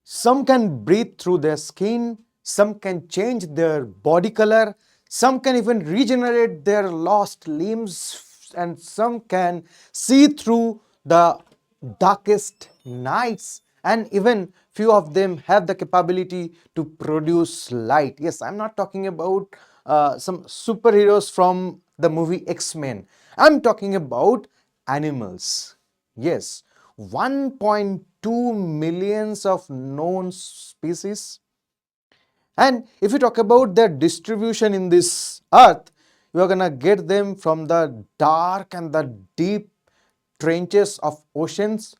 Some can breathe through their skin, some can change their body color, some can even regenerate their lost limbs, and some can see through the darkest nights, and even few of them have the capability to produce light. Yes, I'm not talking about some superheroes from the movie X-Men. I'm talking about animals. Yes, 1.2 millions of known species. And if you talk about their distribution in this earth, you are gonna get them from the dark and the deep trenches of oceans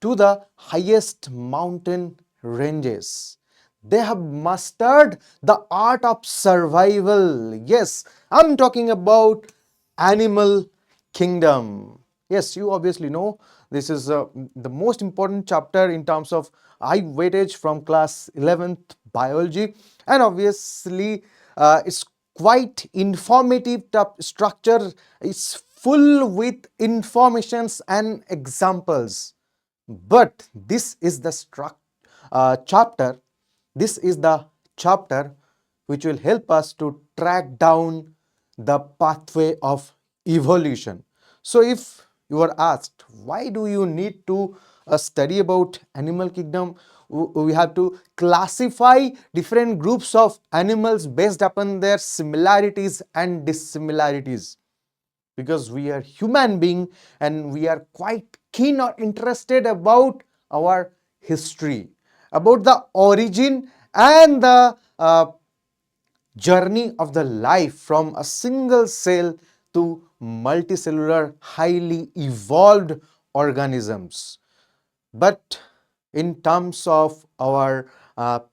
to the highest mountain ranges. They have mastered the art of survival. Yes, I'm talking about animal kingdom. Yes, you obviously know this is the most important chapter in terms of high weightage from class 11th biology, and obviously it's quite informative structure. It's full with informations and examples. But this is the chapter. This is the chapter which will help us to track down the pathway of evolution. So if you are asked, why do you need to study about animal kingdom? We have to classify different groups of animals based upon their similarities and dissimilarities, because we are human being and we are quite keen or interested about our history, about the origin and the journey of the life from a single cell to multicellular highly evolved organisms. But in terms of our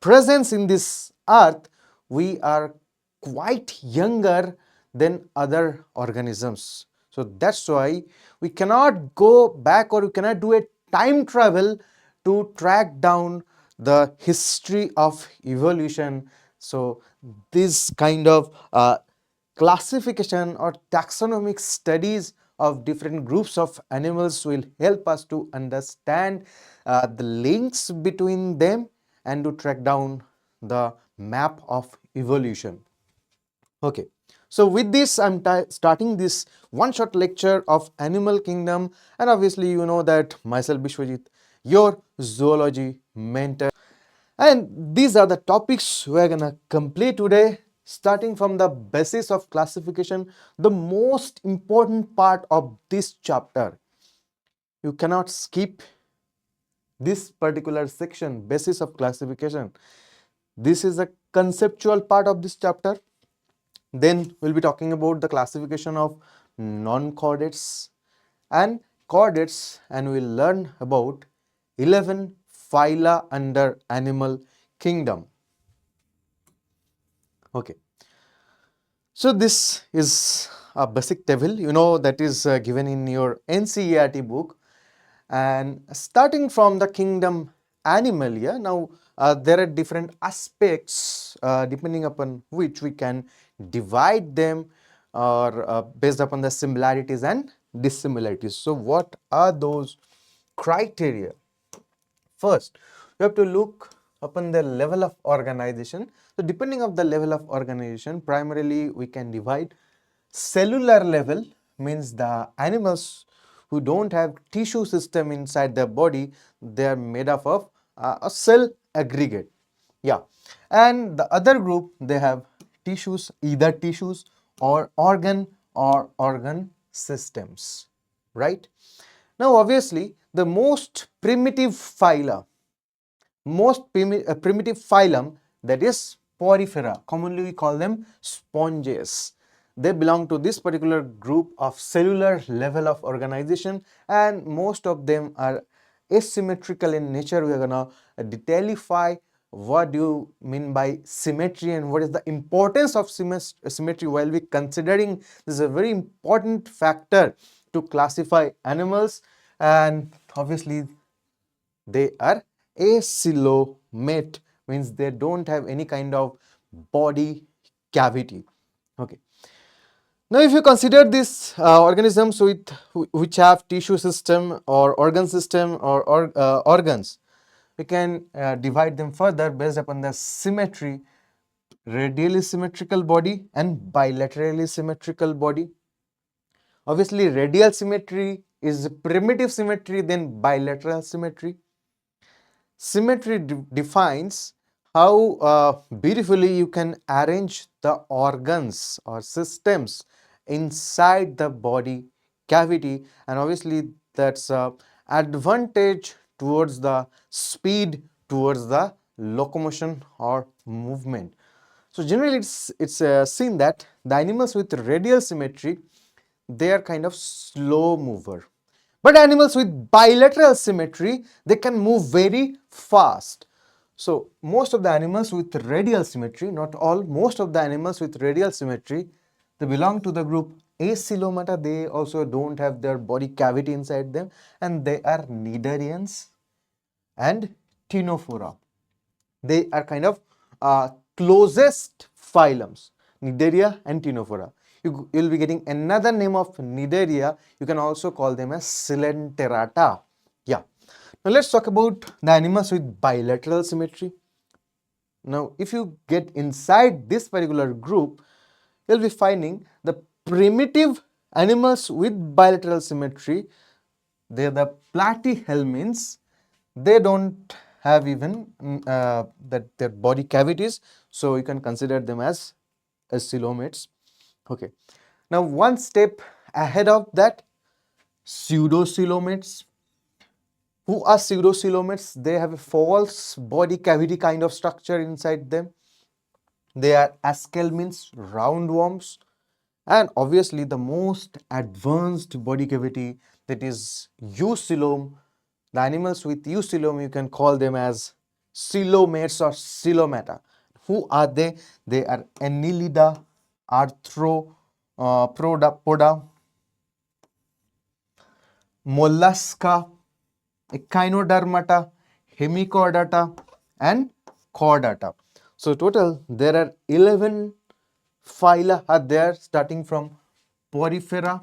presence in this earth, we are quite younger than other organisms. So that's why we cannot go back, or we cannot do a time travel to track down the history of evolution. So this kind of classification or taxonomic studies of different groups of animals will help us to understand the links between them and to track down the map of evolution. Okay, so with this I'm starting this one shot lecture of animal kingdom, and obviously you know that myself Bishwajit, your zoology mentor, and these are the topics we're gonna complete today, starting from the basis of classification, the most important part of this chapter. You cannot skip this particular section, basis of classification. This is a conceptual part of this chapter. Then we'll be talking about the classification of non-chordates and chordates, and we'll learn about 11 phyla under animal kingdom. Okay, so this is a basic table, you know, that is given in your NCERT book, and starting from the kingdom Animalia. Now there are different aspects depending upon which we can divide them, or based upon the similarities and dissimilarities. So what are those criteria? First, you have to look upon the level of organization. So depending on the level of organization, primarily we can divide. Cellular level means the animals who don't have tissue system inside their body, they are made up of a cell aggregate. Yeah, and the other group, they have tissues, either tissues or organ systems, right? Now obviously the most primitive phyla, primitive phylum, that is Porifera, commonly we call them sponges. They belong to this particular group of cellular level of organization, and most of them are asymmetrical in nature. We are gonna detailify what do you mean by symmetry and what is the importance of symmetry while we considering this is a very important factor to classify animals. And obviously they are acoelomate, means they don't have any kind of body cavity. Okay, now if you consider these organisms which have tissue system or organ system or organs, we can divide them further based upon the symmetry: radially symmetrical body and bilaterally symmetrical body. Obviously, radial symmetry is primitive symmetry than bilateral symmetry. Symmetry defines how beautifully you can arrange the organs or systems inside the body cavity, and obviously that's a advantage towards the speed, towards the locomotion or movement. So generally it's seen that the animals with radial symmetry, they are kind of slow mover. But animals with bilateral symmetry, they can move very fast. So most of the animals with radial symmetry, not all, most of the animals with radial symmetry, they belong to the group Acylomata. They also don't have their body cavity inside them, and they are Cnidarians and Ctenophora. They are kind of closest phylums, Cnidaria and Ctenophora. You will be getting another name of Cnidaria. You can also call them as Coelenterata. Yeah. Now let's talk about the animals with bilateral symmetry. Now, if you get inside this particular group, you'll be finding the primitive animals with bilateral symmetry. They are the platyhelminths. They don't have even that their body cavities, so you can consider them as coelomates. Okay. Now, one step ahead of that, pseudocoelomates. Who are pseudocoelomates? They have a false body cavity kind of structure inside them. They are aschelminths, roundworms, and obviously the most advanced body cavity, that is eucoelom. The animals with eucoelom, you can call them as coelomates or coelomata. Who are they? They are Annelida, arthropoda, mollusca, echinodermata, hemichordata, and chordata. So total there are 11 phyla are there, starting from Porifera,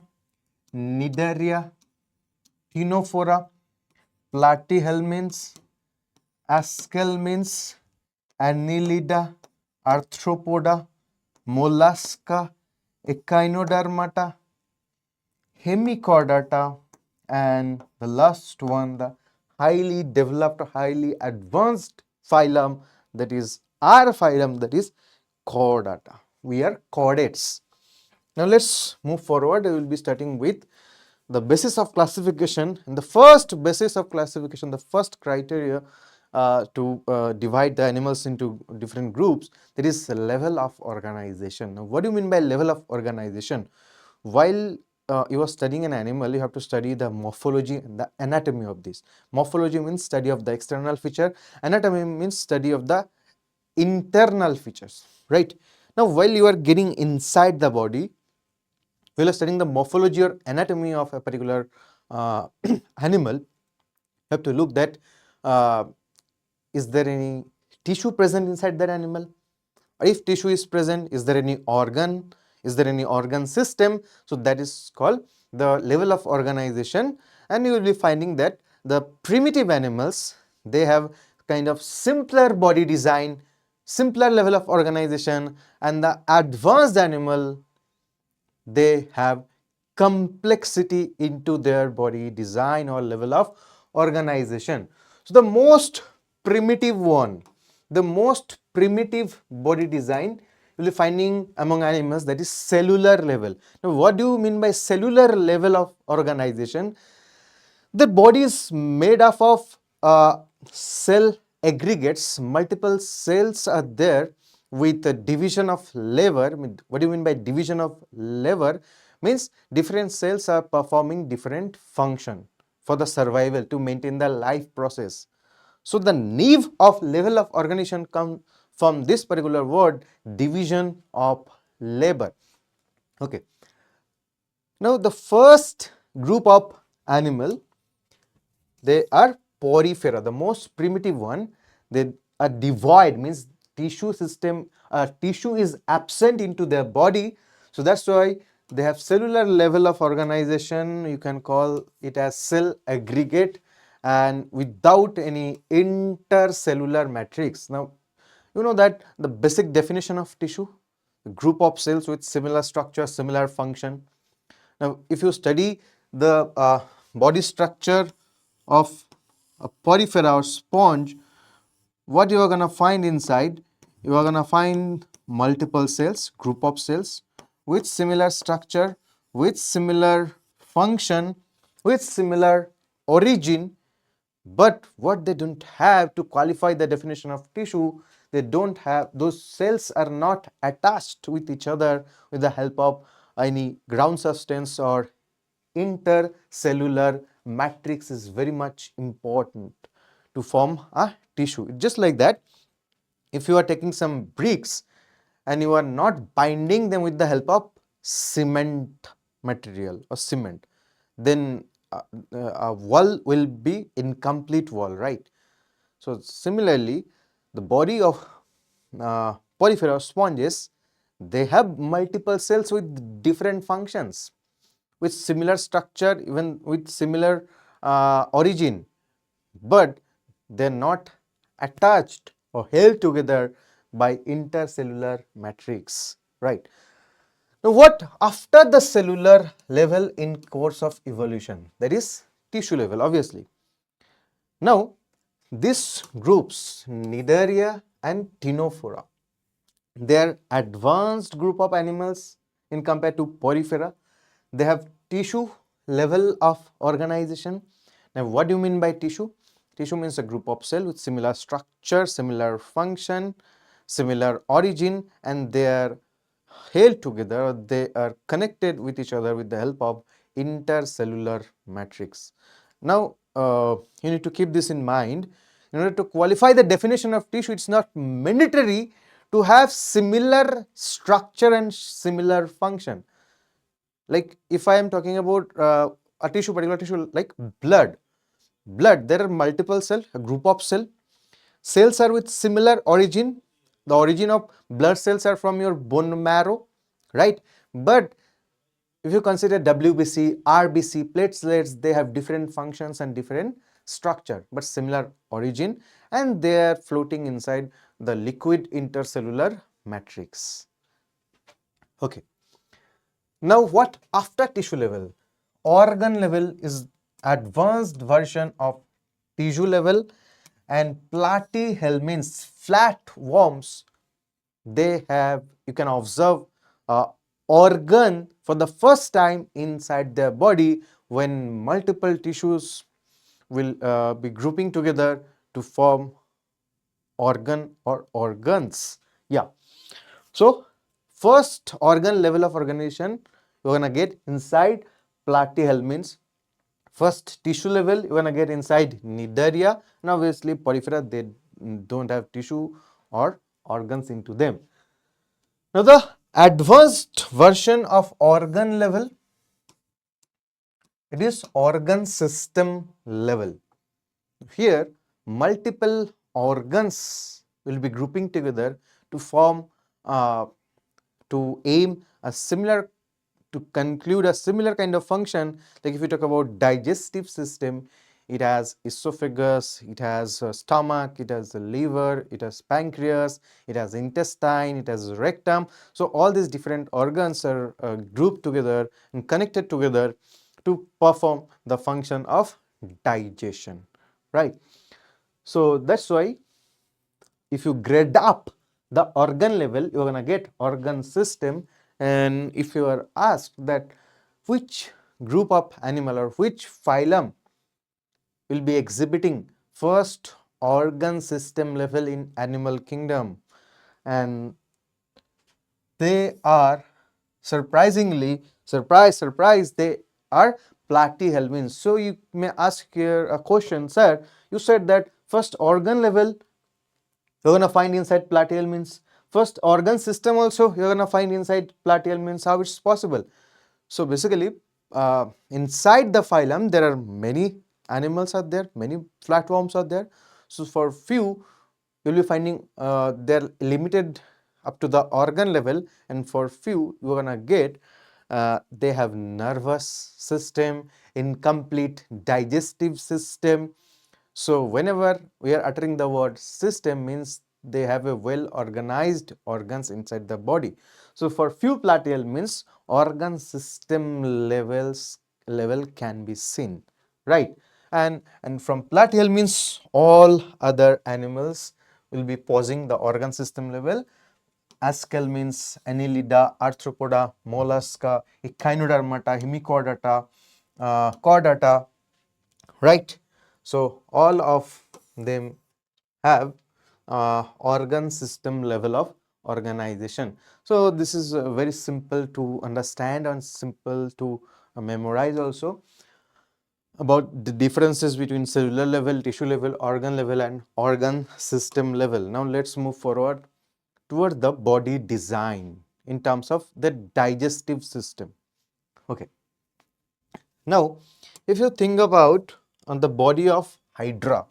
Cnidaria, Ctenophora, Platyhelminths, Aschelminths, Annelida, Arthropoda, Mollusca, Echinodermata, Hemichordata, and the last one, the highly developed, highly advanced phylum, that is our phylum, that is Chordata. We are chordates. Now let's move forward. I will be starting with the basis of classification. And the first basis of classification, the first criteria to divide the animals into different groups, that is level of organization. Now, what do you mean by level of organization? While you are studying an animal, you have to study the morphology and the anatomy of this. Morphology means study of the external feature. Anatomy means study of the internal features, right? Now, while you are getting inside the body, while you are studying the morphology or anatomy of a particular animal, you have to look that is there any tissue present inside that animal? Or if tissue is present, is there any organ? Is there any organ system? So that is called the level of organization, and you will be finding that the primitive animals, they have kind of simpler body design, simpler level of organization, and the advanced animal, they have complexity into their body design or level of organization. So the most primitive one, the most primitive body design you will be finding among animals, that is cellular level. Now what do you mean by cellular level of organization? The body is made up of cell aggregates. Multiple cells are there with a division of labor. What do you mean by division of labor? Means different cells are performing different function for the survival, to maintain the life process. So the neve of level of organization comes from this particular word, division of labor. Okay. Now the first group of animal, they are porifera, the most primitive one. They are devoid, means tissue system, tissue is absent into their body. So that's why they have cellular level of organization. You can call it as cell aggregate, and without any intercellular matrix. Now, you know that the basic definition of tissue, a group of cells with similar structure, similar function. Now, if you study the body structure of a porifera or sponge, what you are going to find inside? You are going to find multiple cells, group of cells with similar structure, with similar function, with similar origin, but what they don't have to qualify the definition of tissue, they don't have, those cells are not attached with each other with the help of any ground substance or intercellular matrix is very much important to form a tissue. Just like that, if you are taking some bricks and you are not binding them with the help of cement material or cement, then a wall will be incomplete wall, right? So similarly, the body of porifera sponges, they have multiple cells with different functions, with similar structure, even with similar origin, but they're not attached or held together by intercellular matrix, right? Now, what after the cellular level in course of evolution? That is tissue level, obviously. Now, these groups, Cnidaria and Ctenophora, they are advanced group of animals in compared to Porifera. They have tissue level of organization. Now, what do you mean by tissue? Tissue means a group of cells with similar structure, similar function, similar origin, and they are held together, they are connected with each other with the help of intercellular matrix. Now, you need to keep this in mind. In order to qualify the definition of tissue, it's not mandatory to have similar structure and similar function. Like if I am talking about a tissue, particular tissue like blood, there are multiple cells, a group of cells are with similar origin. The origin of blood cells are from your bone marrow, right? But if you consider WBC, RBC, platelets, they have different functions and different structure, but similar origin, and they are floating inside the liquid intercellular matrix. Okay. Now, what after tissue level? Organ level is advanced version of tissue level, and platyhelminths, flatworms, they have, you can observe organ for the first time inside their body when multiple tissues will be grouping together to form organ or organs. Yeah. So, first organ level of organization you're gonna get inside platyhelminths. First tissue level you're gonna get inside Cnidaria, and obviously Porifera, they don't have tissue or organs into them. Now, the advanced version of organ level, it is organ system level. Here, multiple organs will be grouping together to form, to aim a similar, to conclude a similar kind of function. Like if you talk about digestive system, it has esophagus, it has stomach, it has the liver, it has pancreas, it has intestine, it has rectum. So all these different organs are grouped together and connected together to perform the function of digestion, right? So that's why if you grade up the organ level, you're going to get organ system. And if you are asked that which group of animal or which phylum will be exhibiting first organ system level in animal kingdom, and they are surprisingly, surprise, they are platyhelminths. So you may ask here a question, sir, you said that first organ level you're going to find inside platyhelminths, first organ system also you're going to find inside platyhelminths. How it's possible? So basically, inside the phylum there are many animals are there, many flatworms are there. So for few you'll be finding they're limited up to the organ level, and for few you're gonna get they have nervous system, incomplete digestive system, So whenever we are uttering the word system means they have a well organized organs inside the body. So for few plateal means organ system level can be seen, right? And from plateal means all other animals will be pausing the organ system level. Ascal means Annelida, Arthropoda, Mollusca, Echinodermata, Hemichordata, Chordata, right? So all of them have organ system level of organization. So this is very simple to understand and simple to memorize also, about the differences between cellular level, tissue level, organ level and organ system level. Now let's move forward toward the body design in terms of the digestive system. Okay. Now, if you think about on the body of Hydra,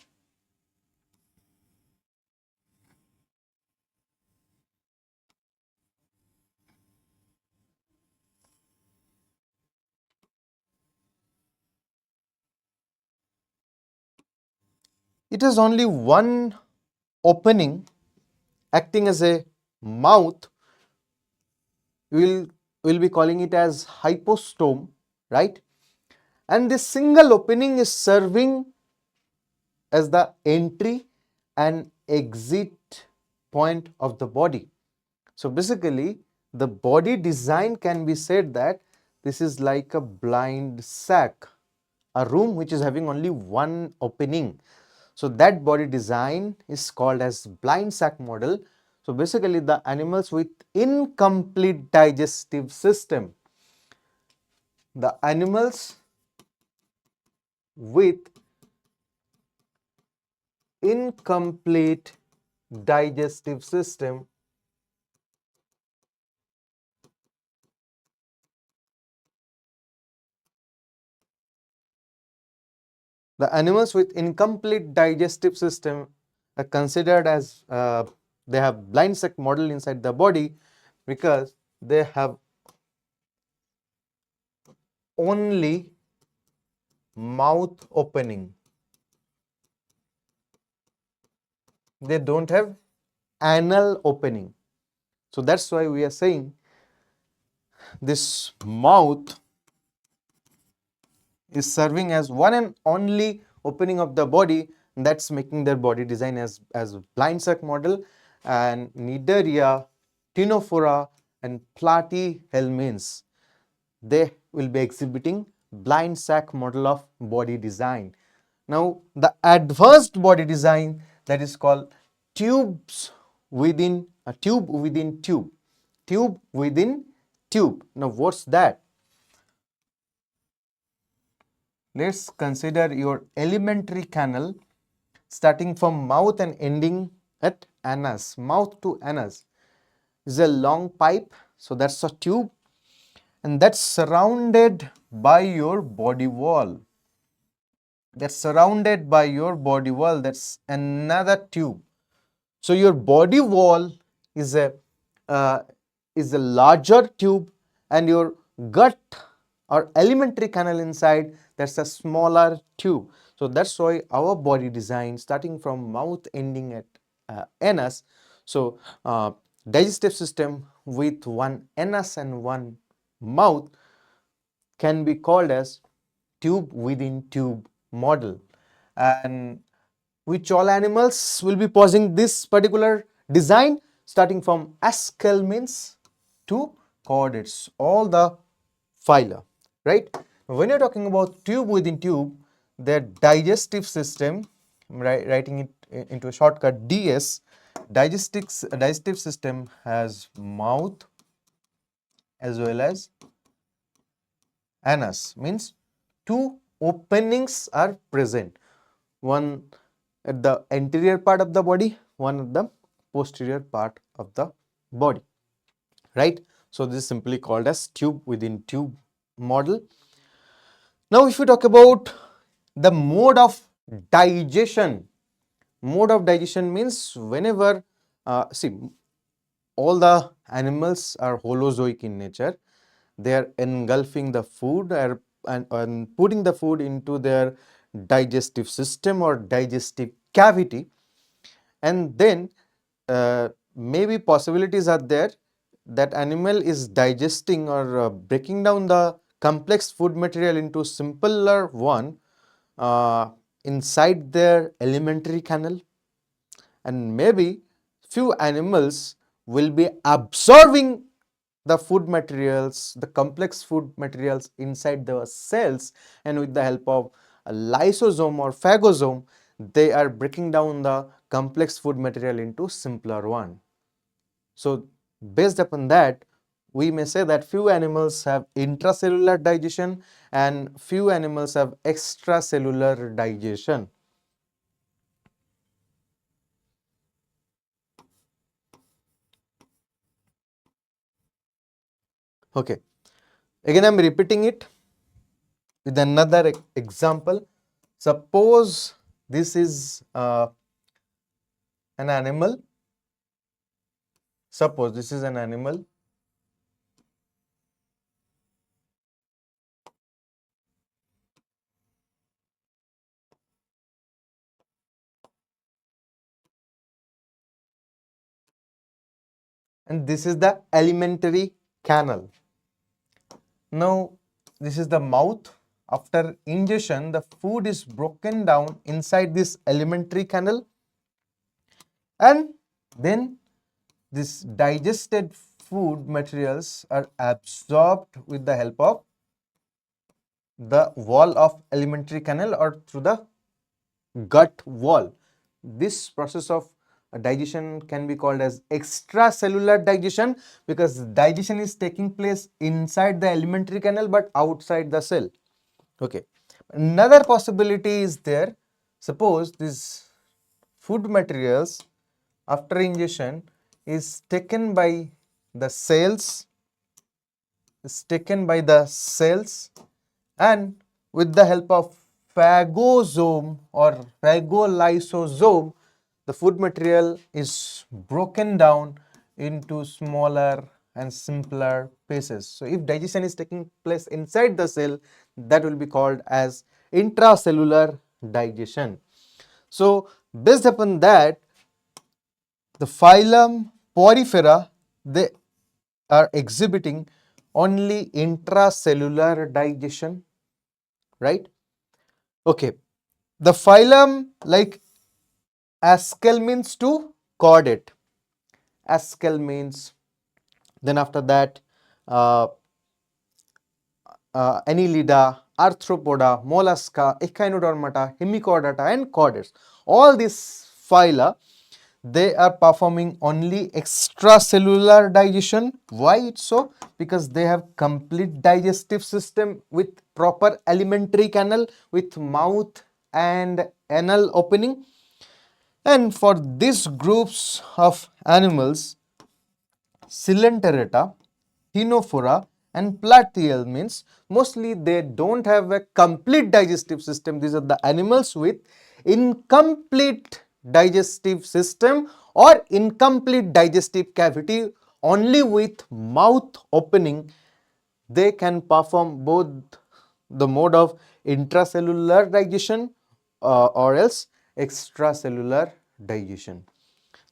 it has only one opening acting as a mouth. We will be calling it as hypostome, right? And this single opening is serving as the entry and exit point of the body. So basically, the body design can be said that this is like a blind sac, a room which is having only one opening. So that body design is called as blind sac model. So basically, the animals with incomplete digestive system, the animals with incomplete digestive system, the animals with incomplete digestive system are considered as they have blind sac model inside the body because they have only mouth opening. They don't have anal opening. So that's why we are saying this mouth is serving as one and only opening of the body. That's making their body design as blind sac model. And Nidaria, Ctenophora and Platyhelminths, they will be exhibiting blind sac model of body design. Now the advanced body design, that is called tubes within a tube within tube. Tube within tube. Now what's that? Let's consider your alimentary canal starting from mouth and ending at anus. Mouth to anus is a long pipe, so that's a tube, and that's surrounded by your body wall. That's surrounded by your body wall. That's another tube. So your body wall is a uh, larger tube, and your gut or alimentary canal inside, that's a smaller tube. So that's why our body design starting from mouth ending at anus. So digestive system with one anus and one mouth can be called as tube within tube model. And which all animals will be posing this particular design starting from Ascalmins to chordates, all the phyla, right? When you're talking about tube within tube, their digestive system, writing it into a shortcut DS, digestive system has mouth as well as anus, means two openings are present, one at the anterior part of the body, one at the posterior part of the body, right? So this is simply called as tube within tube model. Now if we talk about the mode of digestion, mode of digestion means whenever see, all the animals are holozoic in nature. They are engulfing the food and putting the food into their digestive system or digestive cavity, and then maybe possibilities are there that animal is digesting or breaking down the complex food material into simpler one inside their alimentary canal, and maybe few animals will be absorbing the food materials, the complex food materials inside the cells, and with the help of a lysosome or phagosome, they are breaking down the complex food material into simpler one. So based upon that, we may say that few animals have intracellular digestion and few animals have extracellular digestion. Okay, again I'm repeating it with another example. Suppose this is an animal. Suppose this is an animal, and this is the alimentary canal. Now, this is the mouth. After ingestion, the food is broken down inside this alimentary canal, and then this digested food materials are absorbed with the help of the wall of alimentary canal or through the gut wall. This process of digestion can be called as extracellular digestion because digestion is taking place inside the alimentary canal but outside the cell. Okay. Another possibility is there. Suppose these food materials after ingestion is taken by the cells, and with the help of phagosome or phagolysosome, the food material is broken down into smaller and simpler pieces. So if digestion is taking place inside the cell, that will be called as intracellular digestion. So based upon that, the phylum Porifera, they are exhibiting only intracellular digestion, right? Okay. The phylum like Ascal means to chordate. Ascal means, then after that, uh, Annelida, Arthropoda, Mollusca, Echinodermata, Hemichordata, and Chordates. All these phyla, they are performing only extracellular digestion. Why it's so? Because they have complete digestive system with proper alimentary canal with mouth and anal opening. And for these groups of animals, Coelenterata, Hinophora, and Platyel means mostly they don't have a complete digestive system. These are the animals with incomplete digestive system or incomplete digestive cavity, only with mouth opening. They can perform both the mode of intracellular digestion or else extracellular digestion.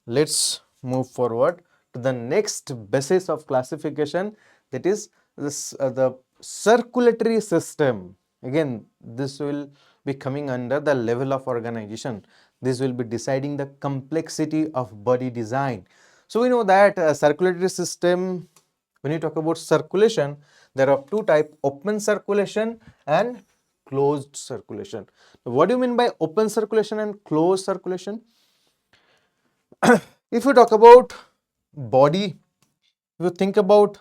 Let's move forward to the next basis of classification, that is the circulatory system. Again, this will be coming under the level of organization. This will be deciding the complexity of body design. So we know that circulatory system, when you talk about circulation, there are two types: open circulation and closed circulation. What do you mean by open circulation and closed circulation? If you talk about body, if you think about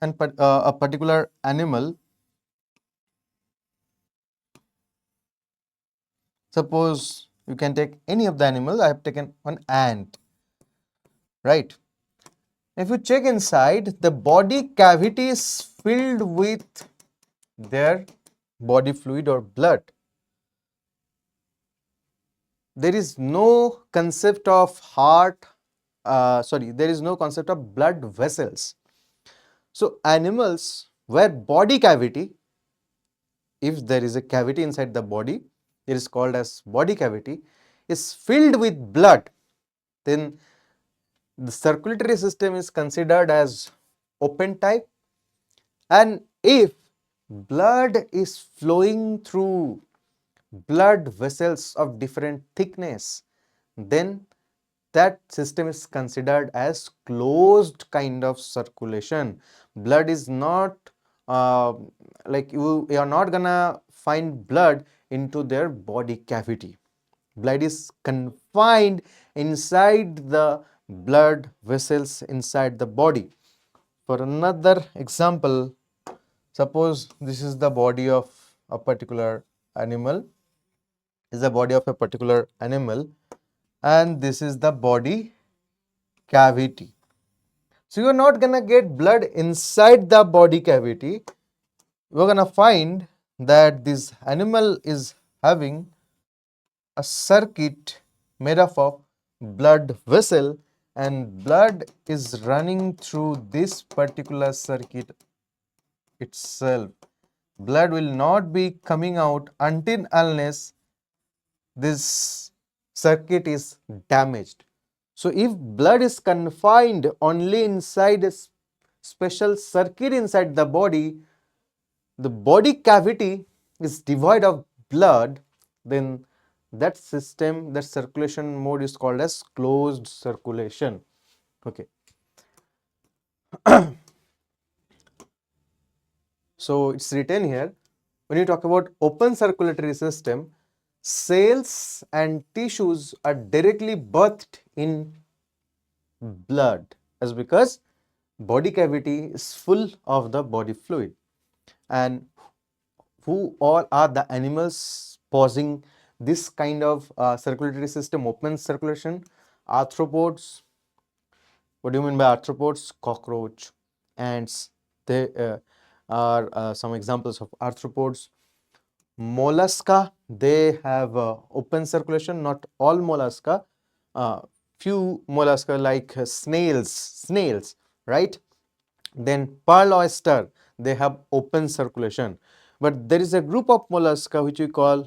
a particular animal, suppose you can take any of the animal. I have taken one ant, right? If you check inside, the body cavity is filled with their body fluid or blood. There is no concept of heart, there is no concept of blood vessels. So animals where body cavity, if there is a cavity inside the body, it is called as body cavity, is filled with blood, then the circulatory system is considered as open type. And if blood is flowing through blood vessels of different thickness, then that system is considered as closed kind of circulation. Blood is not like you are not gonna find blood into their body cavity. Blood is confined inside the blood vessels inside the body. For another example, suppose this is the body of a particular animal, is the body of a particular animal, and this is the body cavity. So you are not gonna get blood inside the body cavity. You are gonna find that this animal is having a circuit made up of blood vessel, and blood is running through this particular circuit itself. Blood will not be coming out until unless this circuit is damaged. So if blood is confined only inside a special circuit inside the body cavity is devoid of blood, then that system, that circulation mode is called as closed circulation. Okay. So it's written here, when you talk about open circulatory system, cells and tissues are directly birthed in blood, as because body cavity is full of the body fluid. And who all are the animals posing this kind of circulatory system, open circulation? Arthropods. What do you mean by arthropods? Cockroach, ants, they are some examples of arthropods. Mollusca, they have open circulation, not all mollusca, few mollusca like snails, right? Then pearl oyster, they have open circulation. But there is a group of mollusca which we call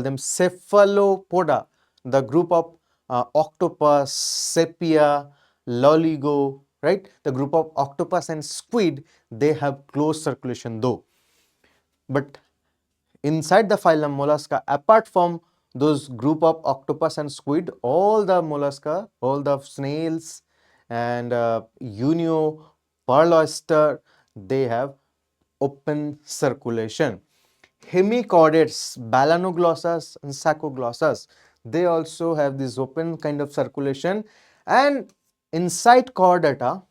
them cephalopoda, the group of octopus, sepia, loligo, right? The group of octopus and squid, they have closed circulation though. But inside the phylum Mollusca, apart from those group of octopus and squid, all the mollusca, all the snails and unio, pearl oyster, they have open circulation. Hemichordates, Balanoglossus and Saccoglossus, they also have this open kind of circulation. And inside chordata,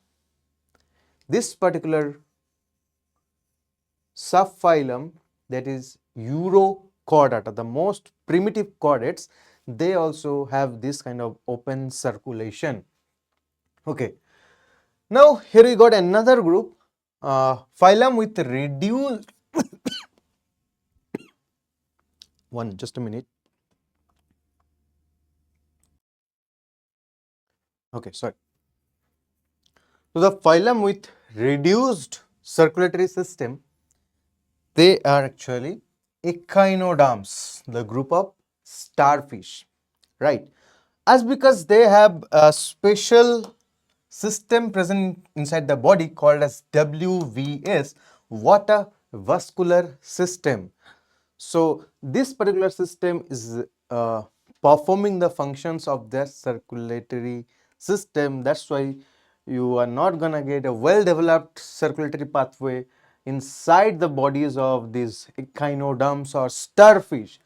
this particular subphylum, that is Urochordata, the most primitive chordates, they also have this kind of open circulation. Okay. Now here we got another group, phylum with reduced just a minute. Okay, sorry. So the phylum with reduced circulatory system, they are actually echinoderms, the group of starfish, right? As because they have a special system present inside the body called as WVS, water vascular system. So this particular system is performing the functions of their circulatory system. That's why you are not gonna get a well developed circulatory pathway inside the bodies of these echinoderms or starfish.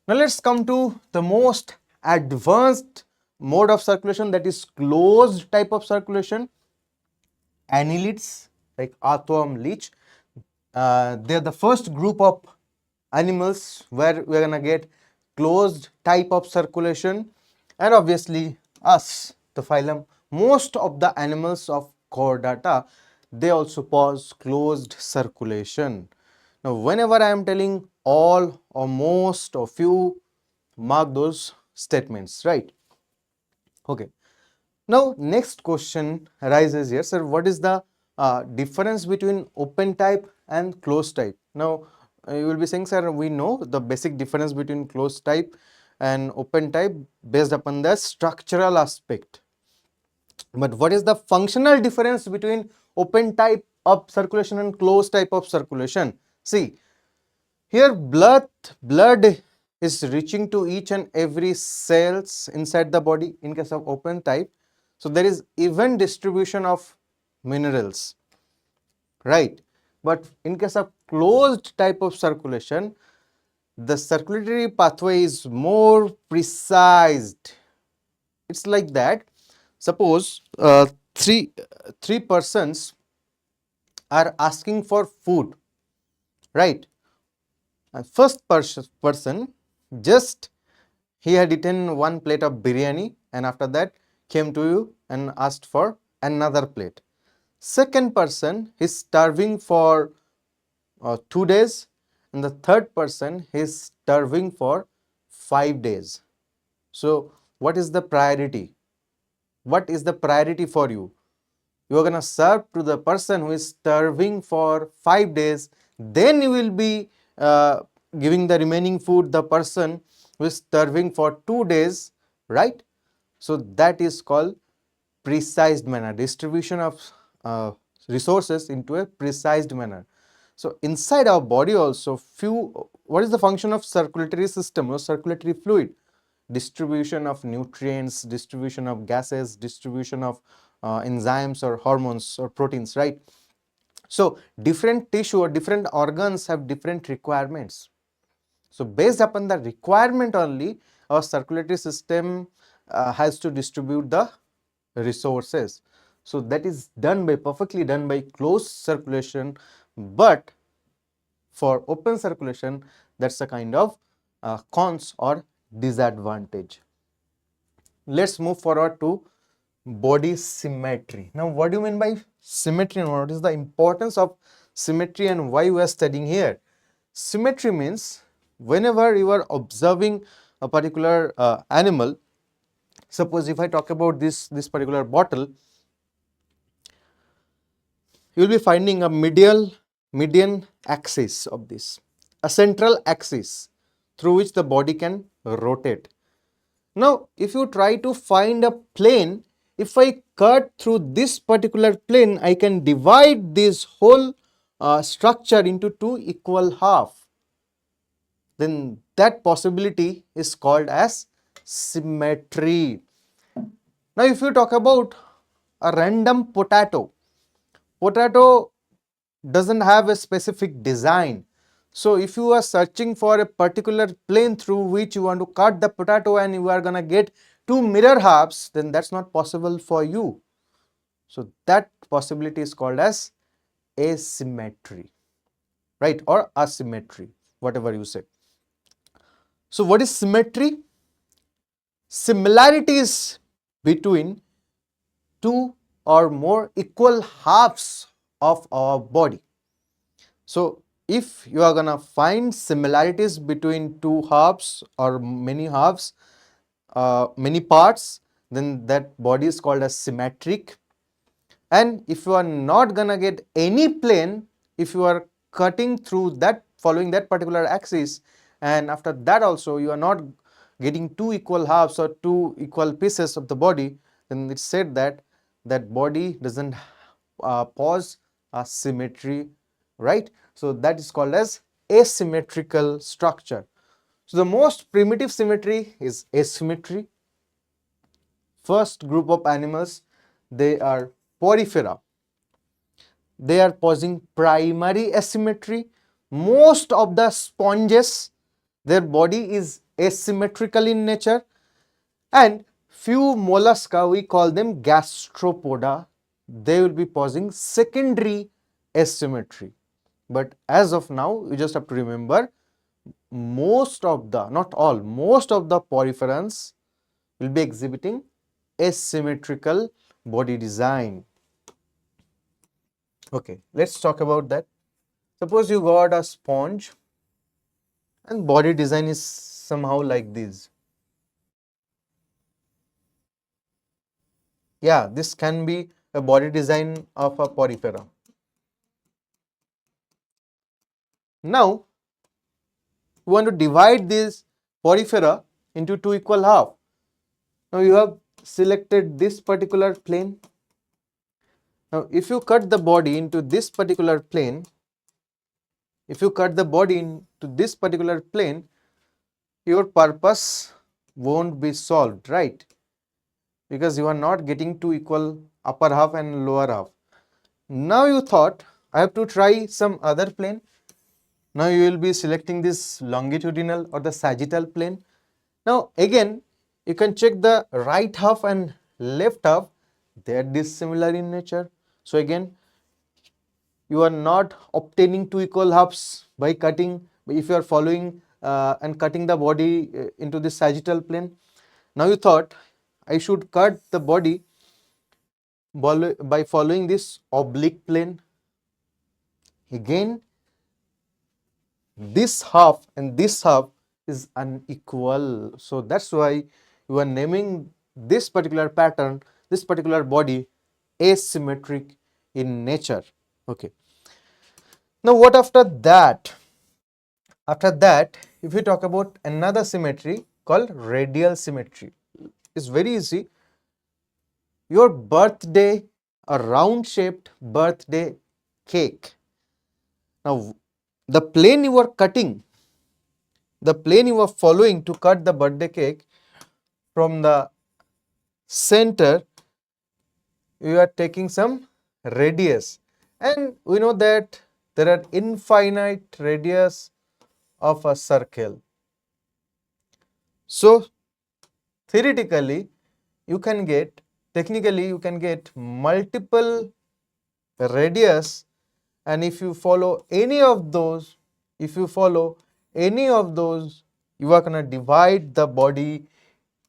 Now let's come to the most advanced mode of circulation, that is closed type of circulation. Annelids like earthworm, leech, they are the first group of animals where we are gonna get closed type of circulation. And obviously us, the phylum, most of the animals of chordata, they also pose closed circulation. Now whenever I am telling all or most or few, mark those statements, right? Okay. Now next question arises here, sir, what is the difference between open type and closed type? Now You will be saying, sir, we know the basic difference between closed type and open type based upon the structural aspect. But what is the functional difference between open type of circulation and closed type of circulation? See, here blood is reaching to each and every cells inside the body in case of open type. So there is even distribution of minerals, right? But in case of closed type of circulation, the circulatory pathway is more precise. It's like that. Suppose three persons are asking for food, right? And first person just he had eaten one plate of biryani and after that came to you and asked for another plate. Second person is starving for 2 days and the third person is starving for 5 days. So what is the priority? What is the priority for you? You are going to serve to the person who is starving for 5 days, then you will be giving the remaining food the person who is starving for 2 days, right? So that is called precise manner, distribution of resources into a precise manner. So inside our body also what is the function of circulatory system or circulatory fluid? Distribution of nutrients, distribution of gases, distribution of enzymes or hormones or proteins, right? So different tissue or different organs have different requirements. So based upon the requirement only, our circulatory system has to distribute the resources. So that is perfectly done by closed circulation, but for open circulation, that's a kind of cons or disadvantage. Let's move forward to body symmetry. Now, what do you mean by symmetry and what is the importance of symmetry and why we are studying here? Symmetry means whenever you are observing a particular animal, suppose if I talk about this particular bottle, you will be finding a median axis of this, a central axis through which the body can rotate. Now, if you try to find a plane, if I cut through this particular plane, I can divide this whole structure into two equal half. Then that possibility is called as symmetry. Now, if you talk about a random potato doesn't have a specific design. So if you are searching for a particular plane through which you want to cut the potato and you are gonna get two mirror halves, then that's not possible for you. So that possibility is called as asymmetry, right? Or asymmetry, whatever you say. So what is symmetry? Similarities between two or more equal halves of our body. So if you are gonna find similarities between two halves or many halves, many parts, then that body is called as symmetric. And if you are not gonna get any plane, if you are cutting through that, following that particular axis, and after that also you are not getting two equal halves or two equal pieces of the body, then it's said that that body doesn't pose a symmetry, right? So that is called as asymmetrical structure. So the most primitive symmetry is asymmetry. First group of animals, they are porifera. They are posing primary asymmetry. Most of the sponges, their body is asymmetrical in nature, and few mollusca, we call them gastropoda, they will be posing secondary asymmetry. But as of now, you just have to remember, most of the, not all, most of the poriferans will be exhibiting asymmetrical body design. Okay, let's talk about that. Suppose you got a sponge and body design is somehow like this. Yeah, this can be a body design of a porifera. Now, you want to divide this porifera into two equal half. Now you have selected this particular plane. Now if you cut the body into this particular plane, if you cut the body into this particular plane, your purpose won't be solved, right? Because you are not getting two equal upper half and lower half. Now you thought, I have to try some other plane. Now you will be selecting this longitudinal or the sagittal plane. Now again, you can check the right half and left half, they are dissimilar in nature. So again, you are not obtaining two equal halves by cutting, if you are following and cutting the body into this sagittal plane. Now you thought, I should cut the body by following this oblique plane. Again, this half and this half is unequal. So that's why you are naming this particular pattern, this particular body, asymmetric in nature. Okay. Now what after that? After that, if we talk about another symmetry called radial symmetry, it's very easy. Your birthday, a round shaped birthday cake. Now the plane you are cutting, the plane you are following to cut the birthday cake, from the center you are taking some radius, and we know that there are infinite radius of a circle. So theoretically you can get, technically you can get multiple radius, and if you follow any of those, if you follow any of those, you are gonna divide the body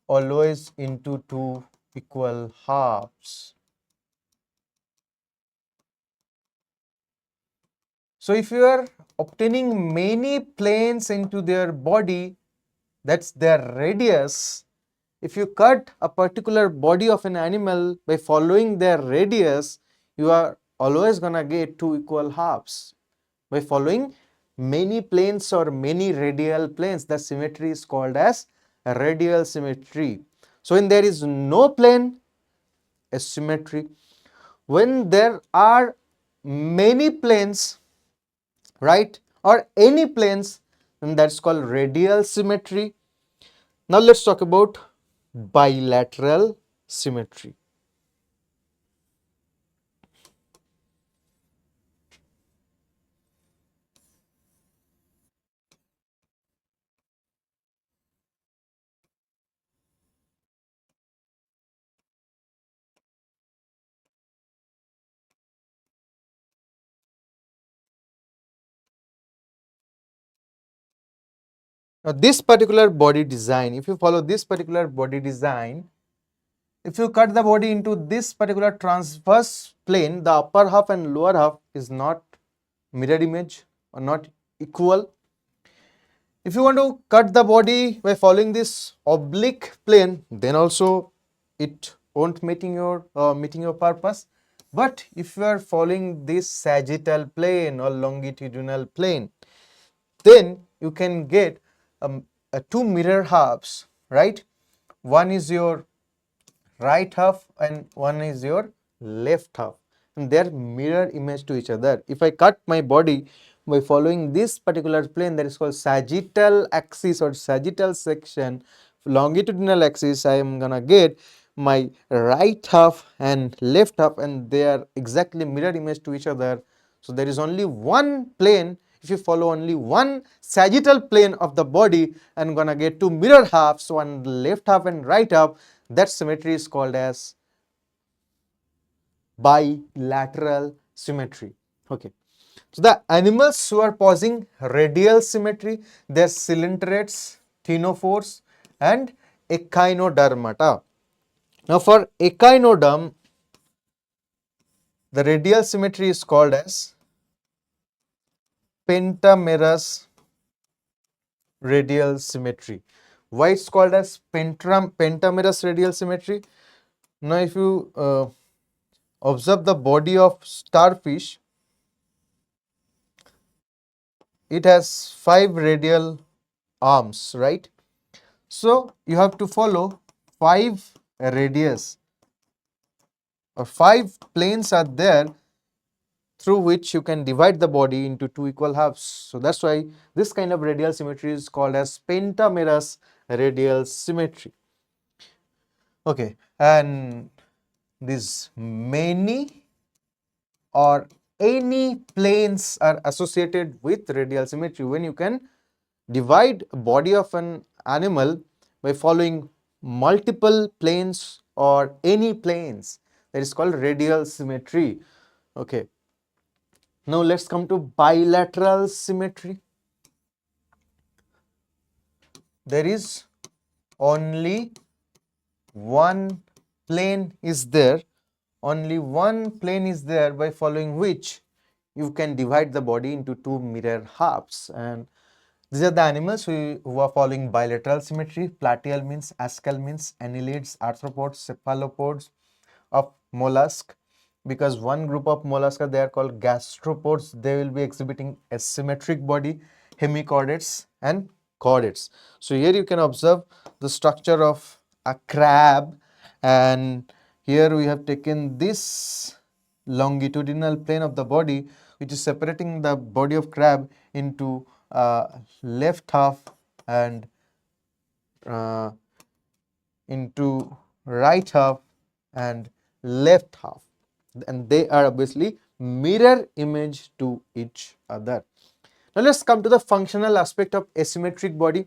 always into two equal halves. So if you are obtaining many planes into their body, that's their radius. If you cut a particular body of an animal by following their radius, you are always gonna get two equal halves. By following many planes or many radial planes, the symmetry is called as radial symmetry. So when there is no plane, asymmetry. When there are many planes, right, or any planes, then that's called radial symmetry. Now let's talk about bilateral symmetry. Now this particular body design, if you follow this particular body design, if you cut the body into this particular transverse plane, the upper half and lower half is not mirror image or not equal. If you want to cut the body by following this oblique plane, then also it won't meeting your purpose. But if you are following this sagittal plane or longitudinal plane, then you can get two mirror halves, right? One is your right half and one is your left half, and they are mirror image to each other. If I cut my body by following this particular plane, that is called sagittal axis or sagittal section, longitudinal axis, I am gonna get my right half and left half, and they are exactly mirror image to each other. So there is only one plane. If you follow only one sagittal plane of the body, and gonna get two mirror halves, one left half and right half, that symmetry is called as bilateral symmetry. Okay. So the animals who are posing radial symmetry, they are coelenterate, ctenophores and echinodermata. Now for echinoderm, the radial symmetry is called as pentamerous radial symmetry. Why it's called as pentamerous radial symmetry? Now if you observe the body of starfish, it has 5 radial arms, right? So you have to follow 5 radius or 5 planes are there through which you can divide the body into 2 equal halves. So that's why this kind of radial symmetry is called as pentamerous radial symmetry. Okay, and these many or any planes are associated with radial symmetry when you can divide a body of an animal by following multiple planes or any planes. That is called radial symmetry. Okay, now let's come to bilateral symmetry. There is only one plane is there, only one plane is there by following which you can divide the body into 2 mirror halves, and these are the animals who are following bilateral symmetry. Plateal means, ascal means, annelids, arthropods, cephalopods of mollusk. Because one group of mollusca, they are called gastropods, they will be exhibiting asymmetric body, hemichordates and chordates. So here you can observe the structure of a crab, and here we have taken this longitudinal plane of the body which is separating the body of crab into left half and uh, into right half and left half, and they are obviously mirror image to each other. Now let's come to the functional aspect of asymmetric body.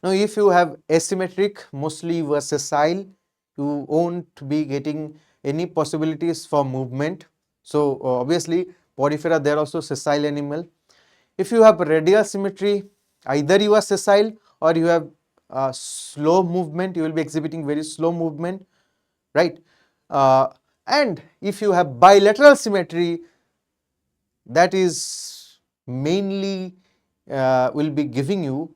Now if you have asymmetric, mostly you are sessile, you won't be getting any possibilities for movement. So obviously porifera, they are also sessile animal. If you have radial symmetry, either you are sessile or you have slow movement, you will be exhibiting very slow movement, right? And if you have bilateral symmetry, that is mainly will be giving you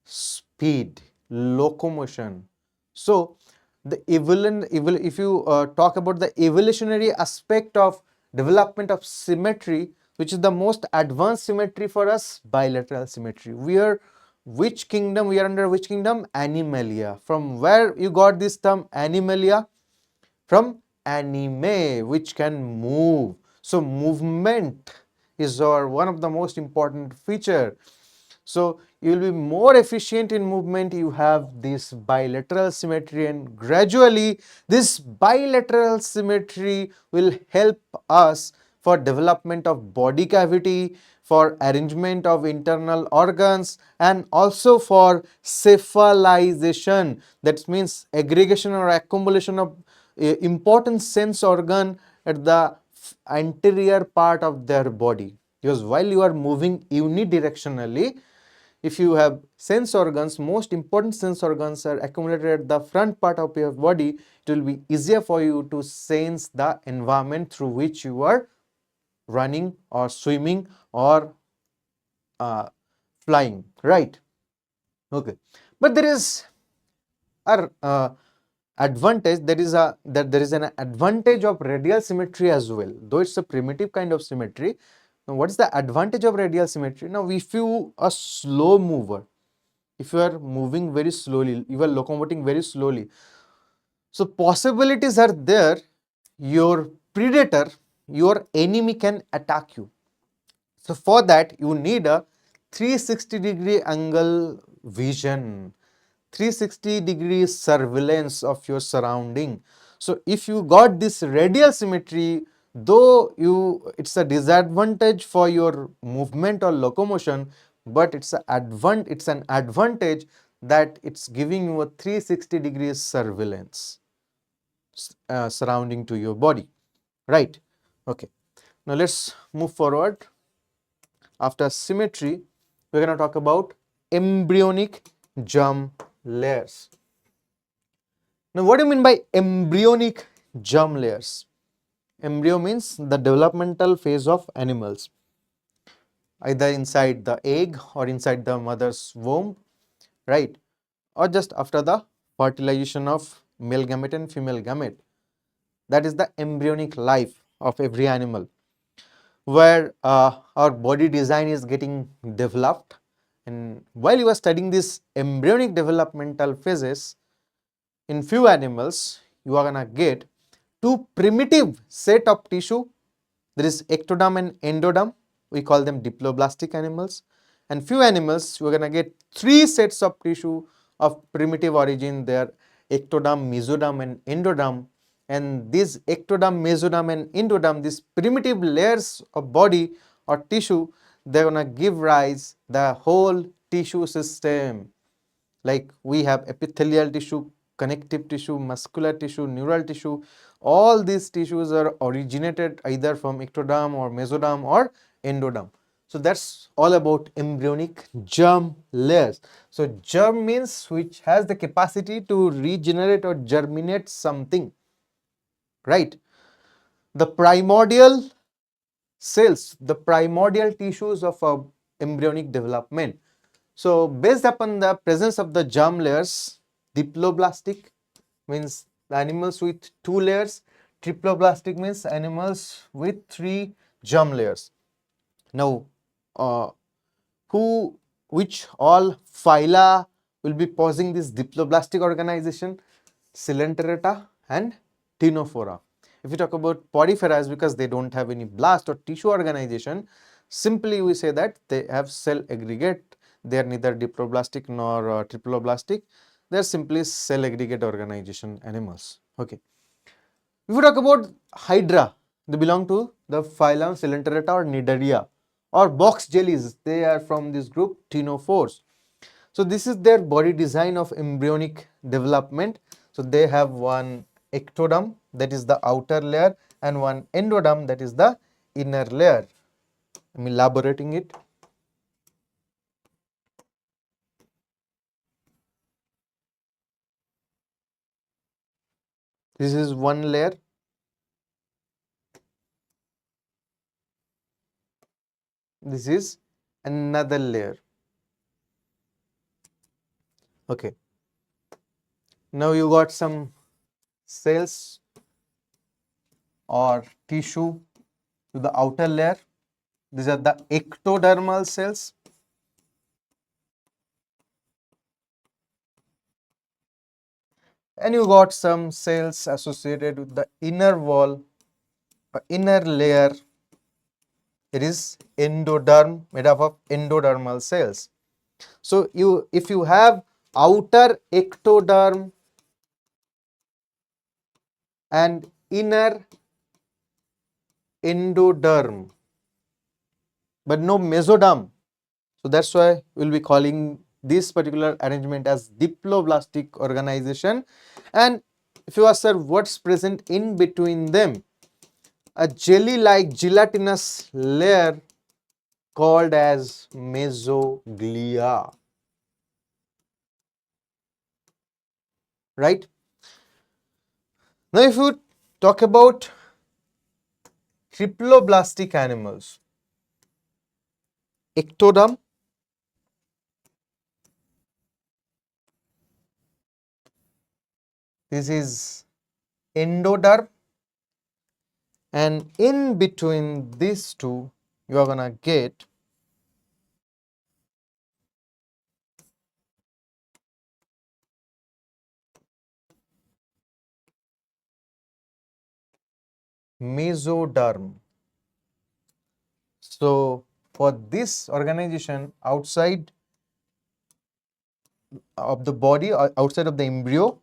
speed, locomotion. So the if you talk about the evolutionary aspect of development of symmetry, which is the most advanced symmetry for us, bilateral symmetry. We are which kingdom? We are under which kingdom? Animalia. From where you got this term Animalia? From anime, which can move. So movement is one of the most important feature. So you will be more efficient in movement. You have this bilateral symmetry, and gradually this bilateral symmetry will help us for development of body cavity, for arrangement of internal organs, and also for cephalization. That means aggregation or accumulation of important sense organ at the anterior part of their body. Because while you are moving unidirectionally, if you have sense organs, most important sense organs are accumulated at the front part of your body, it will be easier for you to sense the environment through which you are running or swimming or flying, right? Okay, but there is a advantage. There is an advantage of radial symmetry as well, though it's a primitive kind of symmetry. Now what is the advantage of radial symmetry? Now if you are a slow mover, if you are moving very slowly, you are locomoting very slowly, so possibilities are there, your predator, your enemy can attack you. So for that you need a 360-degree angle vision, 360-degree surveillance of your surrounding. So if you got this radial symmetry, though it's a disadvantage for your movement or locomotion, but it's an advantage that it's giving you a 360-degree surveillance surrounding to your body, right? Okay, now let's move forward. After symmetry, we're going to talk about embryonic germ layers. Now, what do you mean by embryonic germ layers? Embryo means the developmental phase of animals, either inside the egg or inside the mother's womb, right? Or just after the fertilization of male gamete and female gamete. That is the embryonic life of every animal, where our body design is getting developed, And while you are studying this embryonic developmental phases, in few animals, you are gonna get two primitive set of tissue. There is ectoderm and endoderm. We call them diploblastic animals. And few animals, you are gonna get three sets of tissue of primitive origin. They are ectoderm, mesoderm, and endoderm. And these ectoderm, mesoderm, and endoderm, these primitive layers of body or tissue, they're gonna give rise the whole tissue system. Like we have epithelial tissue, connective tissue, muscular tissue, neural tissue. All these tissues are originated either from ectoderm or mesoderm or endoderm. So that's all about embryonic germ layers. So germ means which has the capacity to regenerate or germinate something, right? The primordial cells, the primordial tissues of embryonic development. So based upon the presence of the germ layers, diploblastic means the animals with two layers, triploblastic means animals with three germ layers. Now, uh, which all phyla will be posing this diploblastic organization? Coelenterata and Ctenophora. If we talk about Podifera, because they don't have any blast or tissue organization, simply we say that they have cell aggregate. They are neither diploblastic nor triploblastic. They are simply cell aggregate organization animals. Okay. If we talk about Hydra, they belong to the phylum Coelenterata or Nidaria, or box jellies. They are from this group Ctenophores. So this is their body design of embryonic development. So they have one ectoderm, that is the outer layer, and one endoderm, that is the inner layer. I'm elaborating it. This is one layer. This is another layer. Okay. Now you got some cells or tissue to the outer layer. These are the ectodermal cells. And you got some cells associated with the inner wall, inner layer. It is endoderm, made up of endodermal cells. So if you have outer ectoderm and inner endoderm, but no mesoderm, so that's why we'll be calling this particular arrangement as diploblastic organization. And if you ask, sir, what's present in between them? A jelly-like gelatinous layer called as mesoglia, right? Now, if you talk about triploblastic animals, ectoderm, this is endoderm, and in between these two, you are gonna get mesoderm. So, for this organization outside of the body or outside of the embryo,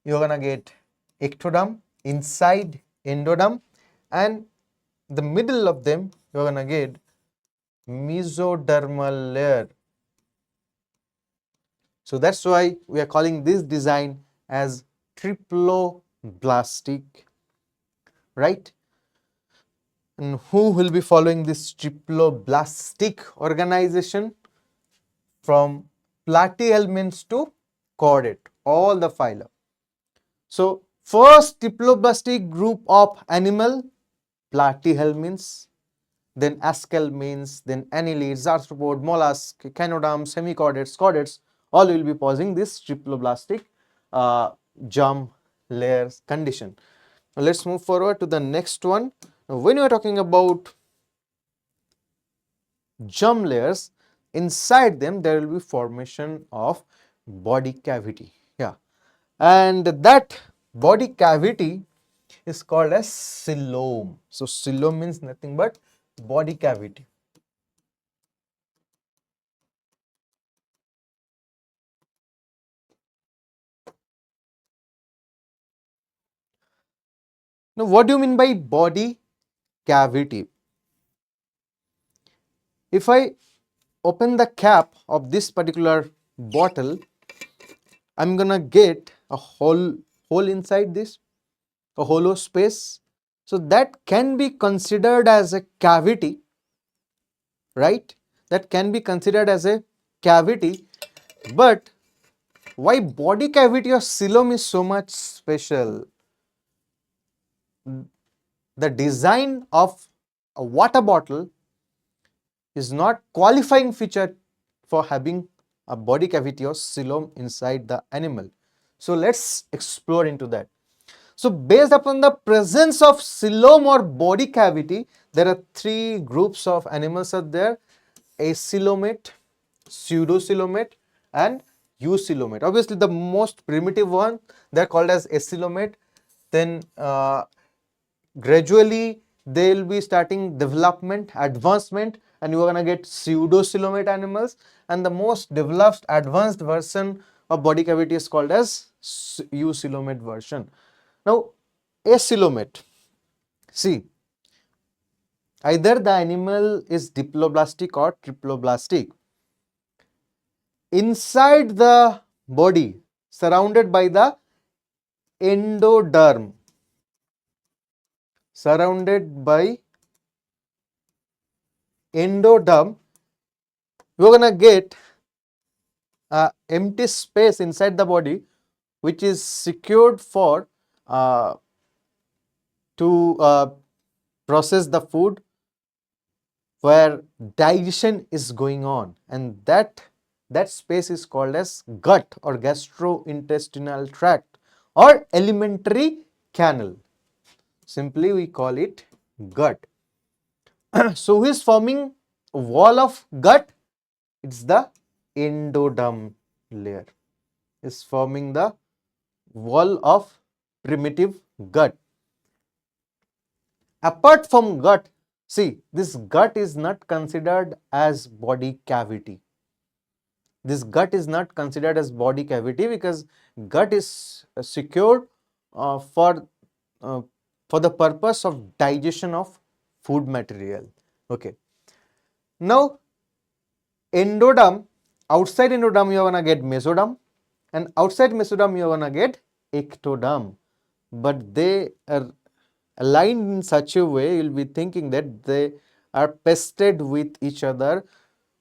you're gonna get ectoderm, inside endoderm, and the middle of them you're gonna get mesodermal layer. So that's why we are calling this design as triploblastic, right? And who will be following this triploblastic organization? From platyhelminths to chordate, all the phyla. So first triploblastic group of animal, platyhelminths, then aschelminths, then annelids, arthropod, mollusk, canoderms, hemichordates, chordates, all will be posing this triploblastic germ layers condition. Now let's move forward to the next one. Now, when you are talking about germ layers, inside them there will be formation of body cavity. Yeah, and that body cavity is called as coelom. So coelom means nothing but body cavity. Now, what do you mean by body cavity? If I open the cap of this particular bottle, I'm gonna get a hole inside this, a hollow space. So that can be considered as a cavity, right? That can be considered as a cavity. But why body cavity of coelom is so much special? The design of a water bottle is not qualifying feature for having a body cavity or coelom inside the animal. So let's explore into that. So based upon the presence of coelom or body cavity, there are three groups of animals are there: acoelomate, pseudocoelomate and eucoelomate. Obviously the most primitive one, they are called as acoelomate. Then gradually they will be starting development, advancement, and you are going to get pseudocoelomate animals, and the most developed advanced version of body cavity is called as eucoelomate version. Now acoelomate, see, either the animal is diploblastic or triploblastic. Inside the body, surrounded by the endoderm, surrounded by endoderm, we're gonna get a empty space inside the body which is secured for uh, to process the food, where digestion is going on, and that space is called as gut or gastrointestinal tract or alimentary canal. Simply we call it gut. So who is forming wall of gut? It's the endoderm layer is forming the wall of primitive gut. Apart from gut, see, this gut is not considered as body cavity. This gut is not considered as body cavity because gut is secured uh, for uh, for the purpose of digestion of food material. Okay. Now endoderm, outside endoderm you are gonna get mesoderm, and outside mesoderm you are gonna get ectoderm, but they are aligned in such a way you'll be thinking that they are pasted with each other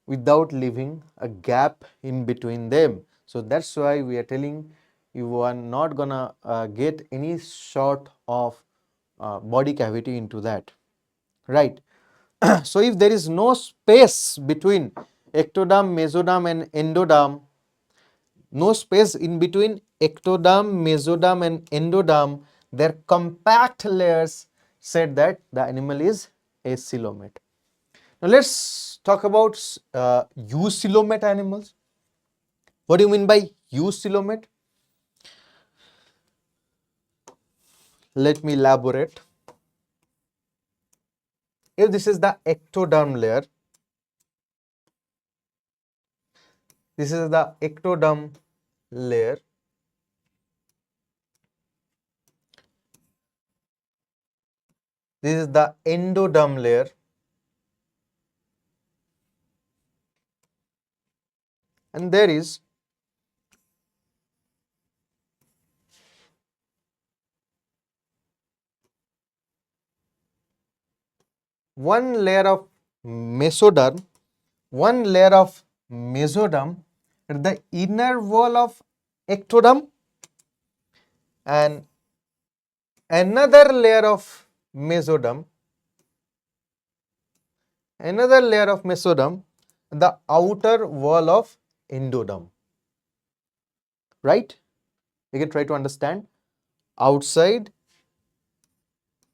without leaving a gap in between them. So that's why we are telling you are not gonna get any sort of body cavity into that, right? So if there is no space between ectoderm, mesoderm and endoderm, no space in between ectoderm, mesoderm and endoderm, their compact layers said that the animal is acoelomate. Now let's talk about eucoelomate animals. What do you mean by eucoelomate? Let me elaborate. If this is the ectoderm layer, this is the ectoderm layer. This is the endoderm layer. And there is one layer of mesoderm, one layer of mesoderm at the inner wall of ectoderm, and another layer of mesoderm, another layer of mesoderm, the outer wall of endoderm. Right? You can try to understand. Outside,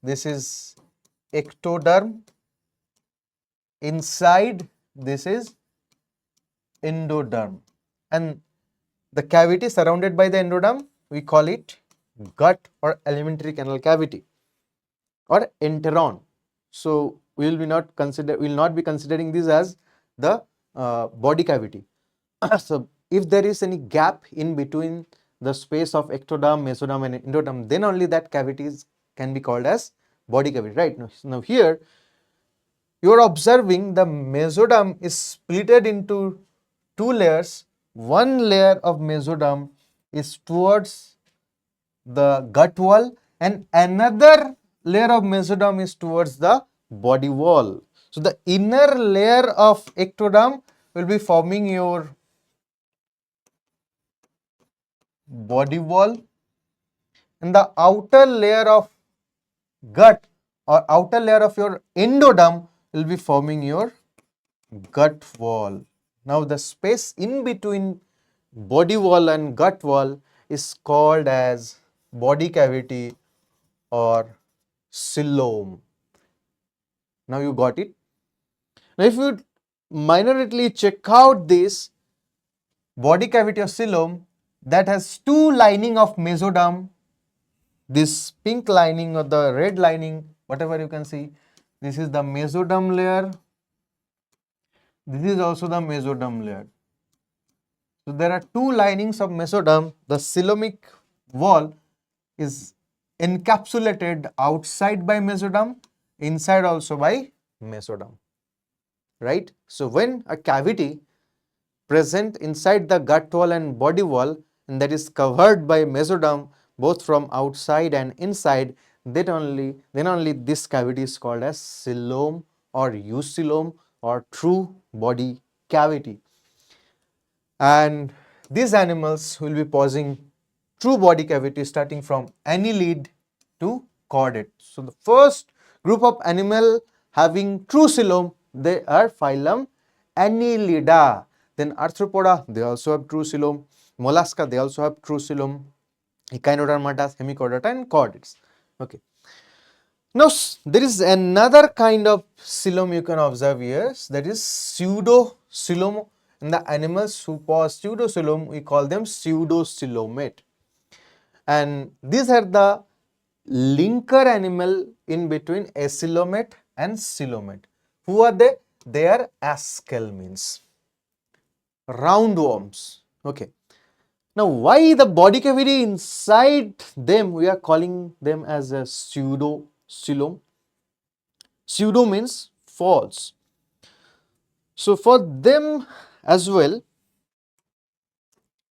this is ectoderm. Inside, this is endoderm, and the cavity surrounded by the endoderm, we call it gut or alimentary canal cavity or enteron. So we will not be considering this as the body cavity. So if there is any gap in between the space of ectoderm, mesoderm and endoderm, then only that cavities can be called as body cavity, right? Now here you are observing the mesoderm is splitted into two layers. One layer of mesoderm is towards the gut wall and another layer of mesoderm is towards the body wall. So the inner layer of ectoderm will be forming your body wall and the outer layer of gut or outer layer of your endoderm will be forming your gut wall. Now the space in between body wall and gut wall is called as body cavity or coelom. Now you got it. Now if you minorly check out this body cavity or coelom, that has two lining of mesoderm, this pink lining or the red lining, whatever you can see, this is the mesoderm layer, this is also the mesoderm layer. So there are two linings of mesoderm. The coelomic wall is encapsulated outside by mesoderm, inside also by mesoderm, right? So when a cavity present inside the gut wall and body wall and that is covered by mesoderm both from outside and inside, then only this cavity is called as coelom or eucoelom or true body cavity. And these animals will be possessing true body cavity starting from annelid to chordate. So the first group of animal having true coelom, they are phylum Annelida. Then arthropoda, they also have true coelom. Mollusca, they also have true coelom. Echinodermata, hemichordata and chordates. Okay. Now there is another kind of coelom you can observe here, that is pseudo coelom. In the animals who possess pseudo coelom, we call them pseudocoelomate. And these are the linker animal in between acoelomate and coelomate. Who are they? They are aschelmines, roundworms. Okay. Now, why the body cavity inside them, we are calling them as a pseudocoelom. Pseudo means false. So, for them as well,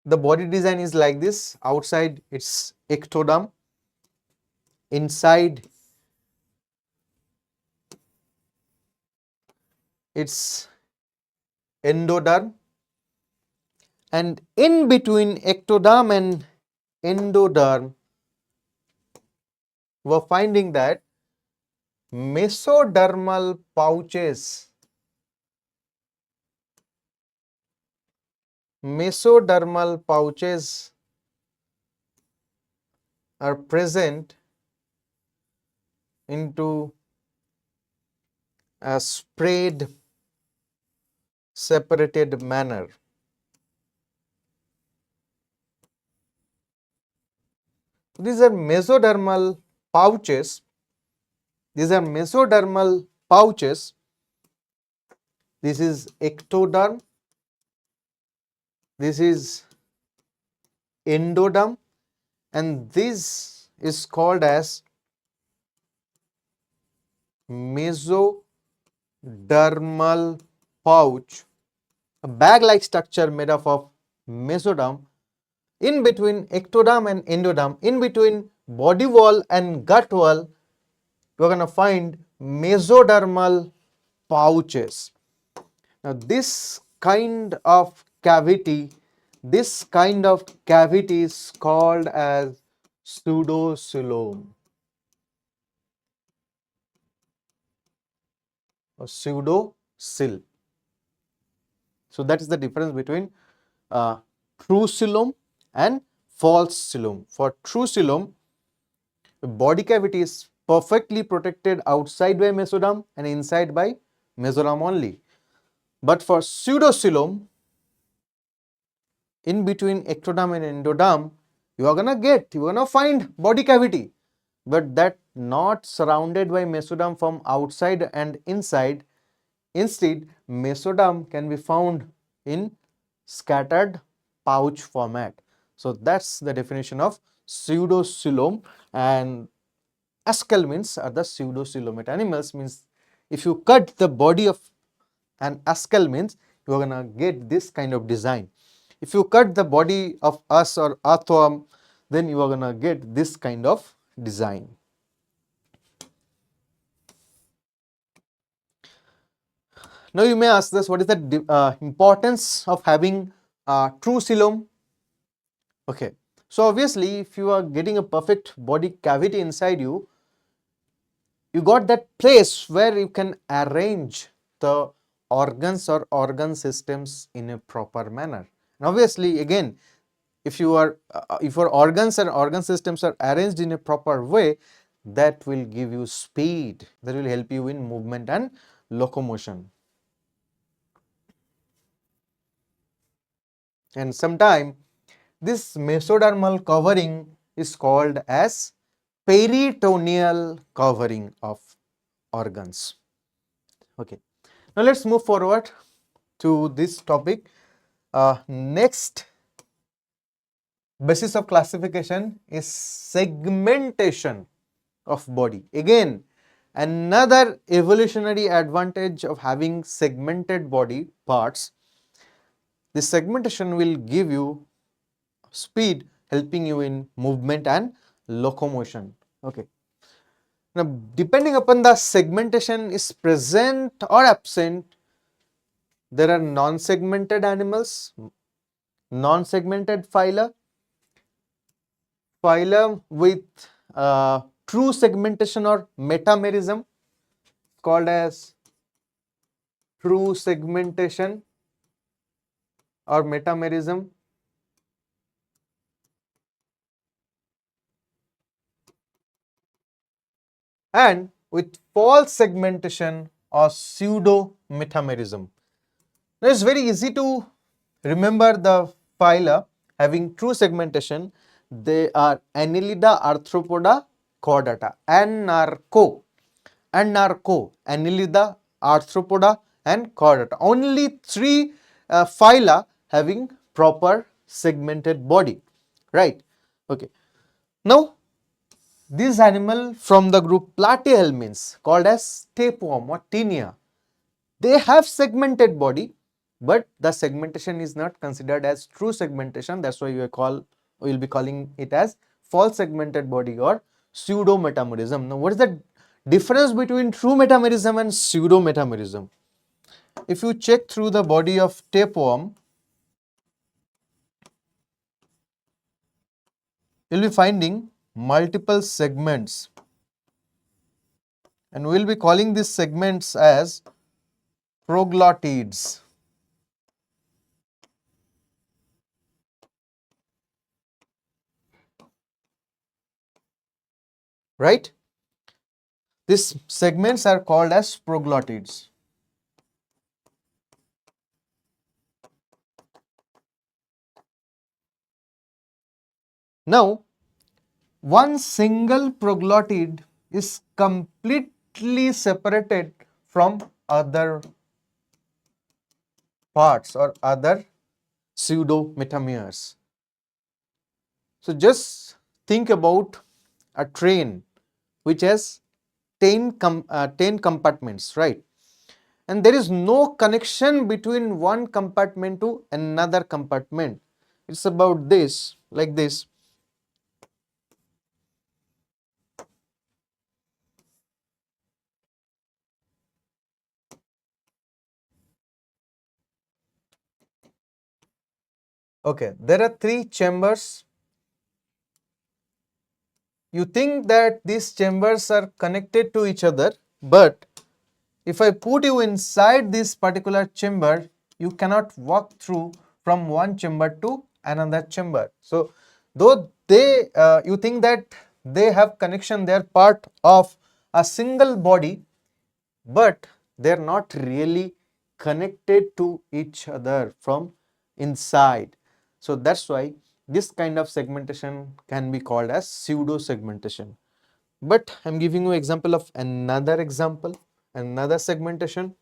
the body design is like this. Outside it's ectoderm, inside it's endoderm, and in between ectoderm and endoderm, we are finding that mesodermal pouches are present into a sprayed separated manner. These are mesodermal pouches. This is ectoderm. This is endoderm, and this is called as mesodermal pouch, a bag-like structure made up of mesoderm. In between ectoderm and endoderm, in between body wall and gut wall, we're going to find mesodermal pouches. Now this kind of cavity is called as pseudocoelom or pseudocoel. So that is the difference between true coelom and false coelom. For true coelom, the body cavity is perfectly protected outside by mesoderm and inside by mesoderm only. But for pseudocoelom, in between ectoderm and endoderm, you're gonna find body cavity, but that not surrounded by mesoderm from outside and inside. Instead, mesoderm can be found in scattered pouch format. So that's the definition of pseudocoelom, and esculmins are the pseudocoelomate animals. Means if you cut the body of an esculmins, you are gonna get this kind of design. If you cut the body of us or earthworm, then you are gonna get this kind of design. Now you may ask this, what is the importance of having true coelom? Okay, so obviously if you are getting a perfect body cavity inside you, you got that place where you can arrange the organs or organ systems in a proper manner. And obviously again, if your organs and organ systems are arranged in a proper way, that will give you speed, that will help you in movement and locomotion. And sometime this mesodermal covering is called as peritoneal covering of organs. Okay, now let's move forward to this topic. Next basis of classification is segmentation of body. Again, another evolutionary advantage of having segmented body parts. This segmentation will give you speed, helping you in movement and locomotion. Okay. Now, depending upon the segmentation is present or absent, there are non-segmented animals, non-segmented phyla, phylum with true segmentation or metamerism, called as true segmentation or metamerism, and with false segmentation or pseudo metamerism. Now it's very easy to remember the phyla having true segmentation. They are Annelida, Arthropoda, Chordata, Anarcho, Annelida, Arthropoda and Chordata. Only three phyla having proper segmented body, right? Okay. Now this animal from the group Platyhelminths, called as tapeworm or tinea, they have segmented body, but the segmentation is not considered as true segmentation. That's why we will be calling it as false segmented body or pseudo metamerism. Now, what is the difference between true metamerism and pseudo metamerism? If you check through the body of tapeworm, you will be finding multiple segments, and we will be calling these segments as proglottids. Right? These segments are called as proglottids. Now, one single proglottid is completely separated from other parts or other pseudo metameres. So just think about a train which has 10 compartments, right? And there is no connection between one compartment to another compartment. It's about this, like this. Okay, there are three chambers. You think that these chambers are connected to each other, but if I put you inside this particular chamber, you cannot walk through from one chamber to another chamber. So, though you think that they have connection, they are part of a single body, but they are not really connected to each other from inside. So that's why this kind of segmentation can be called as pseudo segmentation. But I'm giving you example of another example, another segmentation.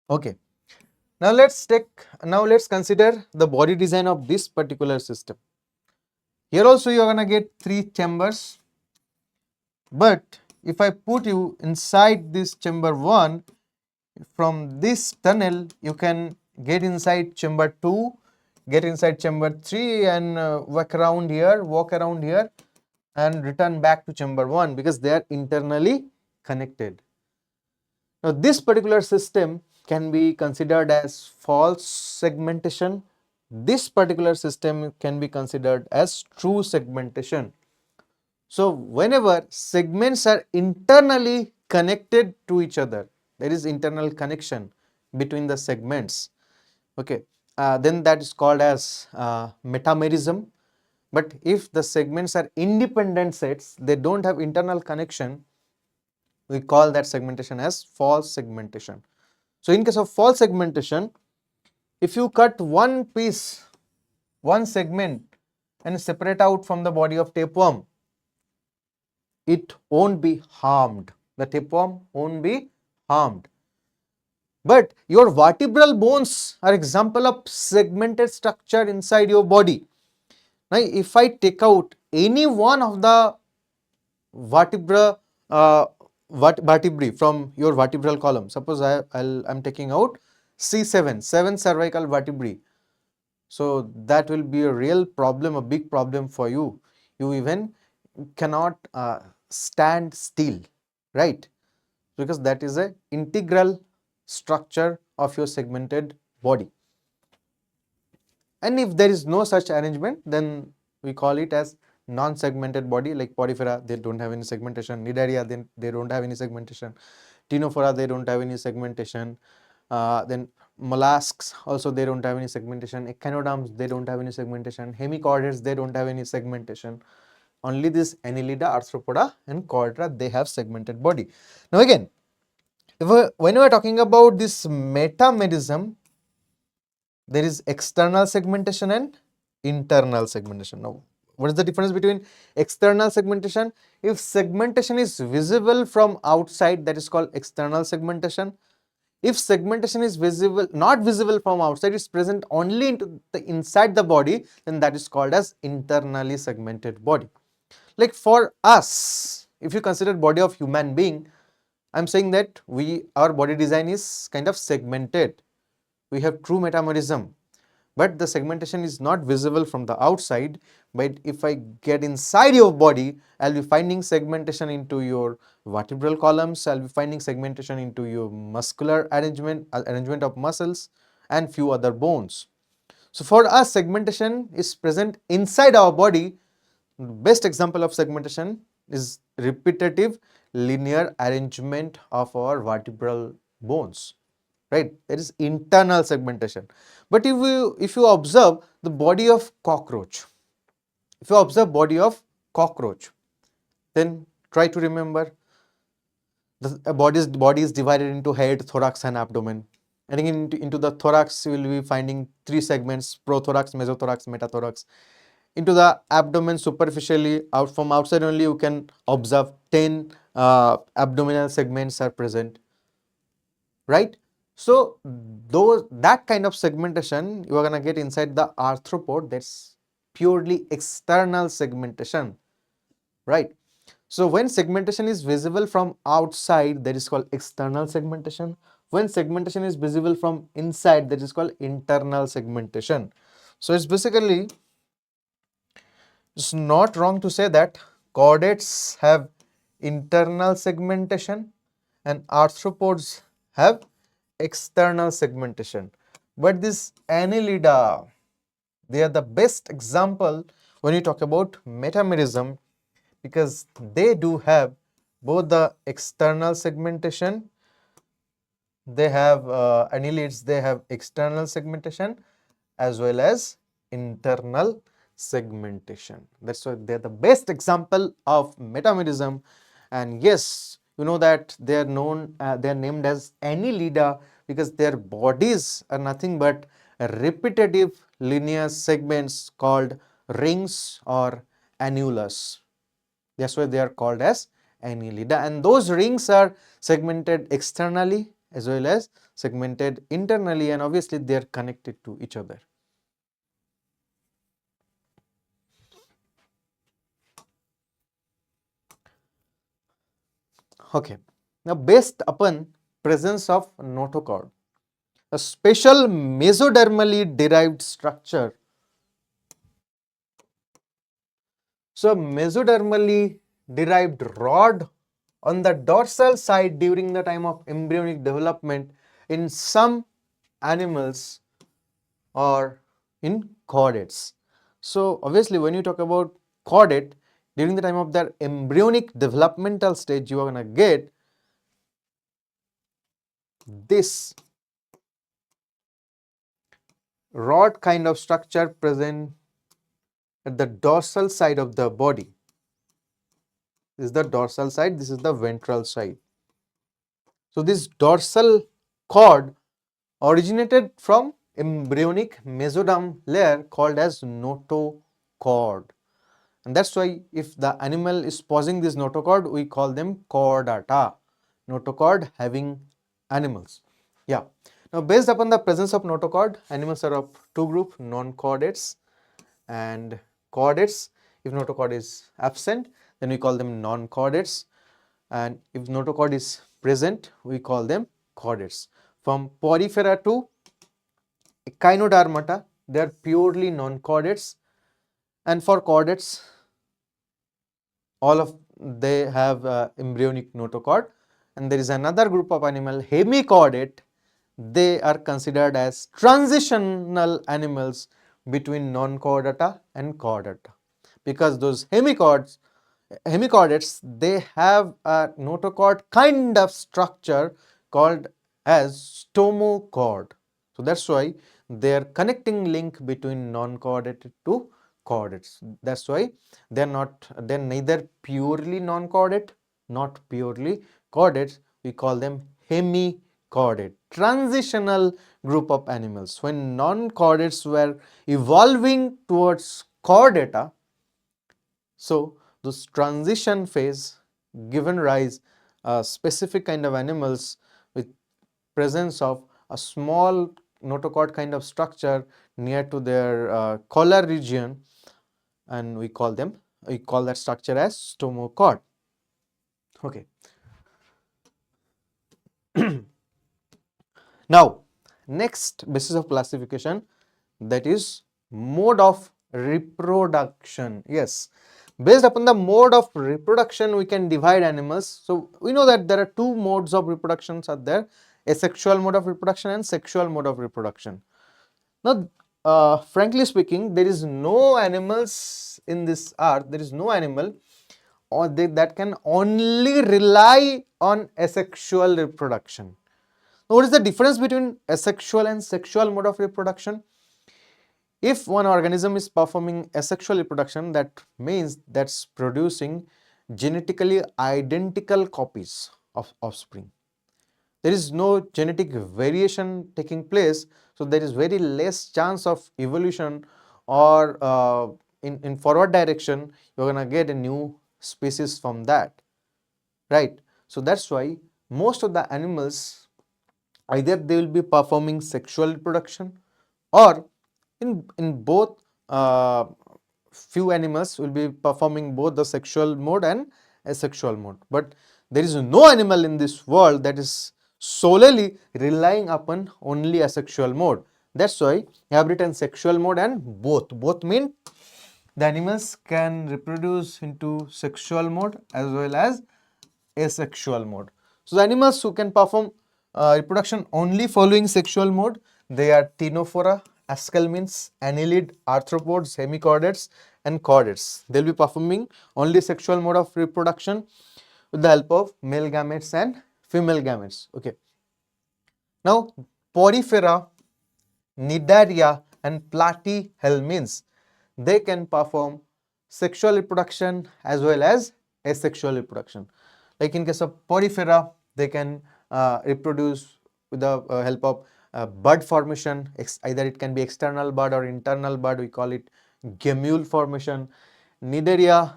Okay. Now let's consider the body design of this particular system. Here also you are gonna get 3 chambers, but if I put you inside this chamber 1, from this tunnel you can get inside chamber 2, get inside chamber 3 and walk around here and return back to chamber 1 because they are internally connected. Now this particular system can be considered as false segmentation. This particular system can be considered as true segmentation. So whenever segments are internally connected to each other, there is internal connection between the segments, okay, then that is called as metamerism. But if the segments are independent sets, they don't have internal connection, we call that segmentation as false segmentation. So in case of false segmentation, if you cut one piece, one segment and separate out from the body of tapeworm, it won't be harmed. The tapeworm won't be harmed. But your vertebral bones are example of segmented structure inside your body. Now, if I take out any one of the vertebra vertebrae from your vertebral column, suppose I'm taking out C7, 7 cervical vertebrae. So that will be a real problem, a big problem for you. You even cannot stand still, right? Because that is a integral structure of your segmented body. And if there is no such arrangement, then we call it as non-segmented body, like Porifera, they don't have any segmentation. Nidaria, then they don't have any segmentation. Ctenophora, they don't have any segmentation. Then mollusks also, they don't have any segmentation. Echinoderms, they don't have any segmentation. Hemichordates, they don't have any segmentation. Only this Annelida, Arthropoda and Chordata, they have segmented body. Now again, when we are talking about this metamerism, there is external segmentation and internal segmentation. Now, what is the difference between external segmentation? If segmentation is visible from outside, that is called external segmentation. If segmentation is not visible from outside, it's present only inside the body, then that is called as internally segmented body. Like for us, if you consider body of human being, I'm saying that our body design is kind of segmented. We have true metamerism, but the segmentation is not visible from the outside. But if I get inside your body, I'll be finding segmentation into your vertebral columns, I'll be finding segmentation into your muscular arrangement of muscles and few other bones. So for us, segmentation is present inside our body. Best example of segmentation is repetitive linear arrangement of our vertebral bones, right? There is internal segmentation. But if you observe the body of cockroach, if you observe body of cockroach, then try to remember the body is divided into head, thorax and abdomen. And into the thorax, you will be finding 3 segments: prothorax, mesothorax, metathorax. Into the abdomen, superficially, out from outside only, you can observe 10 abdominal segments are present, right? So that kind of segmentation you are gonna get inside the arthropod. That's purely external segmentation, right? So when segmentation is visible from outside, that is called external segmentation. When segmentation is visible from inside, that is called internal segmentation. So it's not wrong to say that chordates have internal segmentation and arthropods have external segmentation. But this Annelida, they are the best example when you talk about metamerism, because they do have both the external segmentation, they have annelids, they have external segmentation as well as internal segmentation. That's why they're the best example of metamerism. And yes, you know that they are named as annelida because their bodies are nothing but repetitive linear segments called rings or annulus. That's why they are called as annelida, and those rings are segmented externally as well as segmented internally, and obviously they are connected to each other. Okay, now based upon presence of notochord, a special mesodermally derived structure. So mesodermally derived rod on the dorsal side during the time of embryonic development in some animals or in chordates. So obviously when you talk about chordate, during the time of their embryonic developmental stage, you are going to get this rod kind of structure present at the dorsal side of the body. This is the dorsal side, this is the ventral side. So this dorsal cord originated from embryonic mesoderm layer called as notochord. And that's why if the animal is possessing this notochord, we call them chordata, notochord having animals. Yeah. Now based upon the presence of notochord, animals are of two groups, non-chordates and chordates. If notochord is absent, then we call them non-chordates, and if notochord is present, we call them chordates. From porifera to echinodermata, they are purely non-chordates, and for chordates, all of they have embryonic notochord. And there is another group of animal, hemichordate. They are considered as transitional animals between non-chordata and chordata, because those hemichordates, they have a notochord kind of structure called as stomochord. So that's why their connecting link between non-chordated to chordates. That's why they're neither purely non-chordate, not purely chordates. We call them hemichordate, transitional group of animals. When non-chordates were evolving towards chordata, so this transition phase given rise a specific kind of animals with presence of a small notochord kind of structure near to their collar region, and we call that structure as stomochord. Okay. Now next basis of classification, that is mode of reproduction. Yes, based upon the mode of reproduction we can divide animals. So we know that there are two modes of reproductions are there, asexual mode of reproduction and sexual mode of reproduction. Now frankly speaking, there is no animals in this earth, there is no animal that can only rely on asexual reproduction. Now, what is the difference between asexual and sexual mode of reproduction? If one organism is performing asexual reproduction, that means that's producing genetically identical copies of offspring. There is no genetic variation taking place, so there is very less chance of evolution, or in forward direction you're gonna get a new species from that, right? So that's why most of the animals, either they will be performing sexual reproduction, or in both, few animals will be performing both the sexual mode and asexual mode, but there is no animal in this world that is solely relying upon only asexual mode. That's why I have written sexual mode and both mean the animals can reproduce into sexual mode as well as asexual mode. So the animals who can perform reproduction only following sexual mode, they are Ctenophora, Aschelminthes, Annelid, Arthropods, Hemichordates and Chordates. They will be performing only sexual mode of reproduction with the help of male gametes and female gametes. Okay. Now Porifera, Cnidaria and Platyhelminths, they can perform sexual reproduction as well as asexual reproduction. Like in case of porifera, they can reproduce with the help of bud formation. Either it can be external bud or internal bud, we call it gemule formation. Cnidaria,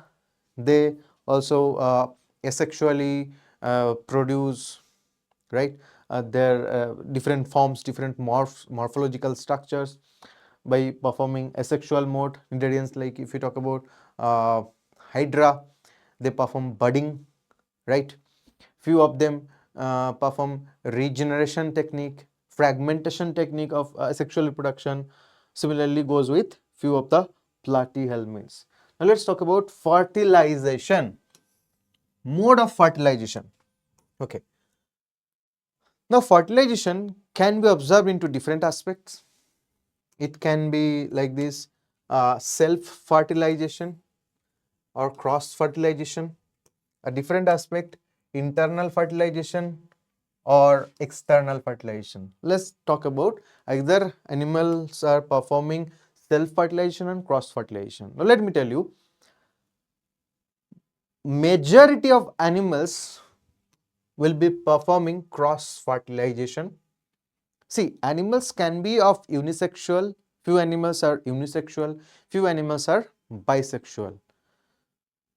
they also asexually produce, right, their different forms, different morphological structures by performing asexual mode. Ingredients, like if you talk about hydra, they perform budding, right? Few of them perform regeneration technique, fragmentation technique of sexual reproduction. Similarly goes with few of the platyhelminths. Now let's talk about fertilization, mode of fertilization. Okay, now fertilization can be observed into different aspects. It can be like this, self fertilization or cross fertilization. A different aspect, internal fertilization or external fertilization. Let's talk about either animals are performing self fertilization and cross fertilization. Now let me tell you, majority of animals will be performing cross fertilization. See, animals can be of unisexual, few animals are unisexual, few animals are bisexual.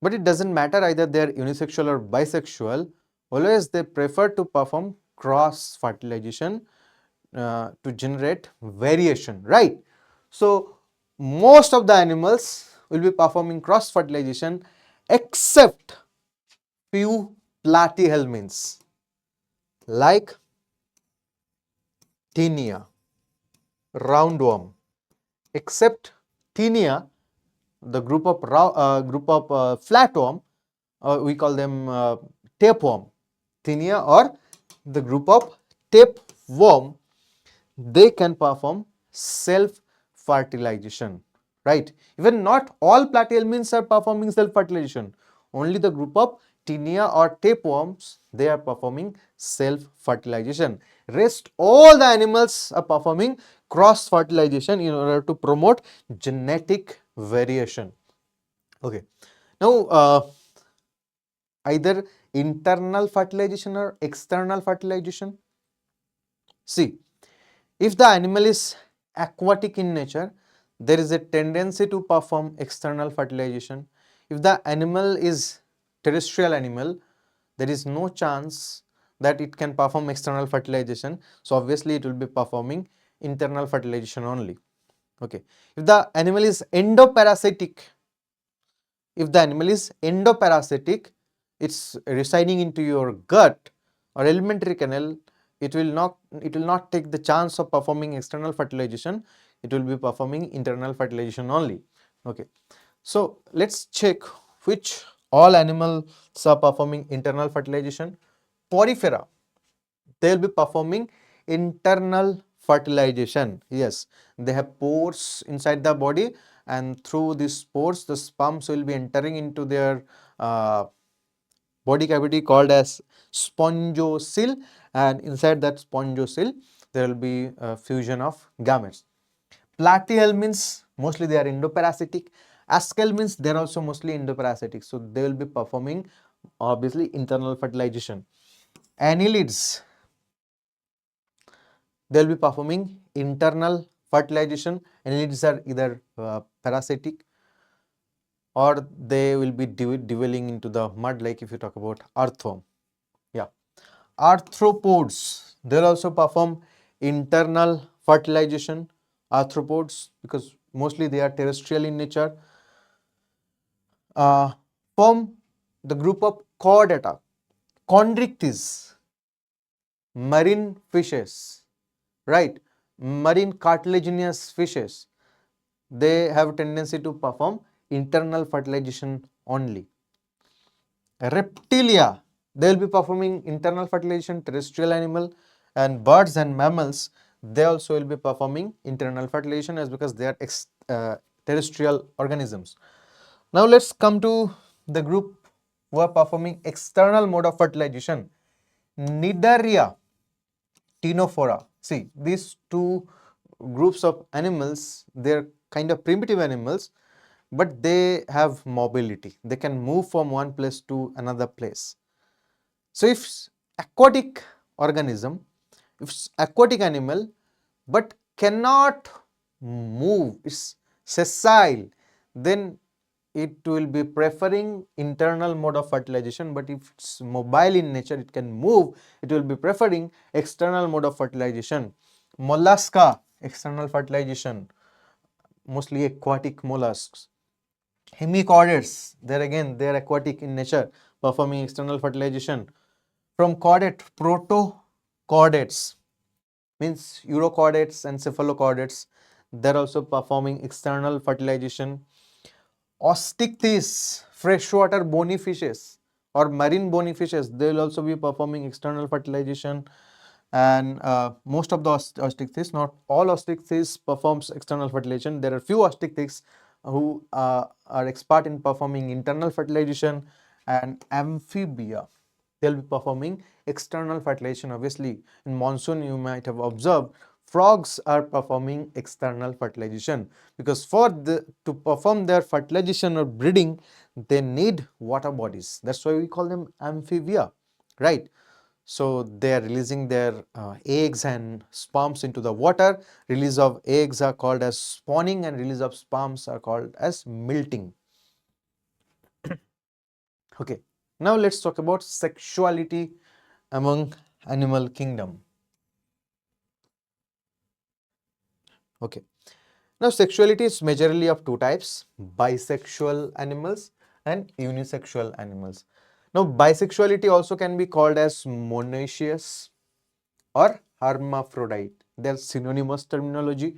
But it doesn't matter either they are unisexual or bisexual, always they prefer to perform cross fertilization to generate variation, right? So most of the animals will be performing cross fertilization except few platyhelminths like tinea, roundworm. Except tinea, the group of flatworm, we call them tapeworm, tinea, or the group of tapeworm, they can perform self fertilization, right? Even not all platyhelminths are performing self fertilization. Only the group of tinea or tapeworms, they are performing self fertilization. Rest all the animals are performing cross fertilization in order to promote genetic variation. Okay, now either internal fertilization or external fertilization. See, if the animal is aquatic in nature, there is a tendency to perform external fertilization. If the animal is terrestrial animal, there is no chance that it can perform external fertilization. So obviously it will be performing internal fertilization only. Okay. If the animal is endoparasitic, it's residing into your gut or alimentary canal, it will not take the chance of performing external fertilization. It will be performing internal fertilization only. Okay, so let's check which all animals are performing internal fertilization. Porifera, they will be performing internal fertilization. Yes, they have pores inside the body, and through these pores the sperms will be entering into their body cavity called as spongocyl, and inside that spongocyl there will be a fusion of gametes. Platyhelminths, mostly they are endoparasitic. Askelminths, they are also mostly endoparasitic, so they will be performing obviously internal fertilization. Annelids, they will be performing internal fertilization. Annelids are either parasitic or they will be dwelling into the mud, like if you talk about earthworm. Yeah, arthropods, they will also perform internal fertilization. Arthropods, because mostly they are terrestrial in nature, form the group of chordata, chondrichthyes, marine fishes, right? Marine cartilaginous fishes, they have a tendency to perform internal fertilization only. Reptilia, they will be performing internal fertilization, terrestrial animal, and birds and mammals, they also will be performing internal fertilization as because they are terrestrial organisms. Now let's come to the group who are performing external mode of fertilization. Cnidaria, Ctenophora. See, these two groups of animals, they are kind of primitive animals, but they have mobility. They can move from one place to another place. So if aquatic organism, if aquatic animal but cannot move, it's sessile, then it will be preferring internal mode of fertilization. But if it's mobile in nature, it can move, it will be preferring external mode of fertilization. Mollusca, external fertilization, mostly aquatic mollusks. Hemichordates, there again they are aquatic in nature, performing external fertilization. From chordate, protochordates, means urochordates and cephalochordates, they're also performing external fertilization. Osteichthyes, freshwater bony fishes or marine bony fishes, they will also be performing external fertilization. And most of the osteichthyes, not all osteichthyes performs external fertilization. There are few osteichthyes who are expert in performing internal fertilization. And amphibia, they'll be performing external fertilization. Obviously, in monsoon you might have observed frogs are performing external fertilization, because to perform their fertilization or breeding, they need water bodies. That's why we call them amphibia, right? So they are releasing their eggs and sperms into the water. Release of eggs are called as spawning, and release of sperms are called as milting. Okay, now let's talk about sexuality among animal kingdom. Okay, now sexuality is majorly of two types: bisexual animals and unisexual animals. Now bisexuality also can be called as monoecious or hermaphrodite. They're synonymous terminology.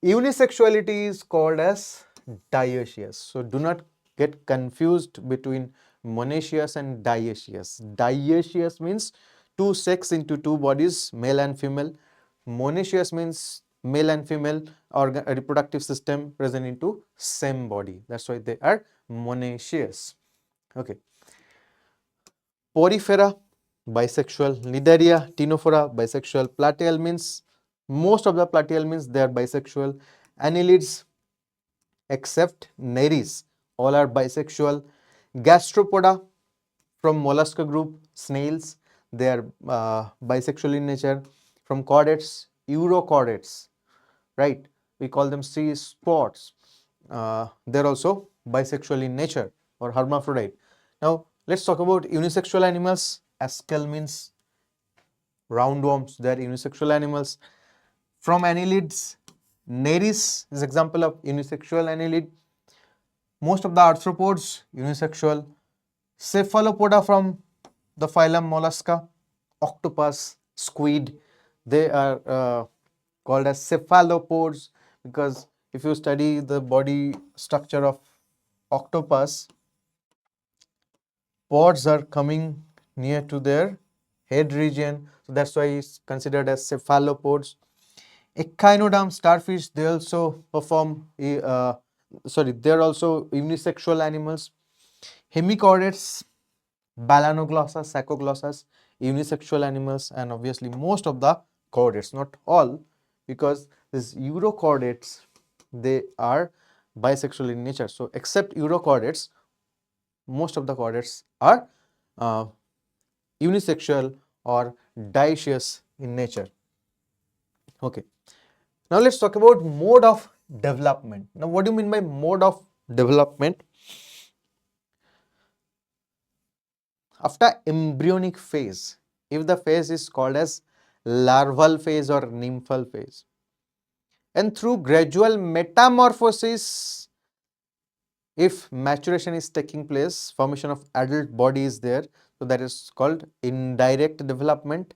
Unisexuality is called as dioecious. So do not get confused between monoecious and dioecious. Dioecious means two sex into two bodies, male and female. Monoecious means male and female reproductive system present into same body. That's why they are monoecious. Okay. Porifera, bisexual. Nidaria, ctenophora, bisexual. Platyhelminths means most of the platyhelminths they are bisexual. Annelids, except Nereis, all are bisexual. Gastropoda, from mollusca group, snails, they are bisexual in nature. From chordates, urochordates, right? We call them sea spots. They're also bisexual in nature or hermaphrodite. Now let's talk about unisexual animals. Ascal means roundworms, they are unisexual animals. From annelids, Nereis is example of unisexual annelid. Most of the arthropods unisexual. Cephalopoda from the phylum Mollusca, octopus, squid, they are called as cephalopods, because if you study the body structure of octopus, pods are coming near to their head region, so that's why it's considered as cephalopods. Echinoderm starfish, they also perform they're also unisexual animals. Hemichordates, Balanoglossa, Sacoglossas, unisexual animals. And obviously most of the chordates, not all, because these urochordates, they are bisexual in nature. So except urochordates, most of the chordates are unisexual or dioecious in nature. Okay. Now let's talk about mode of development. Now what do you mean by mode of development? After embryonic phase, if the phase is called as larval phase or nymphal phase, and through gradual metamorphosis, if maturation is taking place, formation of adult body is there, so that is called indirect development.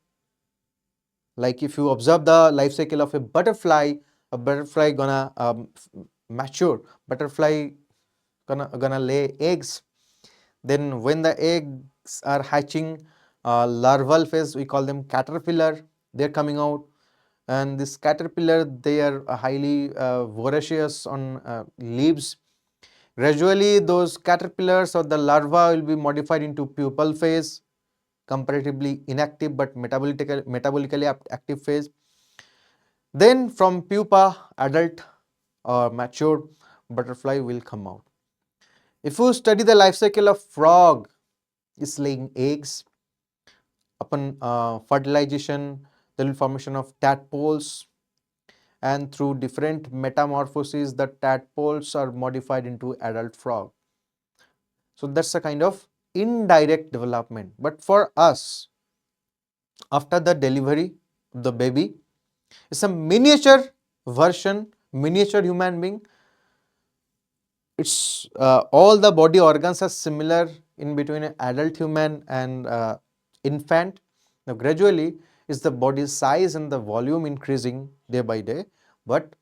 Like if you observe the life cycle of a butterfly gonna mature, butterfly gonna lay eggs. Then when the eggs are hatching, larval phase, we call them caterpillar, they're coming out. And this caterpillar, they are highly voracious on leaves. Gradually those caterpillars or the larva will be modified into pupal phase, comparatively inactive but metabolically active phase. Then from pupa, adult or mature, butterfly will come out. If you study the life cycle of frog, is laying eggs. Upon fertilization, there will be formation of tadpoles, and through different metamorphoses, the tadpoles are modified into adult frog. So that's a kind of indirect development. But for us, after the delivery of the baby, it's a miniature version, miniature human being. It's all the body organs are similar in between an adult human and infant. Now gradually is the body size and the volume increasing day by day, but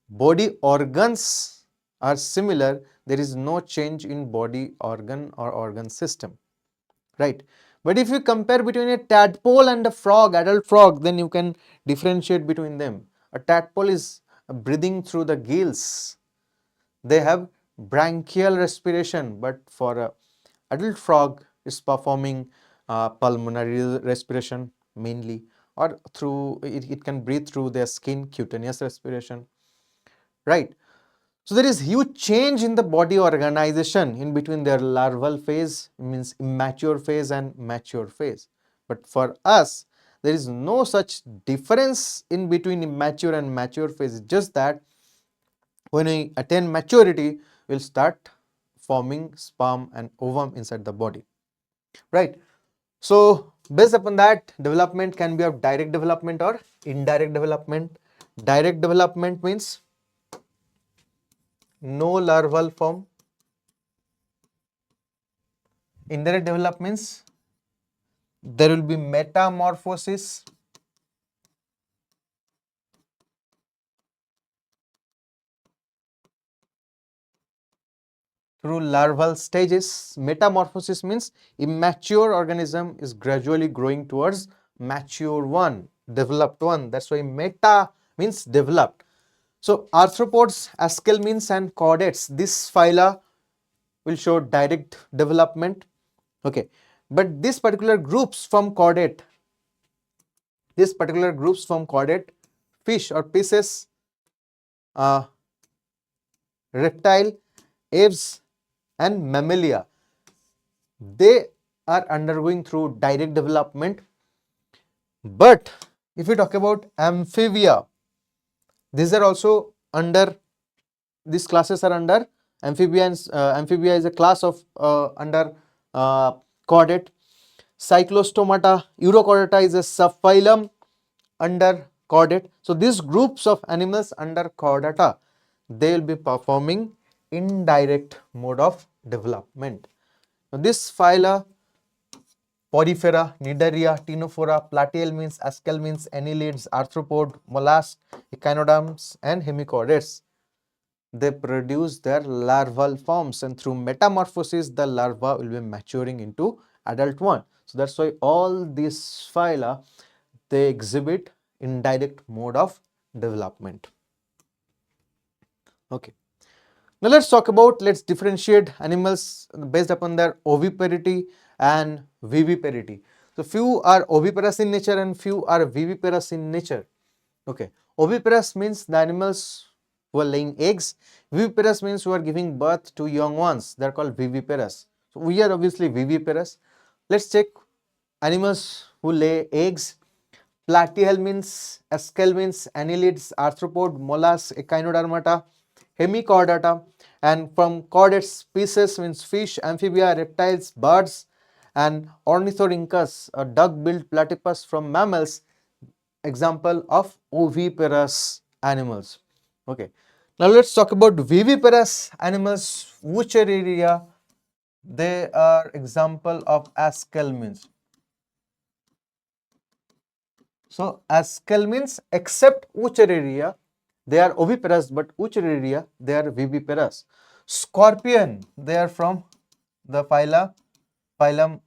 body organs are similar. There is no change in body organ or organ system, right? But if you compare between a tadpole and a frog, adult frog, then you can differentiate between them. A tadpole is breathing through the gills. They have branchial respiration, but for a adult frog is performing pulmonary respiration mainly, or through it can breathe through their skin, cutaneous respiration, right? So there is huge change in the body organization in between their larval phase, means immature phase, and mature phase. But for us, there is no such difference in between immature and mature phase. Just that when we attain maturity, we'll start forming sperm and ovum inside the body, right? So based upon that, development can be of direct development or indirect development. Direct development means no larval form. Indirect development means there will be metamorphosis through larval stages. Metamorphosis means immature organism is gradually growing towards mature one, developed one. That's why meta means developed. So arthropods, aschelminthes and chordates, this phyla will show direct development. Okay, but these particular groups from chordate, fish or pisces, uh, reptile, aves and mammalia, they are undergoing through direct development. But if we talk about amphibia, these are also under, these classes are under amphibians. Amphibia is a class of under chordate. Cyclostomata, Urochordata is a subphylum under chordate. So these groups of animals under chordata, they will be performing indirect mode of development. Now this phyla, Porifera, Cnidaria, Ctenophora, Platyhelminths, Aschelminths, Annelids, Arthropod, mollusks, echinoderms and hemichordates, they produce their larval forms, and through metamorphosis the larva will be maturing into adult one. So that's why all these phyla, they exhibit indirect mode of development. Okay. Now let's differentiate animals based upon their oviparity and viviparity. So few are oviparous in nature and few are viviparous in nature. Okay. Oviparous means the animals who are laying eggs. Viviparous means who are giving birth to young ones. They are called viviparous. So we are obviously viviparous. Let's check animals who lay eggs. Platyhelminths, aschelminths, annelids, arthropod, mollusks, echinodermata, hemichordata, and from chordate species means fish, amphibia, reptiles, birds, and ornithorhynchus, a duck-billed platypus from mammals, example of oviparous animals. Okay. Now let's talk about viviparous animals. Wuchereria, they are example of aschelminths. So aschelminths except Wuchereria, they are oviparous, but Wuchereria, they are viviparous. Scorpion, they are from the phylum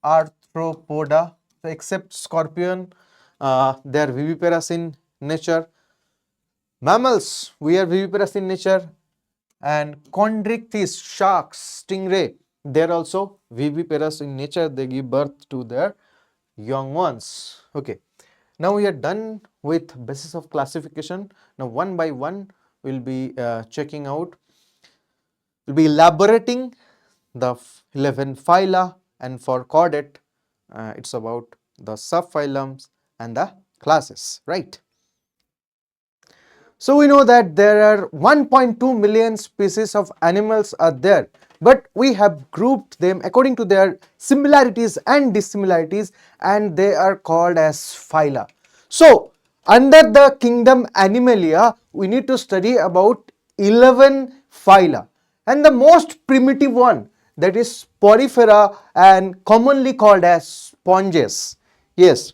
Arthropoda. So except scorpion, they are viviparous in nature. Mammals, we are viviparous in nature. And chondric fish, sharks, stingray, they are also viviparous in nature. They give birth to their young ones. Okay. Now we are done with basis of classification. Now one by one we'll be checking out We'll be elaborating the 11 phyla, and for chordate, it's about the subphylums and the classes, right? So we know that there are 1.2 million species of animals are there, but we have grouped them according to their similarities and dissimilarities, and they are called as phyla. So under the kingdom Animalia, we need to study about 11 phyla, and the most primitive one, that is Porifera, and commonly called as sponges. Yes.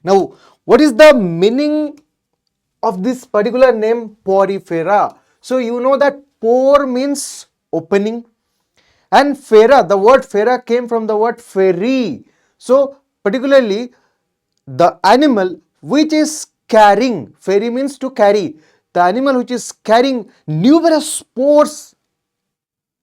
Now, what is the meaning of this particular name porifera? So you know that por means opening, and fera, the word fera came from the word ferry. So particularly the animal which is carrying, ferry means to carry, the animal which is carrying numerous spores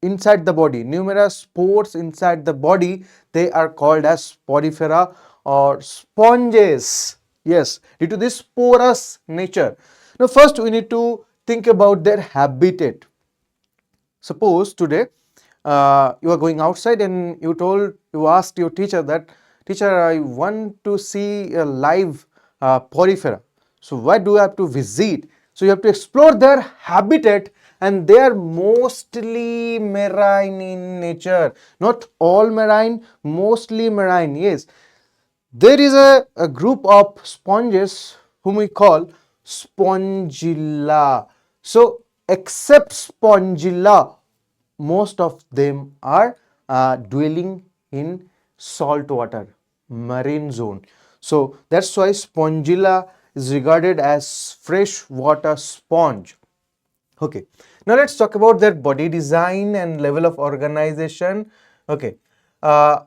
inside the body, numerous spores inside the body, they are called as porifera or sponges. Yes, due to this porous nature. Now first we need to think about their habitat. Suppose today you are going outside and you asked your teacher that, teacher, I want to see a live porifera. So where do I have to visit? So you have to explore their habitat, and they are mostly marine in nature. Not all marine, mostly marine. Yes, there is a group of sponges whom we call spongilla. So except spongilla, most of them are dwelling in salt water, marine zone. So that's why spongilla is regarded as freshwater sponge. Okay, now let's talk about their body design and level of organization. Okay, uh,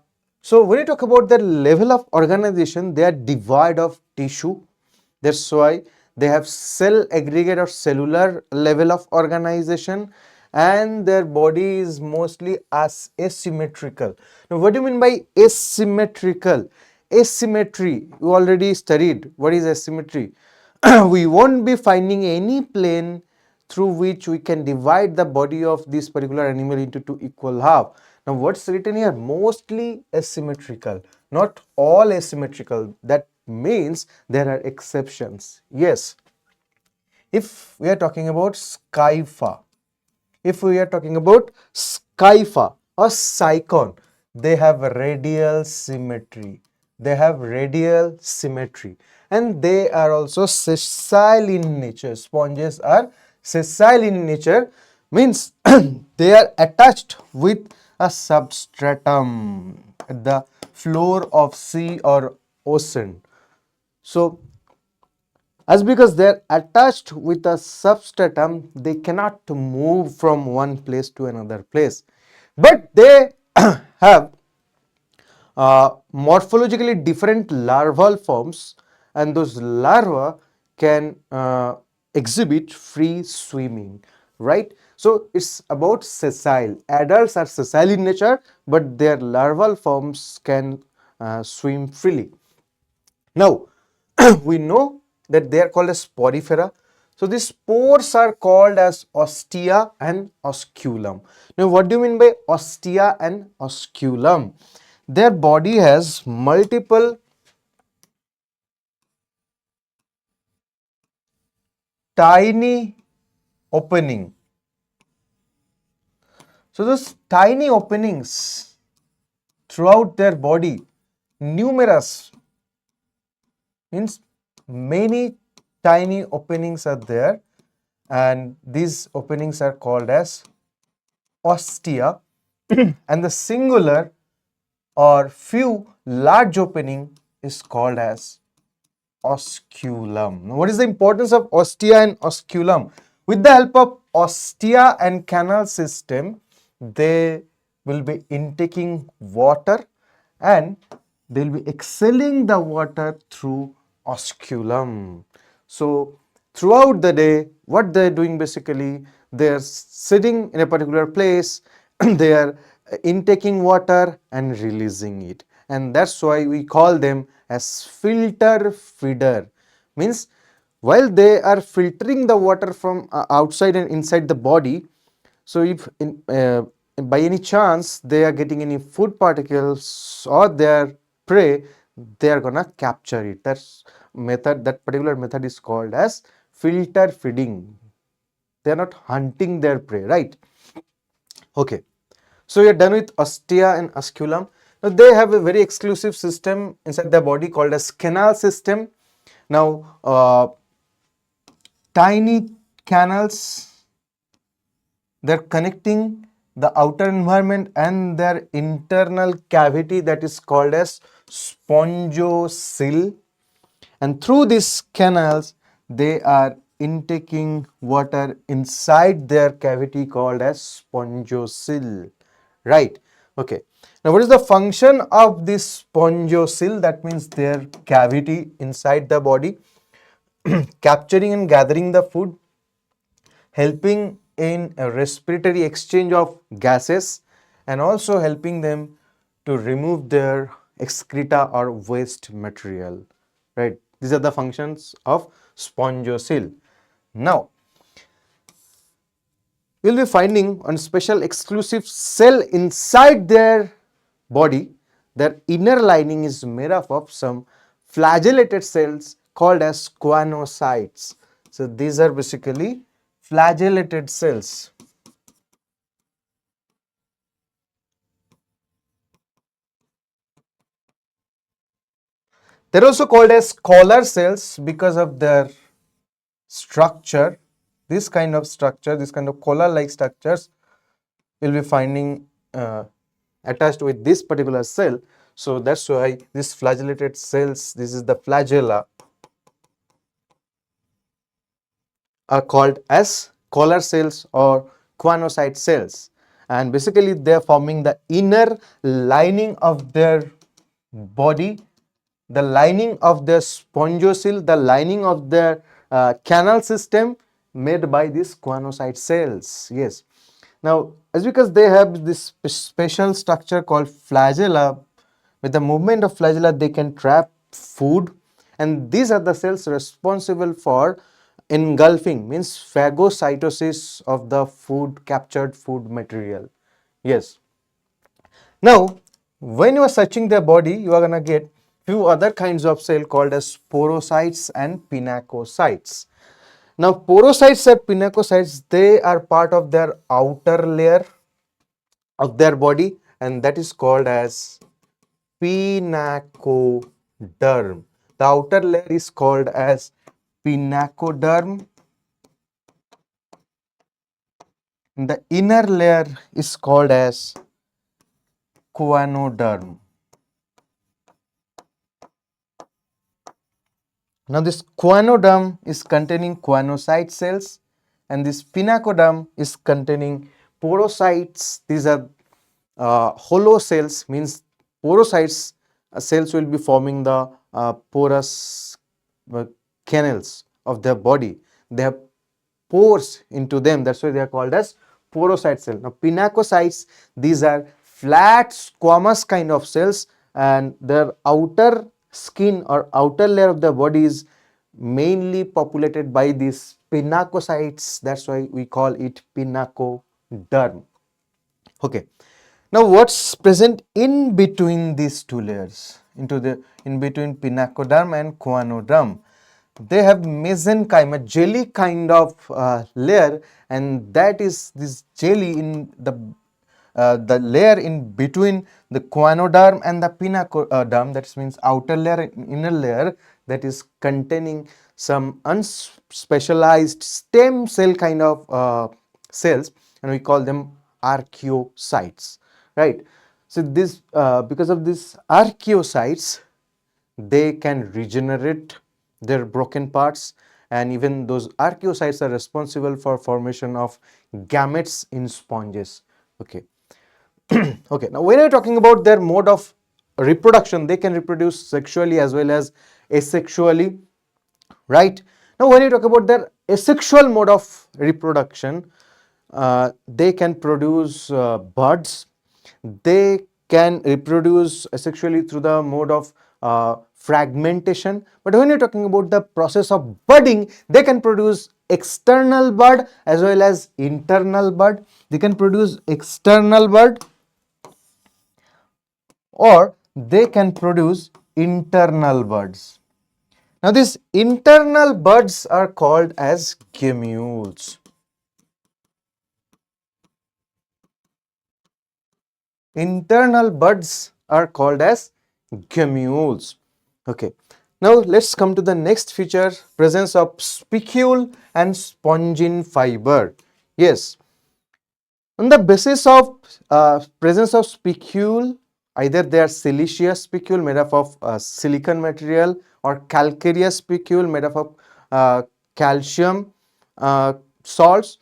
so when you talk about their level of organization, they are devoid of tissue. That's why they have cell aggregate or cellular level of organization, and their body is mostly as asymmetrical. Now, what do you mean by asymmetrical? Asymmetry, you already studied. What is asymmetry? We won't be finding any plane through which we can divide the body of this particular animal into two equal half. Now what's written here? Mostly asymmetrical, not all asymmetrical. That means there are exceptions. Yes, if we are talking about Skypha, if we are talking about Skypha or Cycon, they have radial symmetry. They have radial symmetry, and they are also sessile in nature. Sponges are sessile in nature, means they are attached with a substratum at the floor of sea or ocean. So as because they are attached with a substratum, they cannot move from one place to another place. But they have morphologically different larval forms, and those larvae can exhibit free swimming, right? So it's about sessile. Adults are sessile in nature, but their larval forms can swim freely. Now, we know that they are called as porifera. So these spores are called as ostia and osculum. Now, what do you mean by ostia and osculum? Their body has multiple tiny opening. So those tiny openings throughout their body, numerous, means many tiny openings are there, and these openings are called as ostia, and the singular or few large opening is called as osculum. Now, what is the importance of ostia and osculum? With the help of ostia and canal system, they will be intaking water, and they will be exhaling the water through osculum. So throughout the day, what they are doing basically, they are sitting in a particular place, they are intaking water and releasing it, and that's why we call them as filter feeder. Means while they are filtering the water from outside and inside the body, So if by any chance they are getting any food particles or their prey, they are gonna capture it. That particular method is called as filter feeding. They are not hunting their prey, right? Okay. So we are done with ostia and osculum. Now they have a very exclusive system inside their body called as canal system. Now tiny canals, they're connecting the outer environment and their internal cavity, that is called as spongocyl, and through these canals they are intaking water inside their cavity called as spongocyl, right? Okay, now what is the function of this spongocyl? That means their cavity inside the body, capturing and gathering the food, helping in a respiratory exchange of gases, and also helping them to remove their excreta or waste material, right? These are the functions of spongocyl. Now we'll be finding one special exclusive cell inside their body. Their inner lining is made up of some flagellated cells called as schwannocytes. So these are basically flagellated cells. They're also called as collar cells because of their structure. This kind of structure, this kind of collar like structures, we'll be finding attached with this particular cell. So that's why these flagellated cells, this is the flagella, are called as collar cells or choanocyte cells, and basically they are forming the inner lining of their body, the lining of the spongocyl, the lining of the canal system made by these choanocyte cells. Yes. Now, as because they have this special structure called flagella, with the movement of flagella, they can trap food, and these are the cells responsible for engulfing, means phagocytosis of the food, captured food material. Yes. Now, when you are searching their body, you are gonna get few other kinds of cell called as porocytes and pinacocytes. Now, porocytes and pinacocytes, they are part of their outer layer of their body, and that is called as pinacoderm. The outer layer is called as pinacoderm. The inner layer is called as choanoderm. Now this choanoderm is containing choanocyte cells, and this pinacoderm is containing porocytes. These are hollow cells, means porocytes cells will be forming the porous uh, canals of their body. They have pores into them, that's why they are called as porocyte cell. Now pinacocytes, these are flat squamous kind of cells, and their outer skin or outer layer of the body is mainly populated by these pinacocytes. That's why we call it pinacoderm. Okay. Now what's present in between these two layers, in between pinacoderm and choanoderm? They have mesenchyme, a jelly kind of layer, and that is this jelly in the layer in between the choanoderm and the pinacoderm, that means outer layer and inner layer, that is containing some unspecialized stem cell kind of cells, and we call them archaeocytes, right? So this because of these archaeocytes, they can regenerate their broken parts, and even those archaeocytes are responsible for formation of gametes in sponges. Okay. Okay, now when we're talking about their mode of reproduction, they can reproduce sexually as well as asexually, right? Now when you talk about their asexual mode of reproduction, they can produce buds. They can reproduce sexually through the mode of fragmentation. But when you're talking about the process of budding, they can produce external bud as well as internal bud. They can produce external bud or they can produce internal buds. Now these internal buds are called as gemmules. Internal buds are called as gemmules. Okay. Now let's come to the next feature, presence of spicule and spongin fiber. Yes, on the basis of presence of spicule, either they are siliceous spicule made up of silicon material or calcareous spicule made up of calcium salts,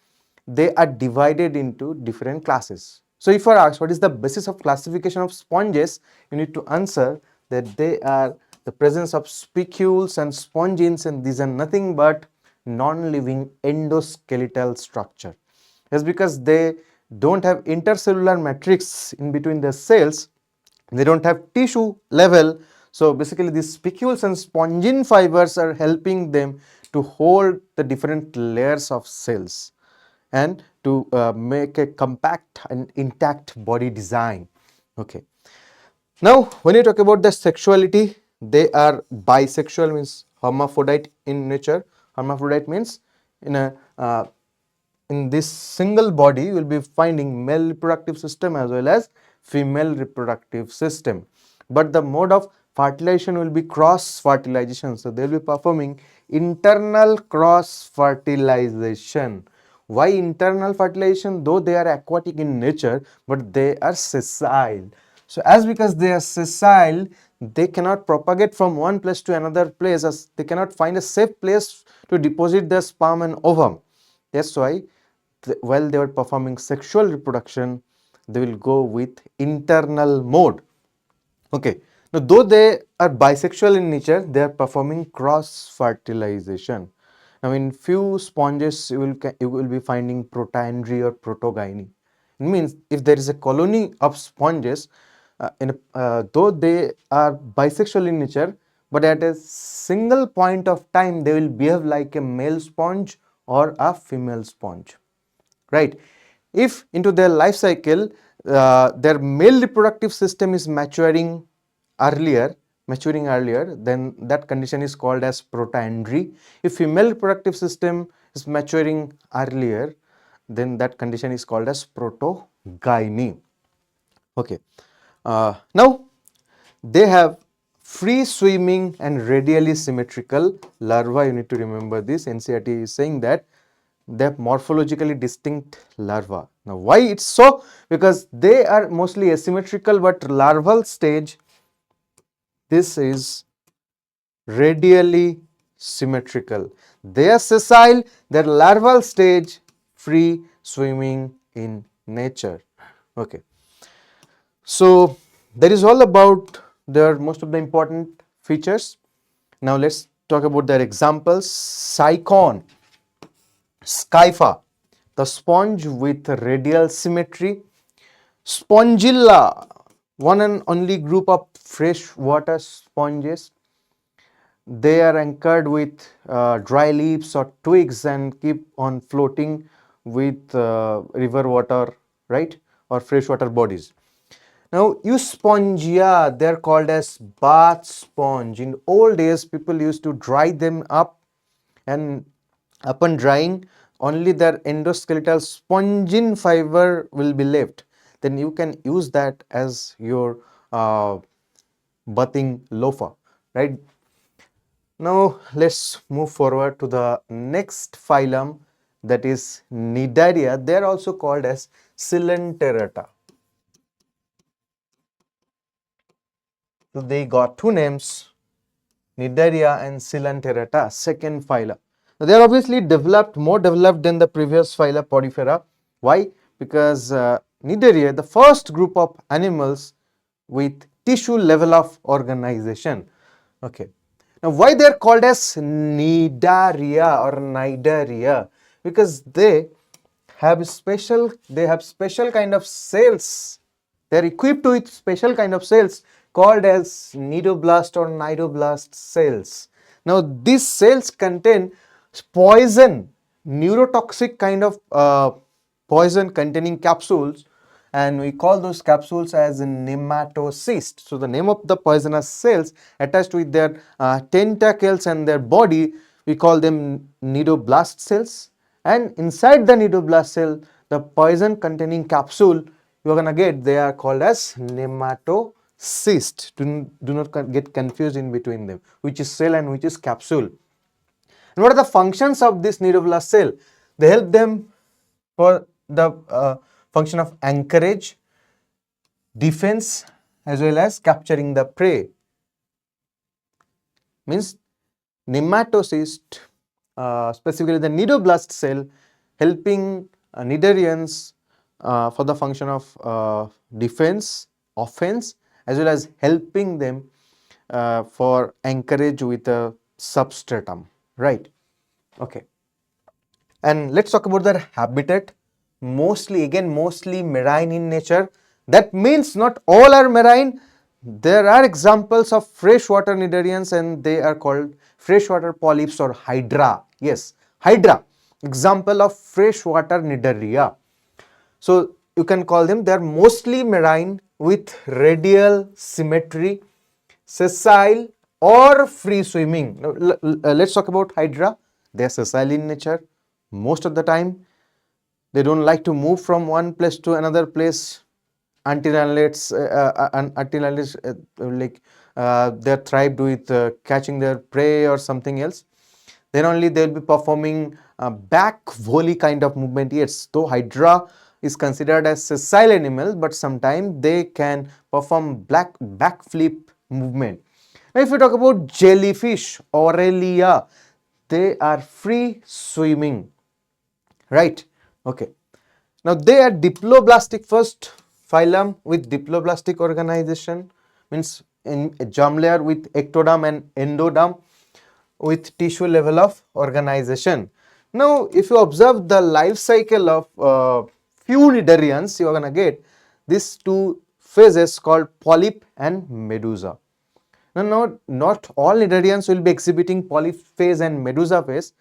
they are divided into different classes. So if you are asked what is the basis of classification of sponges, you need to answer that they are the presence of spicules and spongins, and these are nothing but non-living endoskeletal structure. It's because they don't have intercellular matrix in between the cells, they don't have tissue level. So basically these spicules and spongin fibers are helping them to hold the different layers of cells and to make a compact and intact body design. Okay. Now when you talk about the sexuality, they are bisexual, means hermaphrodite in nature. Hermaphrodite means in a in this single body you will be finding male reproductive system as well as female reproductive system, but the mode of fertilization will be cross fertilization. So they will be performing internal cross fertilization. Why internal fertilization? Though they are aquatic in nature, but they are sessile. So as because they are sessile, they cannot propagate from one place to another place, as they cannot find a safe place to deposit their sperm and ovum. That's why while they are performing sexual reproduction, they will go with internal mode. Okay. Now, though they are bisexual in nature, they are performing cross fertilization. Now, in few sponges, you will be finding protoandry or protogyny. It means if there is a colony of sponges, though they are bisexual in nature, but at a single point of time, they will behave like a male sponge or a female sponge, right? If into their life cycle, their male reproductive system is maturing earlier, then that condition is called as protoandry. If female reproductive system is maturing earlier, then that condition is called as protogyny. Okay. Now they have free swimming and radially symmetrical larvae. You need to remember this. NCERT is saying that they have morphologically distinct larvae. Now why it's so? Because they are mostly asymmetrical, but larval stage, this is radially symmetrical. They are sessile, their larval stage free swimming in nature. Okay. So that is all about their most of the important features. Now let's talk about their examples. Cycon, Scypha, the sponge with radial symmetry. Spongilla, one and only group of freshwater sponges. They are anchored with dry leaves or twigs and keep on floating with river water, right, or freshwater bodies. Now, Euspongia, they are called as bath sponge. In old days, people used to dry them up, and upon drying, only their endoskeletal spongin fiber will be left. Then you can use that as your bathing loofah, right? Now let's move forward to the next phylum, that is Cnidaria. They are also called as Coelenterata. So they got two names, Cnidaria and Coelenterata, second phyla. Now they are obviously more developed than the previous phyla Porifera. Why? Because Cnidaria, the first group of animals with tissue level of organization. Okay. Now why they are called as Cnidaria or Cnidaria? Because they have special kind of cells. They are equipped with special kind of cells called as nidoblast or nidoblast cells. Now these cells contain poison, neurotoxic kind of poison containing capsules, and we call those capsules as nematocyst. So the name of the poisonous cells attached with their tentacles and their body, we call them nidoblast cells, and inside the nidoblast cell, the poison containing capsule you are gonna get, they are called as nematocyst. Do not get confused in between them, which is cell and which is capsule. And what are the functions of this nidoblast cell? They help them for the function of anchorage, defense, as well as capturing the prey. Means nematocyst, specifically the nidoblast cell, helping nidarians for the function of defense, offense, as well as helping them for anchorage with a substratum, right? Okay. And let's talk about their habitat. Mostly marine in nature. That means not all are marine. There are examples of freshwater nidarians, and they are called freshwater polyps or hydra. Yes, hydra, example of freshwater nidaria. So you can call them, they are mostly marine with radial symmetry, sessile or free swimming. Now, let's talk about hydra. They are sessile in nature most of the time. They don't like to move from one place to another place until unless they're thrived with catching their prey or something else. Then only they'll be performing back volley kind of movement. Yes, though hydra is considered as sessile animal, but sometimes they can perform backflip movement. Now, if you talk about jellyfish, Aurelia, they are free swimming, right? Okay. Now they are diploblastic first phylum with diploblastic organization, means in a germ layer with ectoderm and endoderm with tissue level of organization. Now if you observe the life cycle of few nidarians, you are gonna get these two phases called polyp and medusa. Now not all nidarians will be exhibiting polyp phase and medusa phase.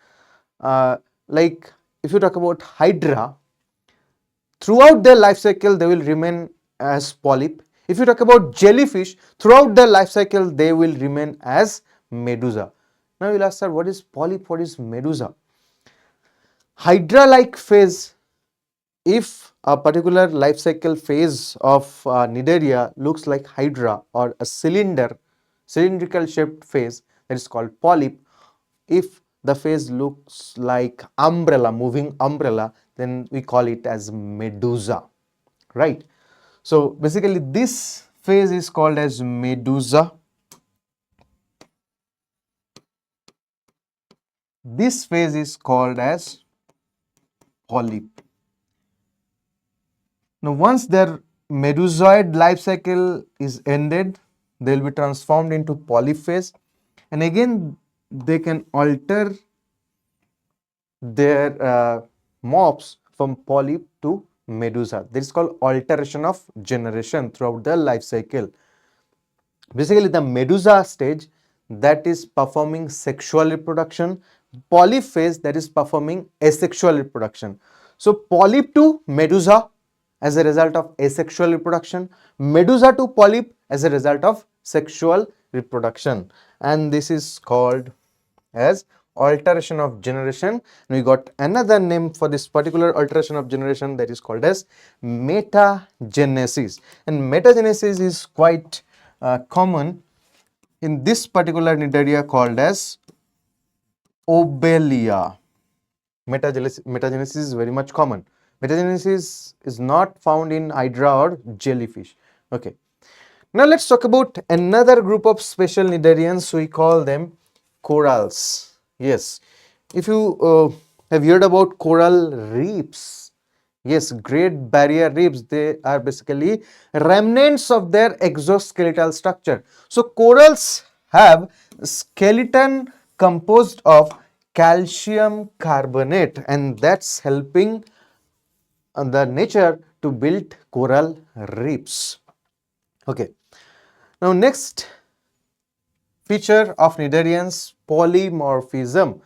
Like if you talk about hydra, throughout their life cycle they will remain as polyp. If you talk about jellyfish, throughout their life cycle they will remain as medusa. Now you will ask, sir, what is polyp, what is medusa? Hydra like phase, if a particular life cycle phase of nidaria looks like hydra or a cylindrical shaped phase, that is called polyp. If the phase looks like umbrella, moving umbrella, then we call it as medusa, right? So basically this phase is called as medusa. This phase is called as polyp. Now once their medusoid life cycle is ended, they will be transformed into polyp phase, and again they can alter their morphs from polyp to medusa. This is called alteration of generation throughout their life cycle. Basically the medusa stage, that is performing sexual reproduction, polyp phase, that is performing asexual reproduction. So polyp to medusa as a result of asexual reproduction, medusa to polyp as a result of sexual reproduction, and this is called as alteration of generation. And we got another name for this particular alteration of generation, that is called as metagenesis, and metagenesis is quite common in this particular nidaria called as obelia. Metagenesis is very much common. Metagenesis is not found in hydra or jellyfish. Okay. Now let's talk about another group of special nidarians. We call them corals. Yes, if you have heard about coral reefs, yes, Great Barrier Reefs, they are basically remnants of their exoskeletal structure. So corals have skeleton composed of calcium carbonate, and that's helping the nature to build coral reefs. Okay. Now next feature of nidarians, polymorphism.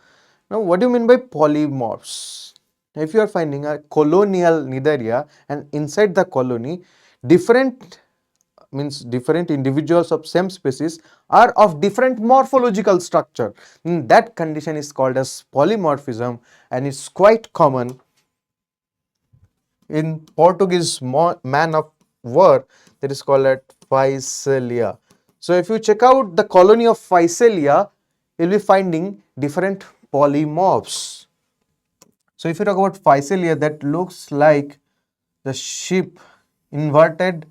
Now, what do you mean by polymorphs? If you are finding a colonial nidaria and inside the colony, different means different individuals of same species are of different morphological structure. That condition is called as polymorphism and it's quite common in Portuguese man of war, that is called at Physalia. So if you check out the colony of Physalia, you'll be finding different polymorphs. So if you talk about Physalia, that looks like the ship, inverted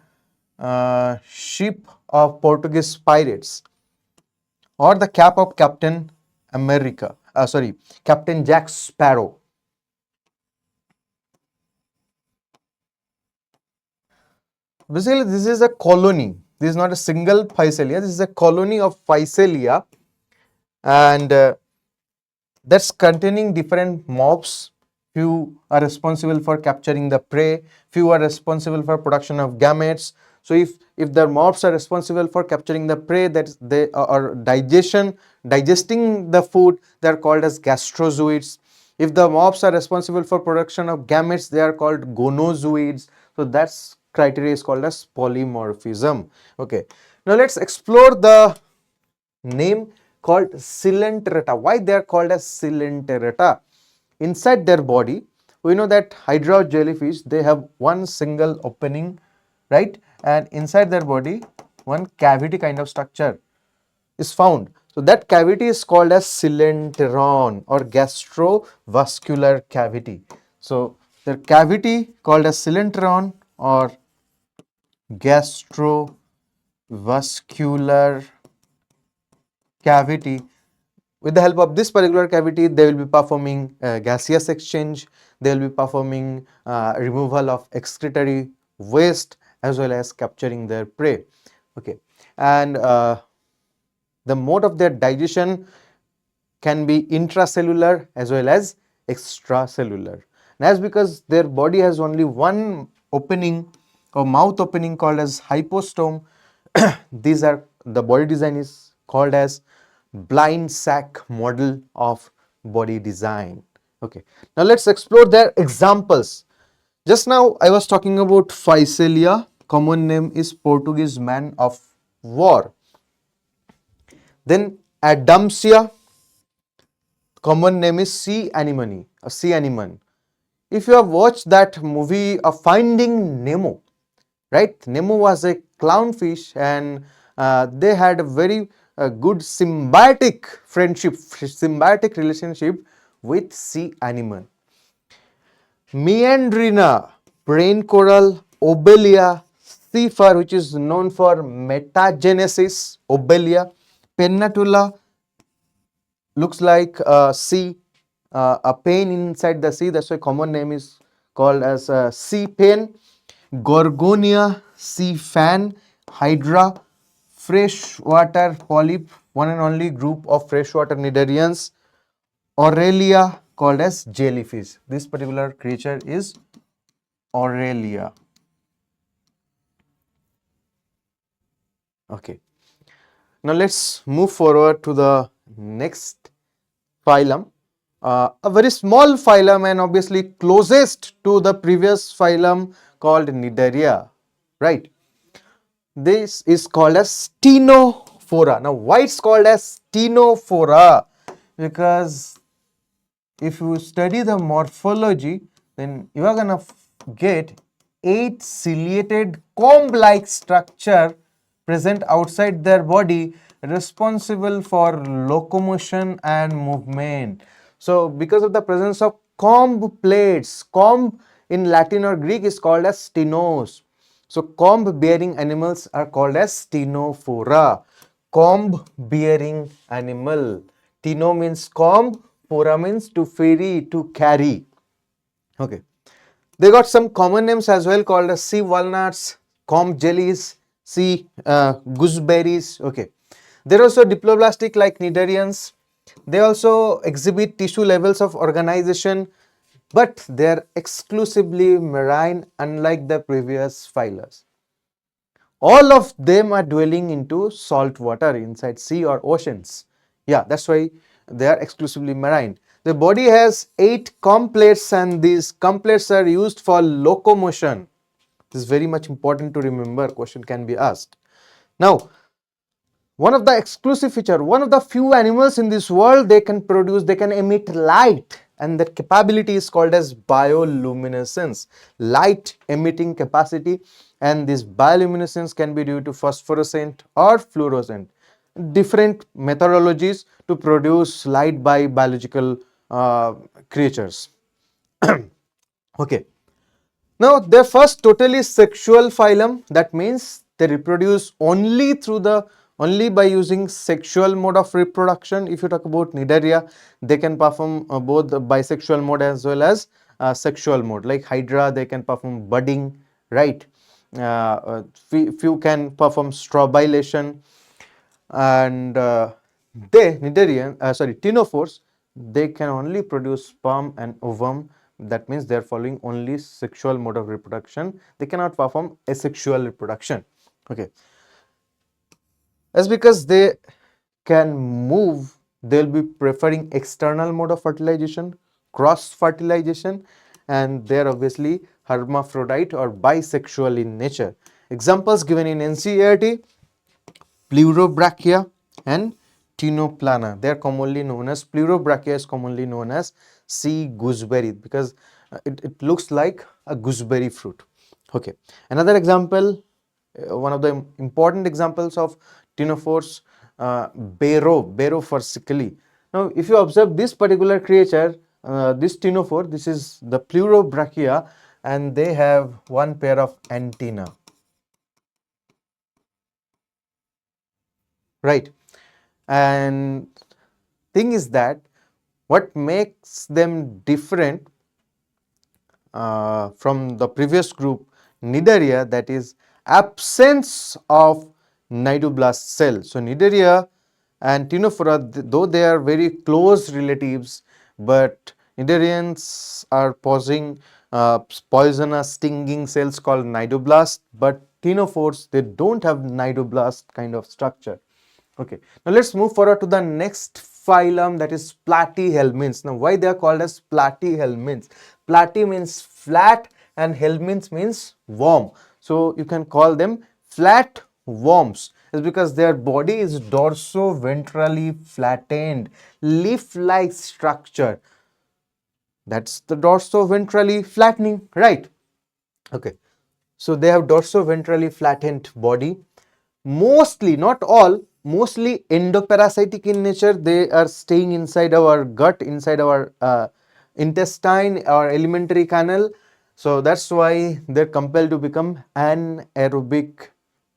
ship of Portuguese pirates, or the cap of Captain America, Captain Jack Sparrow. Basically, this is a colony. This is not a single Physalia. This is a colony of Physalia, and that's containing different mobs. Few are responsible for capturing the prey. Few are responsible for production of gametes. So if the mobs are responsible for capturing the prey, that they are digesting the food, they are called as gastrozooids. If the mobs are responsible for production of gametes, they are called gonozooids. So that's criteria is called as polymorphism. Okay. Now let's explore the name called Coelenterata. Why they are called as Coelenterata? Inside their body, we know that hydra jellyfish, they have one single opening, right? And inside their body, one cavity kind of structure is found. So that cavity is called as coelenteron or gastrovascular cavity. So their cavity called as coelenteron or gastrovascular cavity. With the help of this particular cavity, they will be performing gaseous exchange, they will be performing removal of excretory waste as well as capturing their prey. Okay, and the mode of their digestion can be intracellular as well as extracellular. And that's because their body has only one opening or mouth opening called as hypostome. These are the body design is called as blind sac model of body design. Okay, now let's explore their examples. Just now I was talking about Physalia, common name is Portuguese man of war. Then Adamsia, common name is sea anemone, a sea anemone. If you have watched that movie Finding Nemo, right? Nemo was a clownfish and they had a very good symbiotic friendship, symbiotic relationship with sea anemone. Meandrina, brain coral, Obelia, sea fur, which is known for metagenesis, Obelia, Pennatula, looks like sea, a pain inside the sea. That's why common name is called as sea pain. Gorgonia, sea fan, Hydra, freshwater polyp, one and only group of freshwater cnidarians. Aurelia, called as jellyfish. This particular creature is Aurelia. Okay. Now let's move forward to the next phylum. A very small phylum and obviously closest to the previous phylum called Cnidaria, right? This is called as Ctenophora. Now, why it's called as Ctenophora? Because if you study the morphology, then you are gonna get 8 ciliated comb-like structure present outside their body, responsible for locomotion and movement. So because of the presence of comb plates, comb in Latin or Greek is called as stenos. So comb bearing animals are called as Ctenophora. Comb bearing animal. Cteno means comb, phora means to ferry, to carry. Okay. They got some common names as well called as sea walnuts, comb jellies, sea gooseberries. Okay. They're also diploblastic like cnidarians. They also exhibit tissue levels of organization, but they're exclusively marine unlike the previous phylums. All of them are dwelling into salt water inside sea or oceans. Yeah, that's why they are exclusively marine. The body has 8 comb plates, and these comb plates are used for locomotion. This is very much important to remember. Question can be asked. Now, one of the exclusive feature, one of the few animals in this world, they can emit light, and that capability is called as bioluminescence, light emitting capacity. And this bioluminescence can be due to phosphorescent or fluorescent, different methodologies to produce light by biological creatures. Okay. Now, their first totally sexual phylum, that means they reproduce only by using sexual mode of reproduction. If you talk about Nidaria, they can perform both the bisexual mode as well as sexual mode. Like Hydra, they can perform budding, right? Few can perform strobilation, and ctenophores, they can only produce sperm and ovum. That means they are following only sexual mode of reproduction. They cannot perform asexual reproduction. Okay, as because they can move, they will be preferring external mode of fertilization, cross fertilization, and they are obviously hermaphrodite or bisexual in nature. Examples given in NCERT: pleurobrachia and tinoplana. They are commonly known as, pleurobrachia is commonly known as sea gooseberry, because it looks like a gooseberry fruit. Okay, another example, one of the important examples of ctenophores, Bero versically. Now, if you observe this particular creature, this ctenophore, this is the pleurobrachia, and they have one pair of antenna. Right, and thing is that what makes them different from the previous group Nidaria, that is absence of nidoblast cell. So Nidaria and Ctenophora, though they are very close relatives, but Nidarians are possessing poisonous stinging cells called nidoblast, but Ctenophores, they don't have nidoblast kind of structure. Okay, now let's move forward to the next phylum, that is platyhelminths. Now, why they are called as platyhelminths? Platy means flat and helminths means worm. So you can call them flat worms. It's because their body is dorso-ventrally flattened, leaf-like structure. That's the dorso-ventrally flattening, right? Okay, so they have dorso-ventrally flattened body. Mostly, not all, mostly endoparasitic in nature. They are staying inside our gut, inside our intestine or alimentary canal. So that's why they're compelled to become anaerobic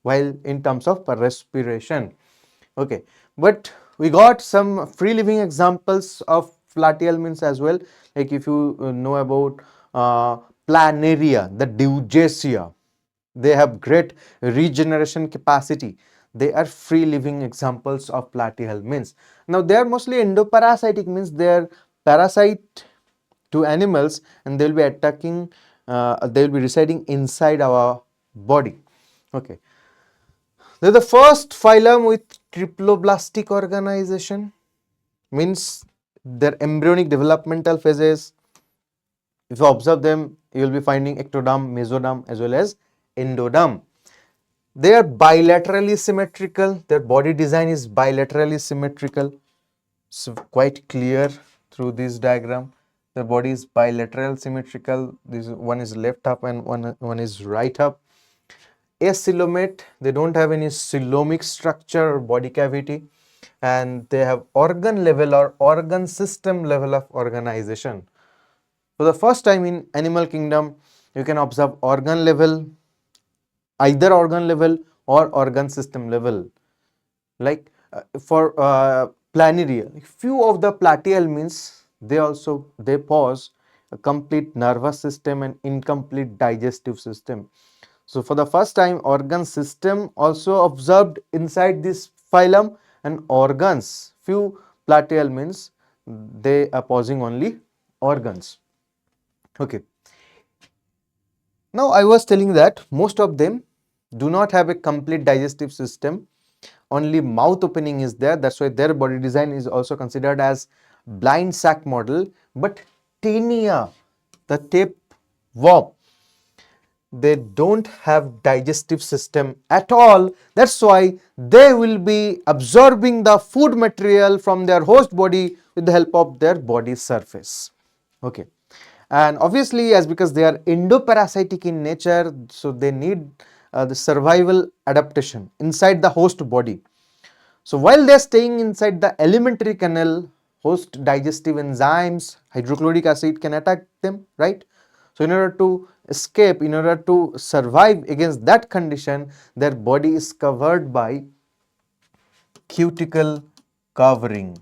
while in terms of respiration. Okay, but we got some free living examples of platyhelminths as well. Like if you know about planaria, the Deugesia, they have great regeneration capacity. They are free living examples of platyhelminths. Now they are mostly endoparasitic, means they are parasite to animals, and they will be attacking, they will be residing inside our body. Okay, they are the first phylum with triploblastic organization, means their embryonic developmental phases. If you observe them, you will be finding ectoderm, mesoderm as well as endoderm. They are bilaterally symmetrical. Their body design is bilaterally symmetrical. So quite clear through this diagram. Their body is bilateral symmetrical. This one is left up and one is right up. Acoelomate, they don't have any coelomic structure or body cavity, and they have organ level or organ system level of organization. For the first time in animal kingdom, you can observe organ level, either organ level or organ system level. Like for planaria, few of the platyhelminths, they pose a complete nervous system and incomplete digestive system. So for the first time, organ system also observed inside this phylum, and organs, few platyhelminths, they are posing only organs. Okay, now I was telling that most of them do not have a complete digestive system. only mouth opening is there. That's why their body design is also considered as blind sac model. But Taenia, the tapeworm, they don't have digestive system at all. That's why they will be absorbing the food material from their host body with the help of their body surface. Okay, and obviously, as because they are endoparasitic in nature, so they need the survival adaptation inside the host body. So while they are staying inside the alimentary canal, host digestive enzymes, hydrochloric acid can attack them, right? So in order to escape, in order to survive against that condition, their body is covered by cuticle covering.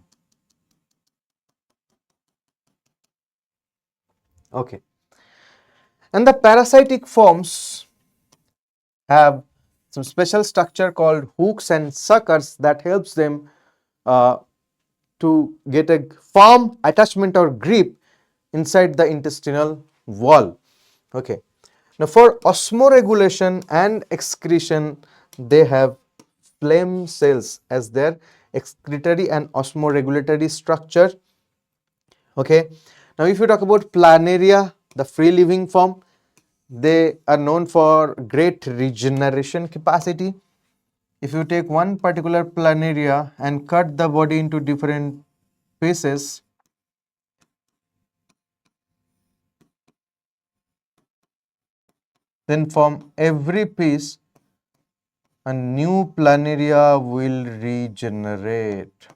Okay. And the parasitic forms have some special structure called hooks and suckers that helps them uh, to get a firm attachment or grip inside the intestinal wall. Okay. Now for osmoregulation and excretion, they have phlegm cells as their excretory and osmoregulatory structure. Okay. Now if you talk about planaria, the free living form, they are known for great regeneration capacity. If you take one particular planaria and cut the body into different pieces, then from every piece a new planaria will regenerate.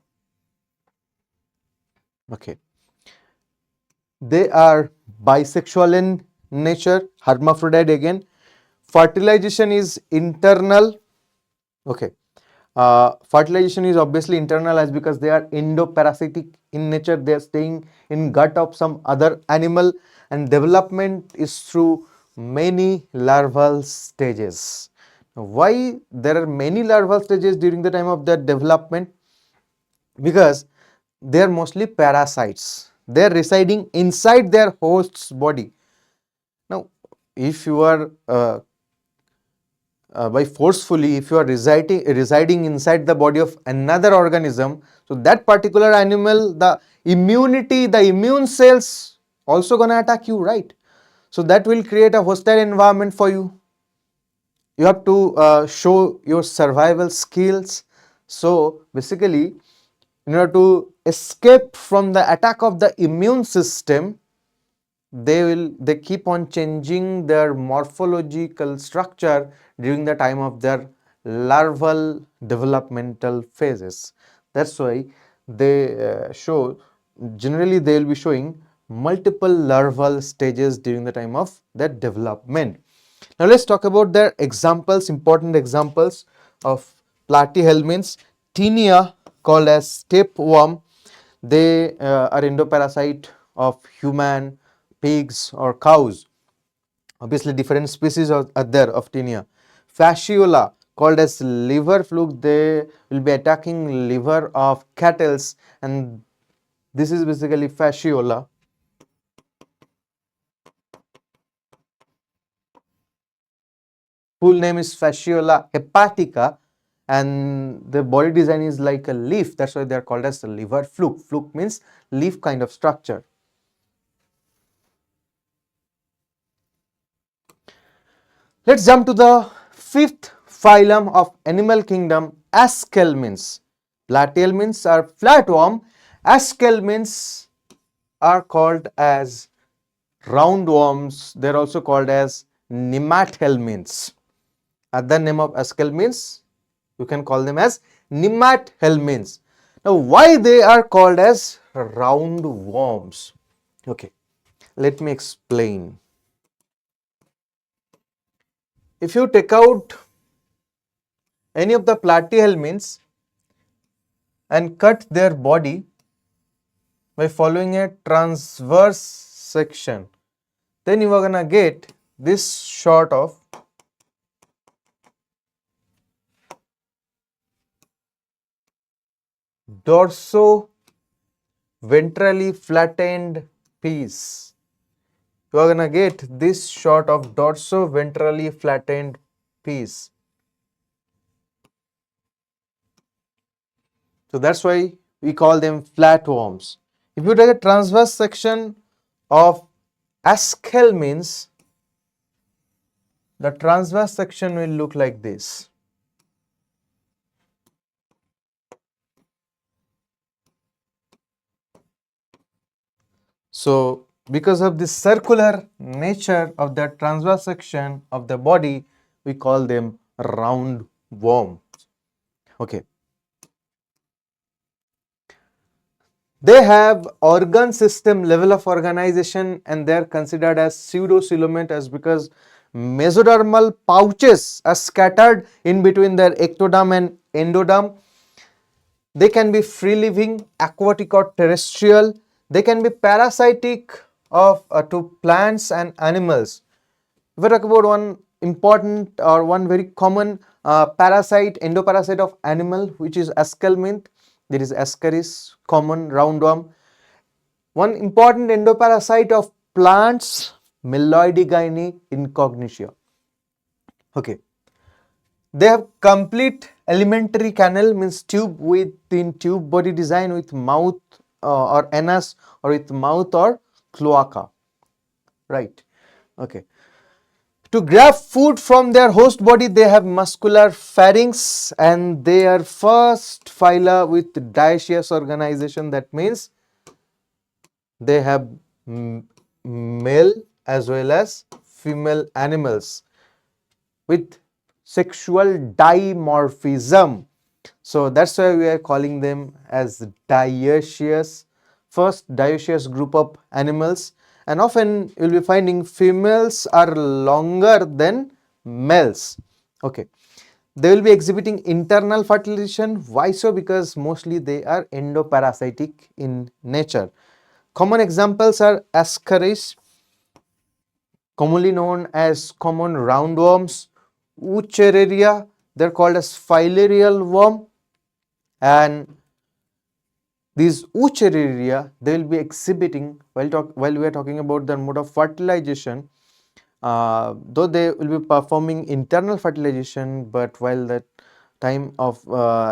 Okay. They are bisexual in nature, hermaphrodite again. Fertilization is internal. Okay. Fertilization is obviously internal as because they are endoparasitic in nature. They are staying in gut of some other animal, and development is through many larval stages. Now, why there are many larval stages during the time of their development? Because they are mostly parasites. They are residing inside their host's body. Now, if you are by forcefully, if you are residing inside the body of another organism, so that particular animal, the immunity, the immune cells also gonna attack you, right? So that will create a hostile environment for you. You have to show your survival skills. So basically, in order to escape from the attack of the immune system, they keep on changing their morphological structure during the time of their larval developmental phases. That's why they show, generally they will be showing multiple larval stages during the time of their development. Now let's talk about their examples, important examples of platyhelminths. Taenia, called as tapeworm, they are endoparasite of human, pigs or cows. Obviously different species are there of Taenia. Fasciola, called as liver fluke, they will be attacking liver of cattle, and this is basically fasciola. Full name is Fasciola hepatica, and the body design is like a leaf. That's why they are called as the liver fluke. Fluke means leaf kind of structure. Let's jump to the fifth phylum of animal kingdom, Aschelminths. Platyhelminths are flatworm. Aschelminths are called as roundworms. They are also called as nemathelminths. Other name of Aschelminths, you can call them as nemathelminths. Now, why they are called as roundworms? Okay, let me explain. If you take out any of the platyhelminths and cut their body by following a transverse section, then you are gonna get this sort of dorso-ventrally flattened piece. You are gonna get this sort of dorso-ventrally flattened piece. So that's why we call them flatworms. If you take a transverse section of Aschel means, the transverse section will look like this. So because of the circular nature of the transverse section of the body, we call them round worm. Okay. They have organ system level of organization and they are considered as pseudocoelomatous because mesodermal pouches are scattered in between their ectoderm and endoderm. They can be free living, aquatic or terrestrial. They can be parasitic to plants and animals. If we talk about one important or one very common parasite, endoparasite of animal, which is Ascalminth, there is Ascaris, common roundworm. One important endoparasite of plants, Meloidigyne incognitia. Okay. They have complete alimentary canal, means tube within tube body design with mouth or anus, or with mouth or cloaca. Right. Okay. To grab food from their host body, they have muscular pharynx and they are first phyla with dioecious organization. That means they have male as well as female animals with sexual dimorphism. So that's why we are calling them as dioecious, first dioecious group of animals, and often you will be finding females are longer than males. Okay. They will be exhibiting internal fertilization. Why so? Because mostly they are endoparasitic in nature. Common examples are Ascaris, commonly known as common roundworms, Wuchereria, they are called as filarial worm, and these Wuchereria, they will be exhibiting while we are talking about the mode of fertilization. Though they will be performing internal fertilization, but while the time of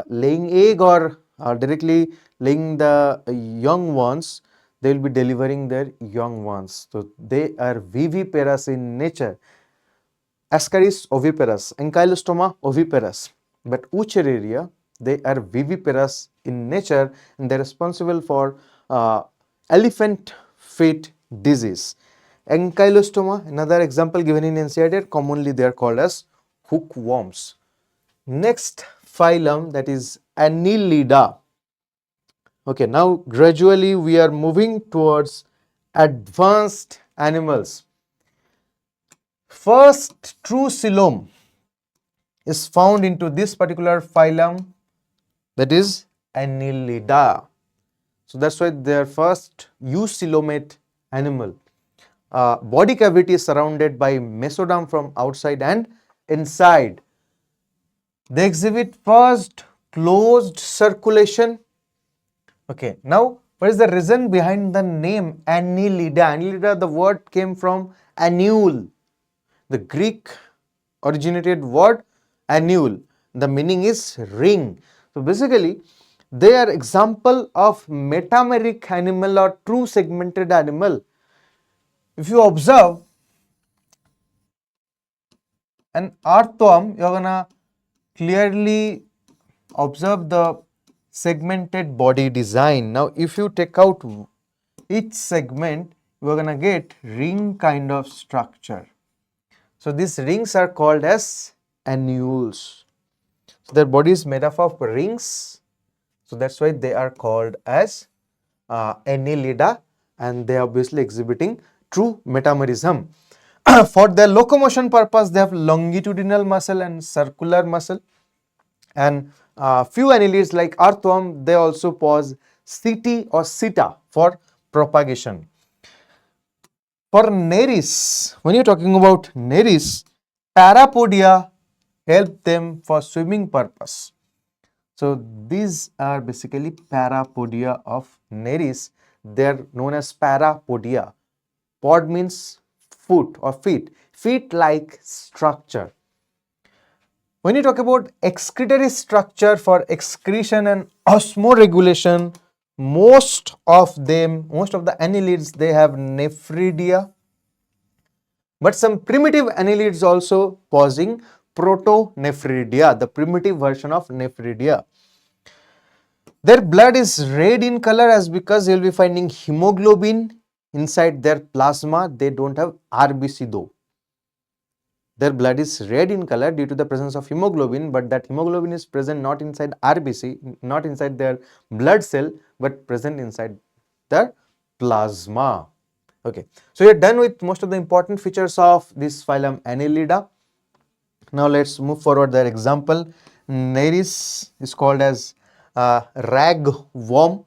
laying egg or directly laying the young ones, they will be delivering their young ones. So they are viviparous in nature. Ascaris oviparous, Ankylostoma oviparous, but Wuchereria, they are viviparous in nature and they are responsible for elephant feet disease. Ankylostoma, another example given in NCERT, commonly they are called as hookworms. Next phylum, that is Annelida. Okay, now gradually we are moving towards advanced animals. First true coelom is found into this particular phylum, that is Annelida. So that's why they are first eucoelomate animal. Body cavity is surrounded by mesoderm from outside and inside. They exhibit first closed circulation. Okay, now what is the reason behind the name Annelida? Annelida, the word came from annule, the Greek originated word annule. The meaning is ring. So basically, they are example of metameric animal or true segmented animal. If you observe an earthworm, you're gonna clearly observe the segmented body design. Now, if you take out each segment, you're gonna get ring kind of structure. So these rings are called as annules. So their body is made up of rings. So that's why they are called as Annelida, and they are obviously exhibiting true metamerism. For their locomotion purpose, they have longitudinal muscle and circular muscle. And few annelids like earthworm, they also pose CT or CETA for propagation. For Nereis, when you're talking about Nereis, parapodia help them for swimming purpose. So these are basically parapodia of Nereis. They are known as parapodia. Pod means foot or feet, feet-like structure. When you talk about excretory structure for excretion and osmoregulation, most of the annelids, they have nephridia, but some primitive annelids also causing protonephridia, the primitive version of nephridia. Their blood is red in color as because you'll be finding hemoglobin inside their plasma. They don't have RBC though. Their blood is red in color due to the presence of hemoglobin, but that hemoglobin is present not inside RBC, not inside their blood cell, but present inside their plasma. Okay, so you're done with most of the important features of this phylum Annelida. Now let's move forward. Their example, Nereis is called as ragworm,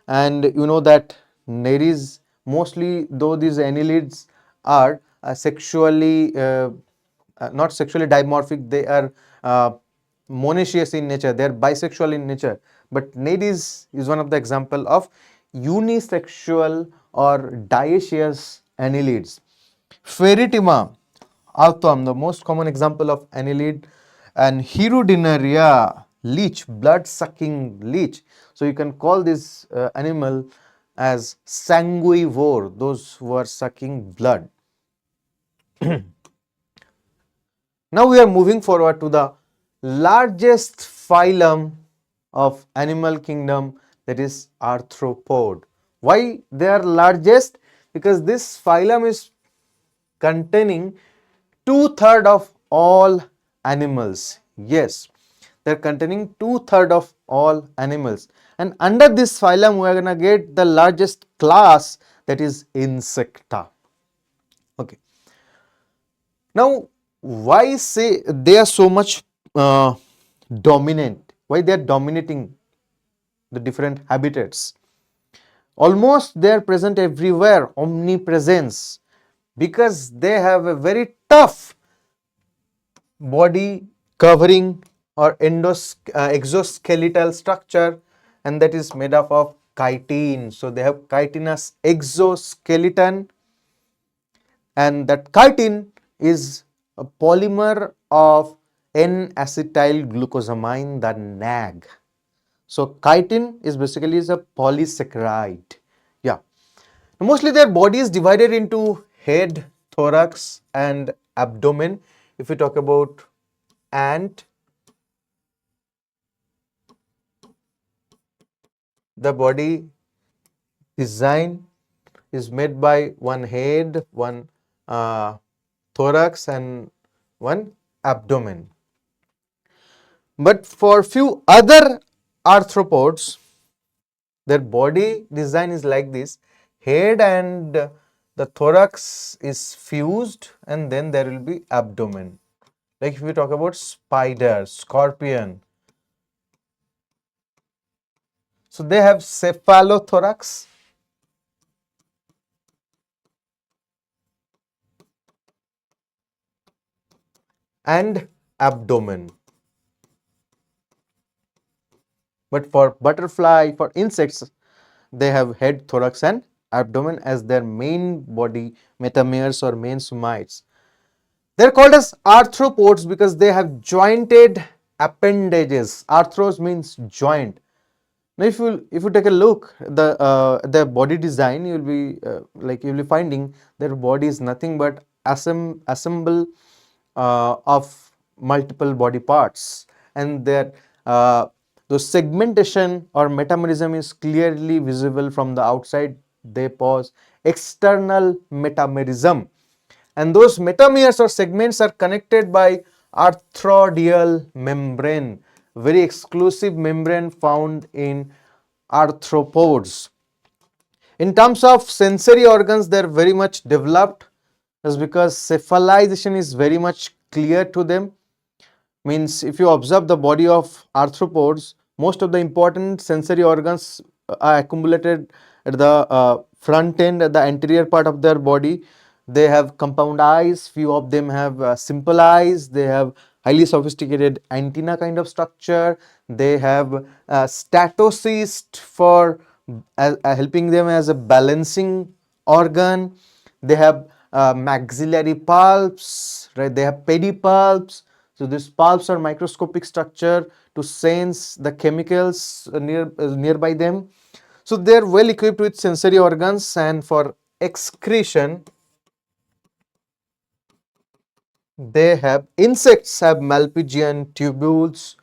and you know that Nereis, mostly though these annelids are not sexually dimorphic, they are monoecious in nature, they are bisexual in nature, but Nereis is one of the example of unisexual or dioecious annelids. Ferritima, Altham, the most common example of annelid, and Hirudinaria, leech, blood-sucking leech. So you can call this animal as sanguivore, those who are sucking blood. Now we are moving forward to the largest phylum of animal kingdom, that is arthropod. Why they are largest? Because this phylum is containing two-thirds of all animals. Yes, they're containing two-thirds of all animals. And under this phylum, we are going to get the largest class, that is Insecta. Okay. Now, why say they are so much dominant? Why they are dominating the different habitats? Almost they are present everywhere, omnipresence, because they have a very tough body covering or exoskeletal structure, and that is made up of chitin. So they have chitinous exoskeleton, and that chitin is a polymer of N-acetyl glucosamine, the NAG. So chitin is basically a polysaccharide. Yeah. Mostly their body is divided into head, thorax and abdomen. If we talk about ant, the body design is made by one head, one thorax and one abdomen. But for few other arthropods, their body design is like this: head and the thorax is fused, and then there will be abdomen. Like if we talk about spider, scorpion, so they have cephalothorax and abdomen. But for butterfly, for insects, they have head, thorax and abdomen as their main body metameres or main somites. They are called as arthropods because they have jointed appendages. Arthros means joint. Now, if you take a look the body design, you will be you will be finding their body is nothing but assemble of multiple body parts, and their the segmentation or metamerism is clearly visible from the outside. They pose external metamerism, and those metameres or segments are connected by arthrodial membrane, very exclusive membrane found in arthropods. In terms of sensory organs, they are very much developed, just because cephalization is very much clear to them. Means if you observe the body of arthropods, most of the important sensory organs are accumulated at the front end, at the anterior part of their body. They have compound eyes, few of them have simple eyes, they have highly sophisticated antenna kind of structure, they have statocyst for helping them as a balancing organ, they have maxillary pulps, right? They have pedipalps. So these pulps are microscopic structure to sense the chemicals nearby them. So they are well equipped with sensory organs, and for excretion they have, insects have Malpighian tubules,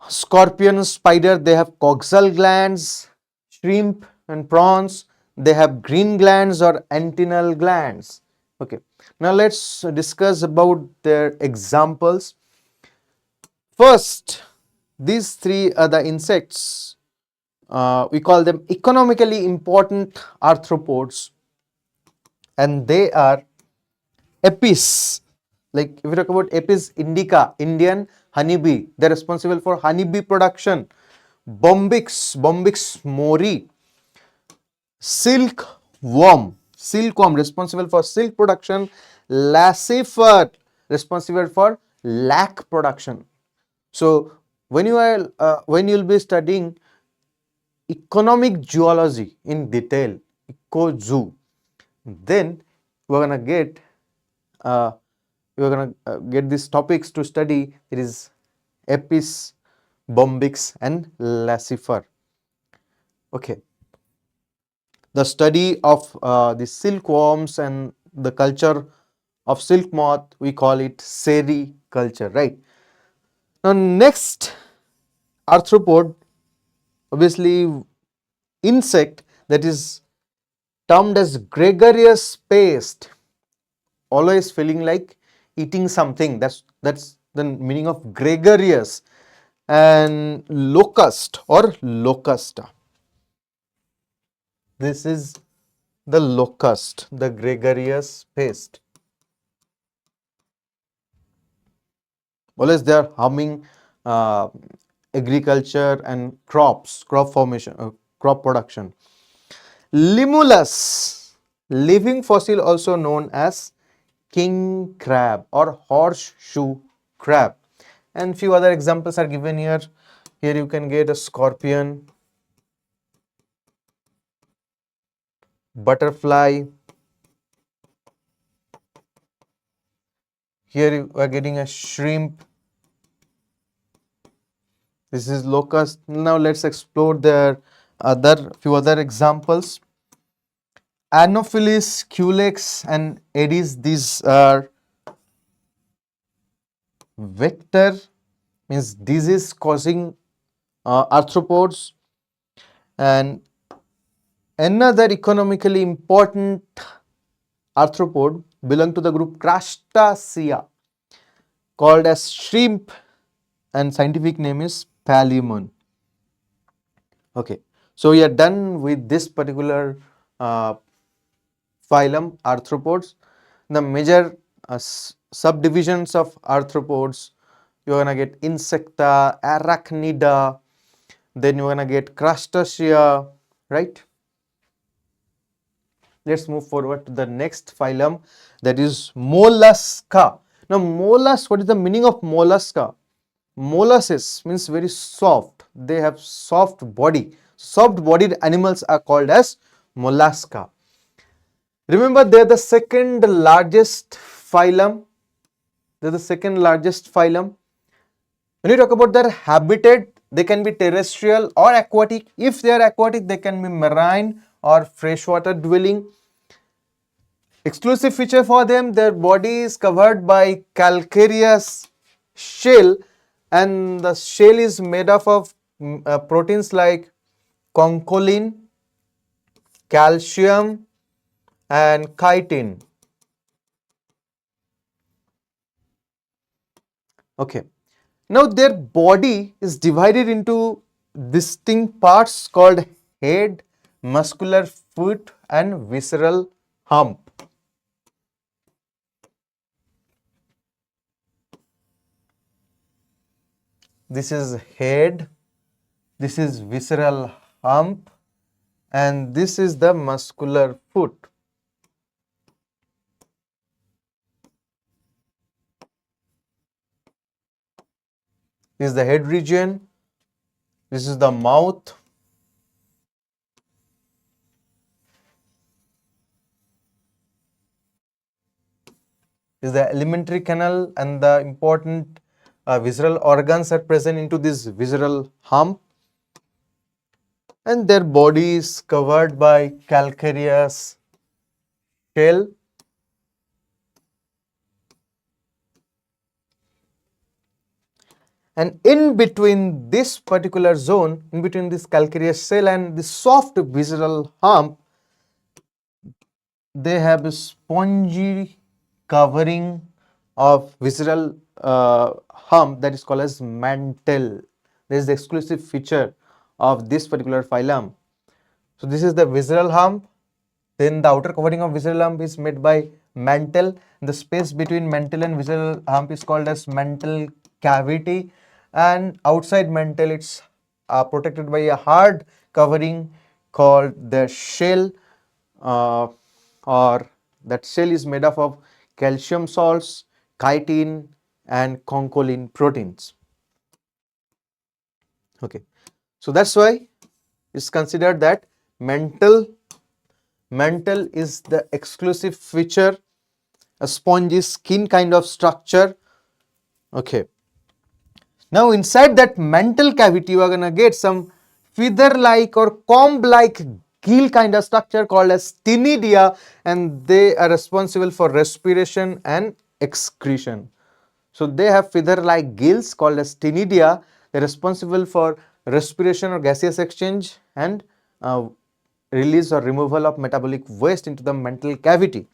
scorpion, spider, they have coxal glands, shrimp and prawns, they have green glands or antennal glands. Okay, now let's discuss about their examples. First, these three are the insects. We call them economically important arthropods, and they are apis. Like if you talk about Apis indica, Indian honeybee, they're responsible for honeybee production. Bombyx mori, silkworm responsible for silk production. Lassifer responsible for lac production. So when you'll be studying economic zoology in detail, eco zoo, then we're gonna get uh, get these topics to study. It is Apis, Bombyx and Lassifer. Okay, the study of the silkworms and the culture of silk moth, we call it sericulture, right? Now next arthropod, obviously insect, that is termed as gregarious pest, always feeling like eating something. That's the meaning of gregarious. And locust or locusta, this is the locust, the gregarious pest. Always they are harming uh, agriculture and crop formation, crop production. Limulus, living fossil also known as king crab or horseshoe crab, and few other examples are given here. Here you can get a scorpion, butterfly. Here you are getting a shrimp. This is locust. Now let's explore their few other examples. Anopheles, Culex and Aedes, these are vector, means disease causing arthropods. And another economically important arthropod belong to the group Crustacea, called as shrimp, and scientific name is Palaemon. Okay, so we are done with this particular uh, phylum arthropods. The major subdivisions of arthropods, you're gonna get insecta, arachnida, then you're gonna get crustacea, right? Let's move forward to the next phylum, that is mollusca. Now what is the meaning of mollusca? Molluscs means very soft, they have soft body. Soft bodied animals are called as mollusca. Remember, they are the second largest phylum. They are the second largest phylum. When you talk about their habitat, they can be terrestrial or aquatic. If they are aquatic, they can be marine or freshwater dwelling. Exclusive feature for them, their body is covered by calcareous shell, and the shell is made up of proteins like concholine, calcium and chitin. Okay, now their body is divided into distinct parts called head, muscular foot and visceral hump. This is head, this is visceral hump, and this is the muscular foot. This is the head region, this is the mouth, is the alimentary canal, and the important visceral organs are present into this visceral hump, and their body is covered by calcareous shell. And in between this particular zone, in between this calcareous shell and the soft visceral hump, they have a spongy covering of visceral hump that is called as mantle. This is the exclusive feature of this particular phylum. So this is the visceral hump. Then the outer covering of visceral hump is made by mantle. The space between mantle and visceral hump is called as mantle cavity, and outside mantle it's protected by a hard covering called the shell, uh, or that shell is made up of calcium salts, chitin and concholine proteins. Okay, so that's why it's considered that mantle is the exclusive feature, a spongy skin kind of structure. Okay, now inside that mantle cavity you are gonna get some feather like or comb like gill kind of structure called as ctenidia, and they are responsible for respiration and excretion. So they have feather like gills called as ctenidia. They are responsible for respiration or gaseous exchange and release or removal of metabolic waste into the mantle cavity.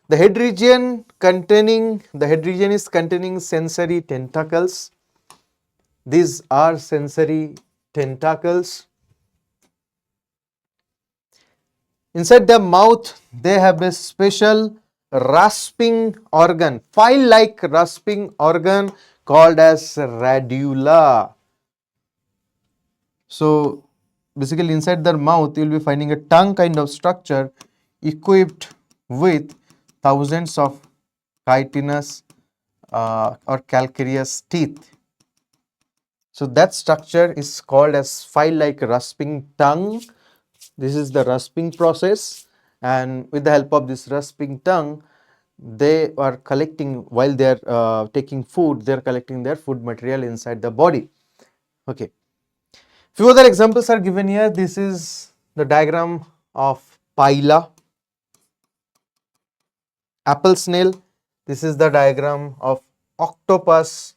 The head region is containing sensory tentacles. These are sensory tentacles. Inside the mouth, they have a special rasping organ, file-like rasping organ called as radula. So basically inside their mouth, you will be finding a tongue kind of structure equipped with thousands of chitinous or calcareous teeth. So that structure is called as file-like rasping tongue. This is the rasping process, and with the help of this rasping tongue, they are collecting, while they are taking food, they are collecting their food material inside the body. Okay. Few other examples are given here. This is the diagram of pila, apple snail. This is the diagram of octopus,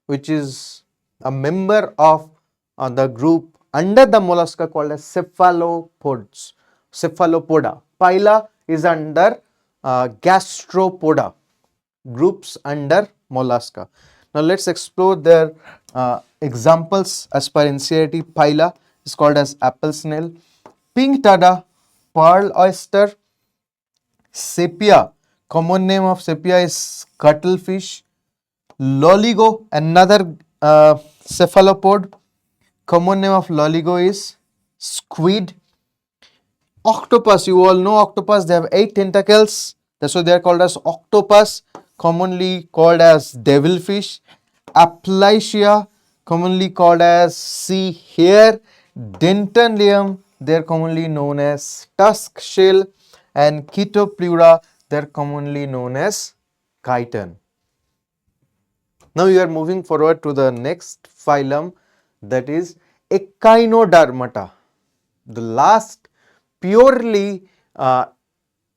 which is a member of the group under the mollusca called as cephalopoda. Pila is under gastropoda, groups under mollusca. Now let's explore their examples as per NCERT. Pila is called as apple snail, pink tada, pearl oyster, sepia. Common name of sepia is cuttlefish. Loligo, another cephalopod. Common name of loligo is squid. Octopus, you all know octopus, they have 8 tentacles. That's why they are called as octopus, commonly called as devilfish. Aplysia, commonly called as sea hare. Dentanlium, they are commonly known as tusk shell. And Chetoplura, they are commonly known as chitin. Now we are moving forward to the next phylum, that is Echinodermata, the last purely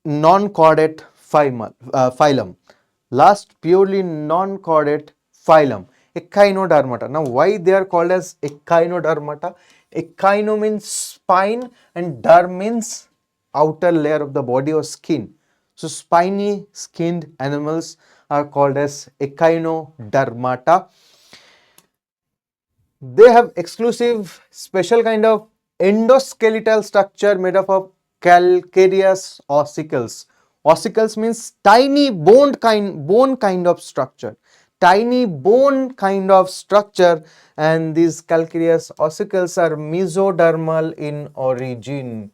non-chordate phylum. Last purely non-chordate phylum, Echinodermata. Now why they are called as Echinodermata? Echino means spine and derm means outer layer of the body or skin. So spiny skinned animals are called as Echinodermata. They have exclusive special kind of endoskeletal structure made up of calcareous ossicles. Ossicles means tiny bone kind of structure. Tiny bone kind of structure, and these calcareous ossicles are mesodermal in origin.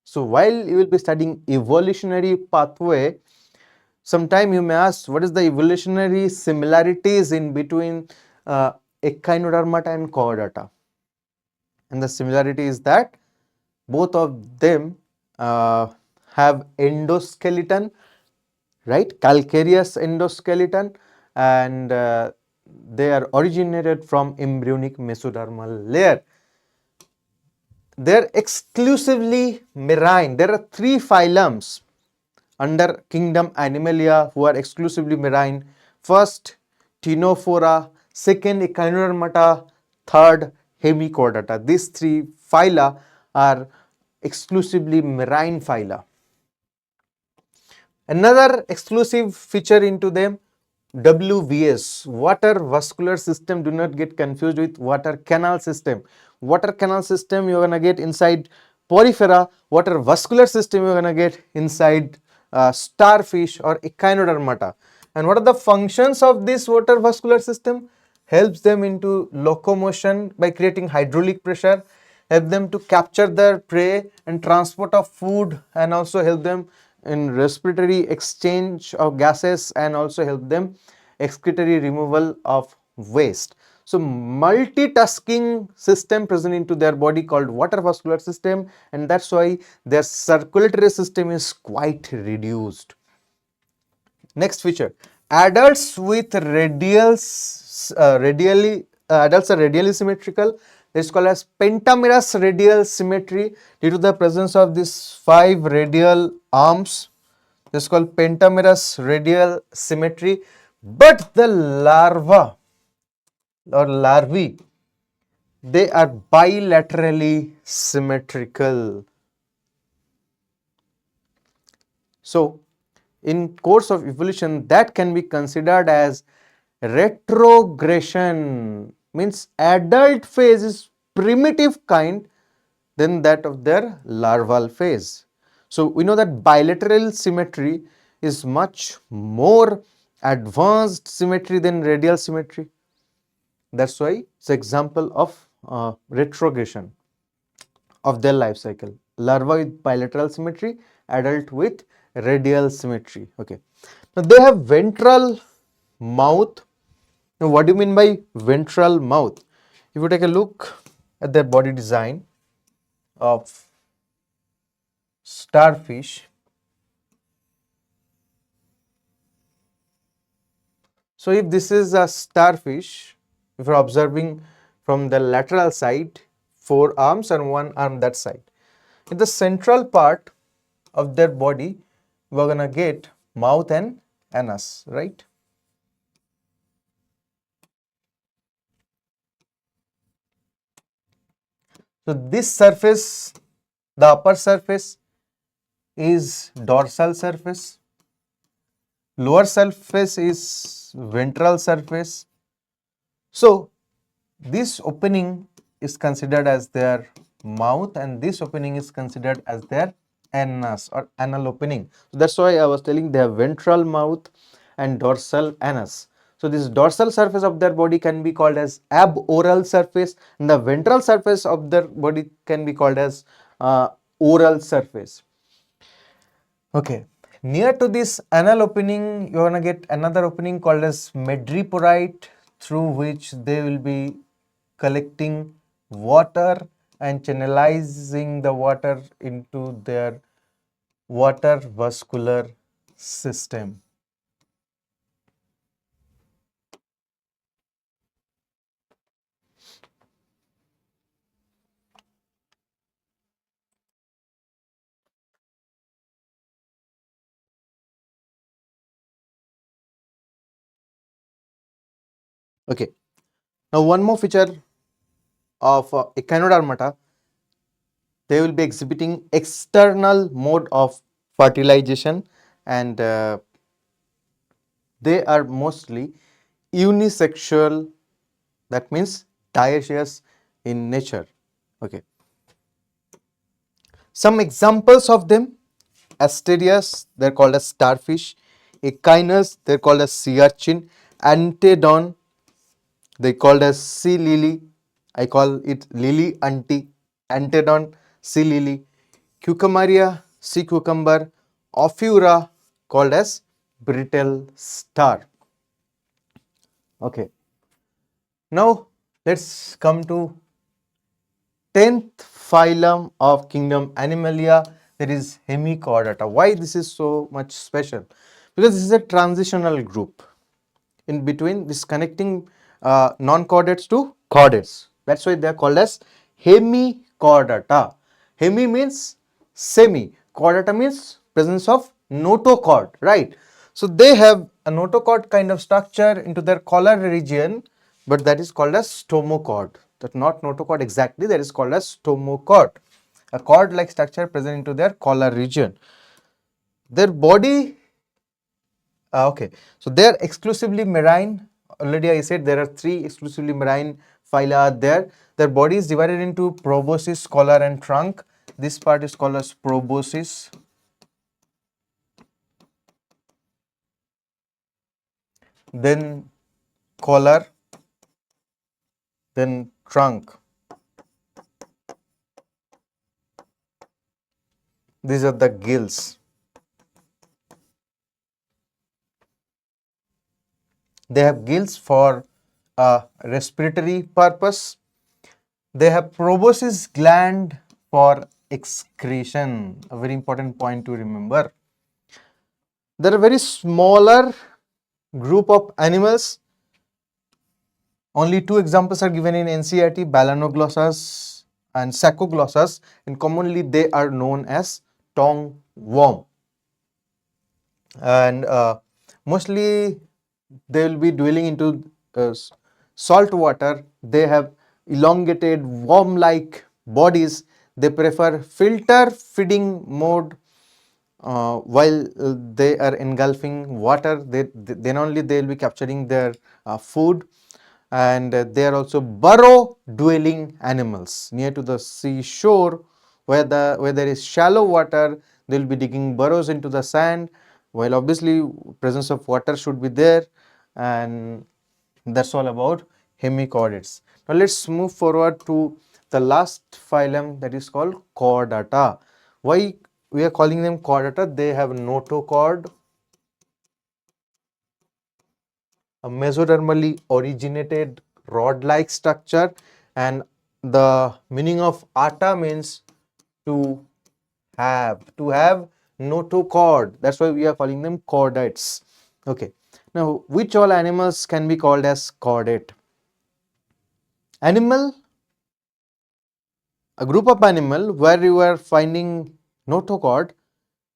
So while you will be studying evolutionary pathway, sometime you may ask what is the evolutionary similarities in between Echinodermata and Chordata. And the similarity is that both of them have endoskeleton, right? Calcareous endoskeleton, and they are originated from embryonic mesodermal layer. They're exclusively marine. There are 3 phylums under kingdom Animalia who are exclusively marine. First, Ctenophora, second, Echinodermata, third, Hemichordata. These 3 phyla are exclusively marine phyla. Another exclusive feature into them, WVS, water vascular system. Do not get confused with water canal system. Water canal system you're gonna get inside porifera. Water vascular system you're gonna get inside starfish or echinodermata. And what are the functions of this water vascular system? Helps them into locomotion by creating hydraulic pressure, help them to capture their prey and transport of food, and also help them in respiratory exchange of gases, and also help them excretory removal of waste. So multitasking system present into their body called water vascular system, and that's why their circulatory system is quite reduced. Next feature, adults with adults are radially symmetrical. This is called as pentamerous radial symmetry due to the presence of these 5 radial arms. This is called pentamerous radial symmetry. But the larvae, they are bilaterally symmetrical. So in course of evolution, that can be considered as retrogression, means adult phase is primitive kind than that of their larval phase. So we know that bilateral symmetry is much more advanced symmetry than radial symmetry. That's why it's an example of retrogression of their life cycle. Larva with bilateral symmetry, adult with radial symmetry. Okay. Now they have ventral mouth. Now what do you mean by ventral mouth? If you take a look at their body design of starfish. So if this is a starfish, if you're observing from the lateral side, 4 arms and 1 arm that side. In the central part of their body, we're gonna get mouth and anus, right? So this surface, the upper surface is dorsal surface, lower surface is ventral surface. So this opening is considered as their mouth, and this opening is considered as their anus or anal opening. So that's why I was telling they have ventral mouth and dorsal anus. So this dorsal surface of their body can be called as aboral surface, and the ventral surface of their body can be called as oral surface. Okay, near to this anal opening, you're gonna get another opening called as madreporite, through which they will be collecting water and channelizing the water into their water vascular system. Okay, now one more feature of echinodermata, they will be exhibiting external mode of fertilization, and they are mostly unisexual, that means dioecious in nature. Okay, some examples of them: Asterias, they're called as starfish; Echinus, they're called as sea urchin; Antedon, they called as sea lily. I call it lily auntie. Antedon, sea lily; Cucumberia, sea cucumber; Ophiura, called as brittle star. Okay. Now let's come to 10th phylum of kingdom Animalia, there is hemichordata. Why this is so much special? Because this is a transitional group in between this connecting non-chordates to chordates. That's why they are called as hemichordata. Hemi means semi, chordata means presence of notochord, right? So they have a notochord kind of structure into their collar region, but that is called as stomochord. That not notochord exactly, that is called as stomochord. A cord like structure present into their collar region. Their body okay, so they are exclusively marine. Already I said there are three exclusively marine phyla are there. Their body is divided into proboscis, collar and trunk. This part is called as proboscis. Then collar, then trunk. These are the gills. They have gills for respiratory purpose. They have proboscis gland for excretion. A very important point to remember. There are very smaller group of animals. Only two examples are given in NCERT, Balanoglossus and Saccoglossus, and commonly they are known as tongue worm. And mostly they will be dwelling into salt water. They have elongated worm-like bodies. They prefer filter feeding mode while they are engulfing water. Then only they will be capturing their food. And they are also burrow dwelling animals near to the seashore where there is shallow water. They will be digging burrows into the sand, while obviously presence of water should be there. And that's all about hemichordates. Now let's move forward to the last phylum, that is called chordata. Why we are calling them chordata? They have notochord, a mesodermally originated rod-like structure, and the meaning of ata means to have notochord. That's why we are calling them chordates. Okay. Now, which all animals can be called as chordate? Animal, a group of animal where you are finding notochord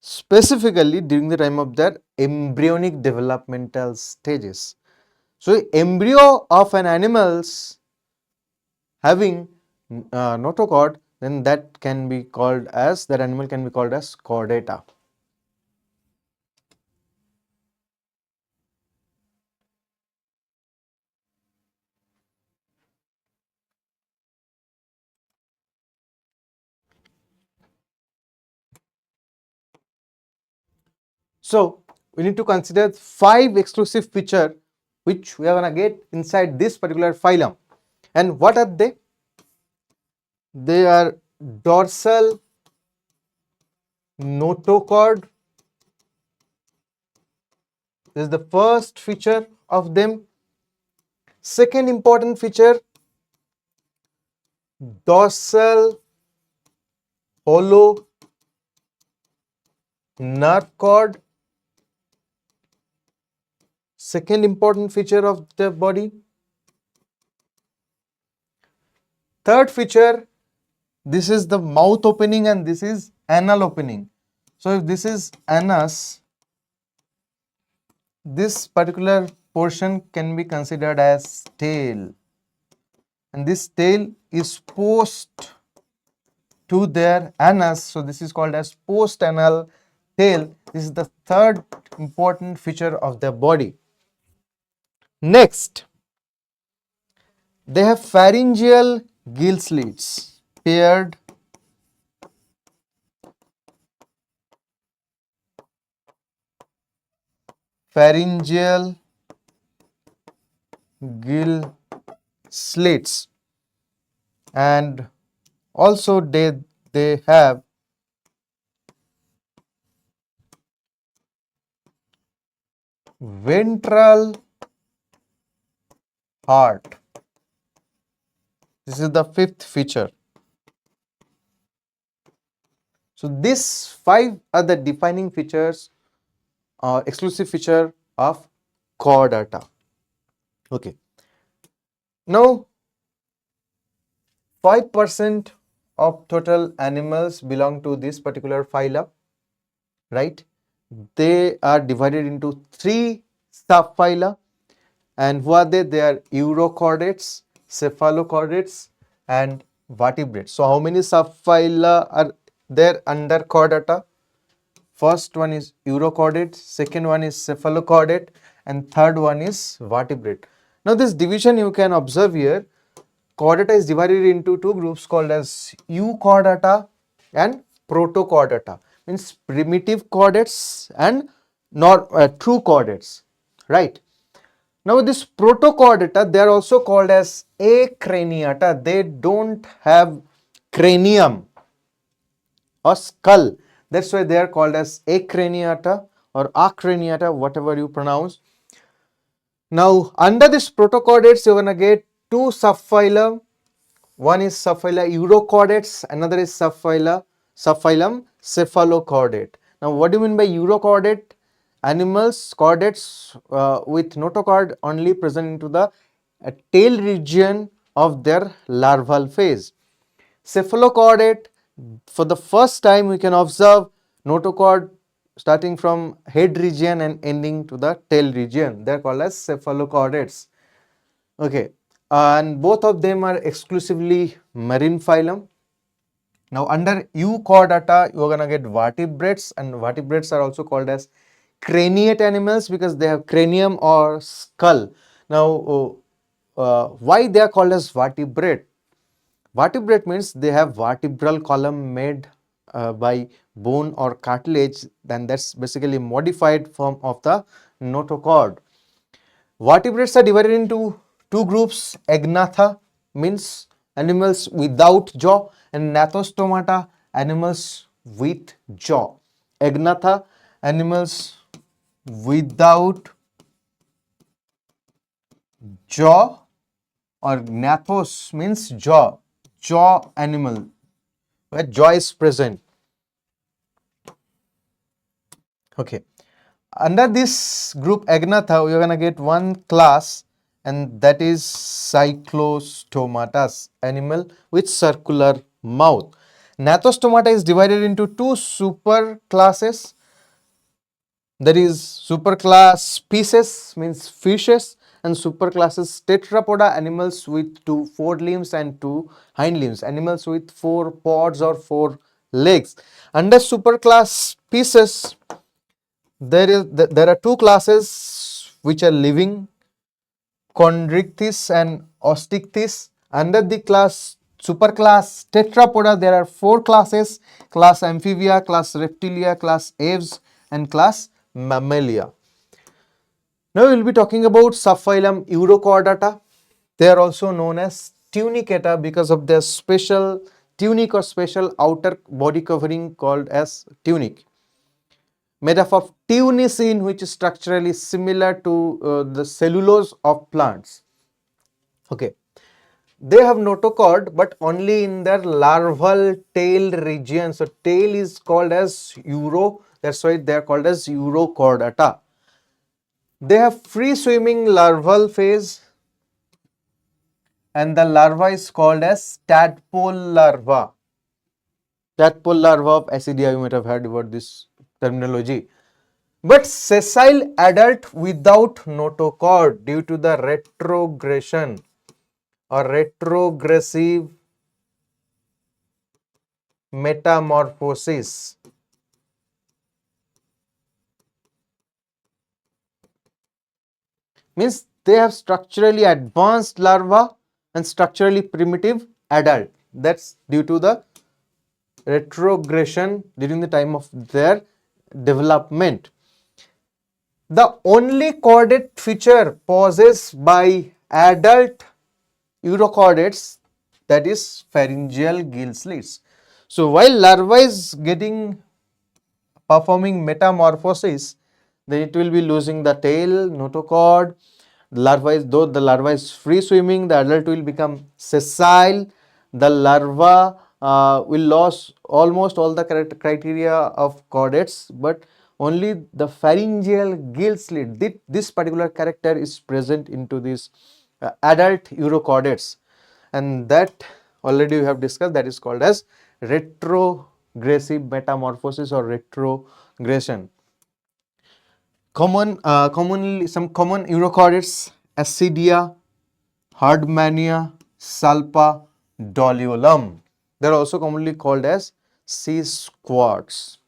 specifically during the time of their embryonic developmental stages. So, embryo of an animals having notochord, then that can be called as, that animal can be called as chordata. So, we need to consider 5 exclusive feature which we are going to get inside this particular phylum. And what are they? They are dorsal notochord. This is the first feature of them. Second important feature, dorsal hollow nerve cord. Second important feature of the body. Third feature, this is the mouth opening and this is anal opening. So if this is anus, this particular portion can be considered as tail, and this tail is post to their anus, so this is called as post anal tail. This is the third important feature of their body. Next, they have pharyngeal gill slits, paired pharyngeal gill slits, and also they have ventral heart. This is the fifth feature. So these 5 are the defining features or exclusive feature of chordata. Okay. Now 5% of total animals belong to this particular phyla, right? They are divided into 3 subphyla, and who are they? They are urochordates, cephalochordates and vertebrates. So how many subphyla are there under chordata? First one is urochordate, second one is cephalochordate, and third one is vertebrate. Now this division you can observe here. Chordata is divided into 2 groups called as euchordata and protochordata. Means primitive chordates and true chordates, right? Now this protochordata, they are also called as acraniata. They don't have cranium or skull. That's why they are called as acraniata or acraniata, whatever you pronounce. Now under this protochordates, you're gonna get 2 subphyla. One is subphyla urochordates, another is subphylum cephalochordate. Now what do you mean by urochordate? Animals, chordates with notochord only present into the tail region of their larval phase. Cephalochordate, for the first time we can observe notochord starting from head region and ending to the tail region. They are called as cephalochordates. Okay, and both of them are exclusively marine phylum. Now under euchordata, you are gonna get vertebrates, and vertebrates are also called as craniate animals because they have cranium or skull. Now, why they are called as vertebrate? Vertebrate means they have vertebral column made by bone or cartilage, then that's basically modified form of the notochord. Vertebrates are divided into 2 groups. Agnatha means animals without jaw, and Gnathostomata, animals with jaw. Agnatha, animals without jaw, or Gnathos means jaw animal where jaw is present. Okay. Under this group Agnatha, we are gonna get one class, and that is Cyclostomatas, animal with circular mouth. Gnathostomata is divided into 2 super classes. There is superclass species means fishes, and superclasses tetrapoda, animals with 2 forelimbs and 2 hind limbs, animals with 4 paws or 4 legs. Under superclass species, there are 2 classes which are living, Chondrichthyes and Osteichthyes. Under the superclass tetrapoda, there are 4 classes: class amphibia, class reptilia, class aves, and class mammalia. Now we will be talking about subphylum Urochordata. They are also known as tunicata because of their special tunic or special outer body covering called as tunic, made up of tunicin, which is structurally similar to the cellulose of plants. Okay, they have notochord but only in their larval tail region. So tail is called as uro. That's why they are called as urochordata. They have free swimming larval phase, and the larva is called as tadpole larva. Tadpole larva of Acidia, you might have heard about this terminology. But sessile adult without notochord due to the retrogression or retrogressive metamorphosis. Means they have structurally advanced larva and structurally primitive adult. That's due to the retrogression during the time of their development. The only chordate feature possessed by adult urochordates, that is pharyngeal gill slits. So while larva is performing metamorphosis, then it will be losing the tail, notochord. Though the larva is free swimming, the adult will become sessile. The larva we lost almost all the criteria of chordates, but only the pharyngeal gill slit, this particular character is present into this adult urochordates, and that already we have discussed, that is called as retrogressive metamorphosis or retrogression. Commonly some common urochordates: Acidia, Hardmania, Salpa, Doliolum. They are also commonly called as sea squats.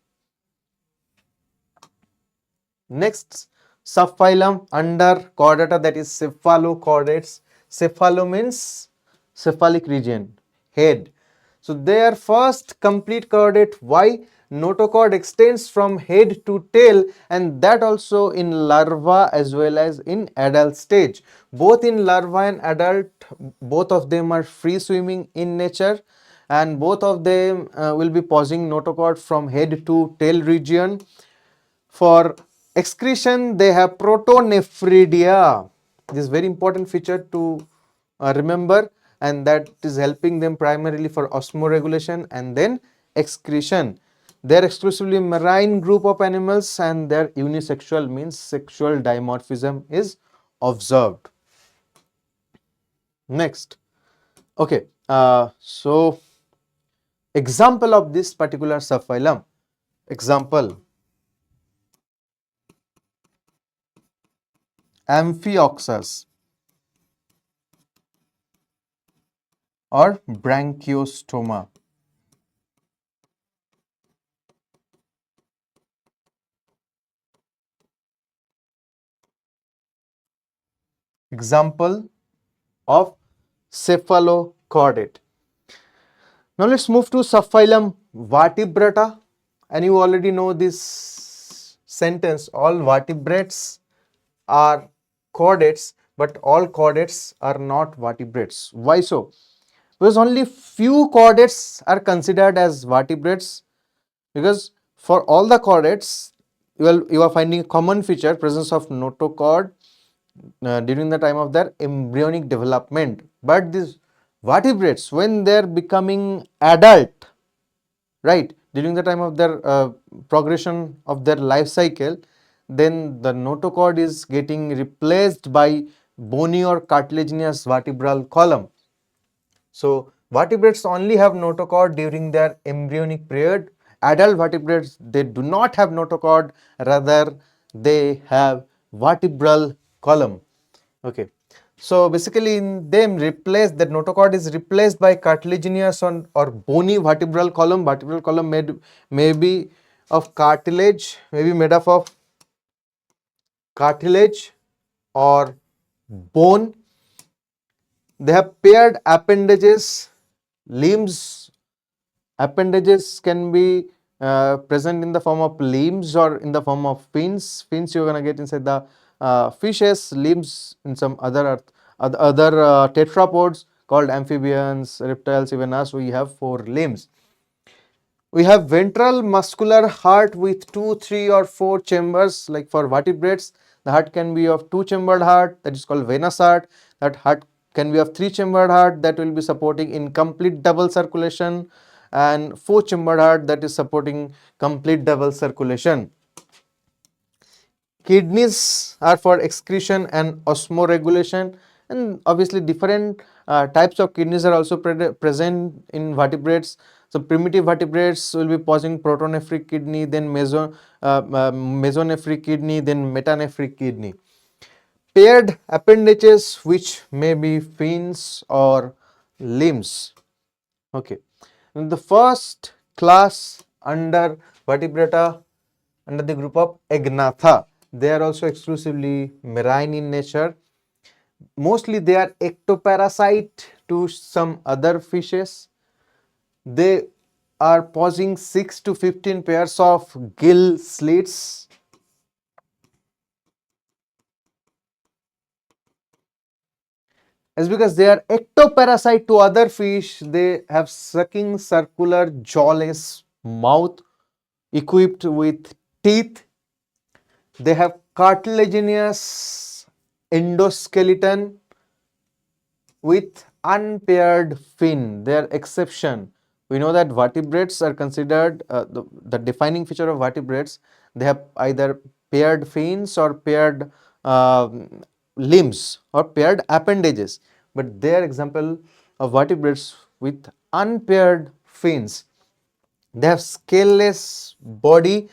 Next subphylum under chordata, that is cephalochordates. Cephalo means cephalic region, head. So their first complete chordate. Why? Notochord extends from head to tail, and that also in larva as well as in adult stage. Both in larva and adult, both of them are free swimming in nature, and both of them will be pausing notochord from head to tail region. For excretion, they have protonephridia. This is very important feature to remember, and that is helping them primarily for osmoregulation and then excretion. They are exclusively marine group of animals, and their unisexual means sexual dimorphism is observed. Next, okay, so example of this particular subphylum. Example: Amphioxus or Branchiostoma. Example of cephalochordate. Now let's move to subphylum Vertebrata, and you already know this sentence: all vertebrates are chordates, but all chordates are not vertebrates. Why so? Because only few chordates are considered as vertebrates, because for all the chordates you are finding a common feature, presence of notochord during the time of their embryonic development. But these vertebrates, when they are becoming adult, right, during the time of their progression of their life cycle, then the notochord is getting replaced by bony or cartilaginous vertebral column. So vertebrates only have notochord during their embryonic period. Adult vertebrates, they do not have notochord, rather they have vertebral column. Okay. So basically in them the notochord is replaced by cartilaginous or bony vertebral column. Vertebral column may be of cartilage, may be made up of cartilage or bone. They have paired appendages, limbs. Appendages can be present in the form of limbs or in the form of fins. Fins you're gonna get inside the fishes, limbs in some other tetrapods called amphibians, reptiles, even us, we have 4 limbs. We have ventral muscular heart with 2, 3 or 4 chambers. Like for vertebrates, the heart can be of 2-chambered heart, that is called venous heart. That heart can be of 3-chambered heart, that will be supporting incomplete double circulation, and 4-chambered heart, that is supporting complete double circulation. Kidneys are for excretion and osmoregulation, and obviously different types of kidneys are also present in vertebrates. So primitive vertebrates will be possessing protonephric kidney, then mesonephric kidney, then metanephric kidney. Paired appendages, which may be fins or limbs. Okay. And the first class under vertebrata, under the group of Agnatha, they are also exclusively marine in nature. Mostly they are ectoparasite to some other fishes. They are possessing 6 to 15 pairs of gill slits. As because they are ectoparasite to other fish, they have sucking circular jawless mouth equipped with teeth. They have cartilaginous endoskeleton with unpaired fin. Their exception We know that vertebrates are considered the defining feature of vertebrates. They have either paired fins or paired limbs or paired appendages, but they are example of vertebrates with unpaired fins. They have scaleless body,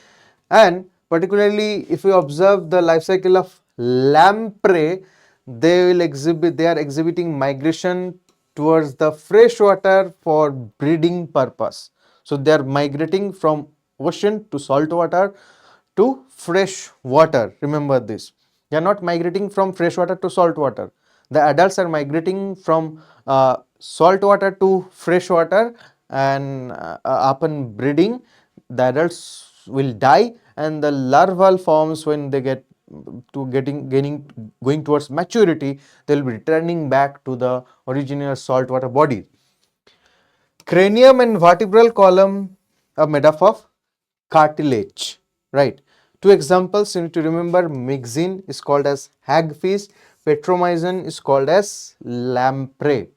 and particularly if you observe the life cycle of lamprey, they are exhibiting migration towards the fresh water for breeding purpose. So they are migrating from ocean to salt water to fresh water. Remember this. They are not migrating from fresh water to salt water. The adults are migrating from salt water to fresh water, and upon breeding, the adults will die, and the larval forms, when they get to gaining going towards maturity, they will be returning back to the original saltwater body. Cranium and vertebral column are made up of cartilage, right? Two examples you need to remember: myxine is called as hagfish, petromyzin is called as lamprey.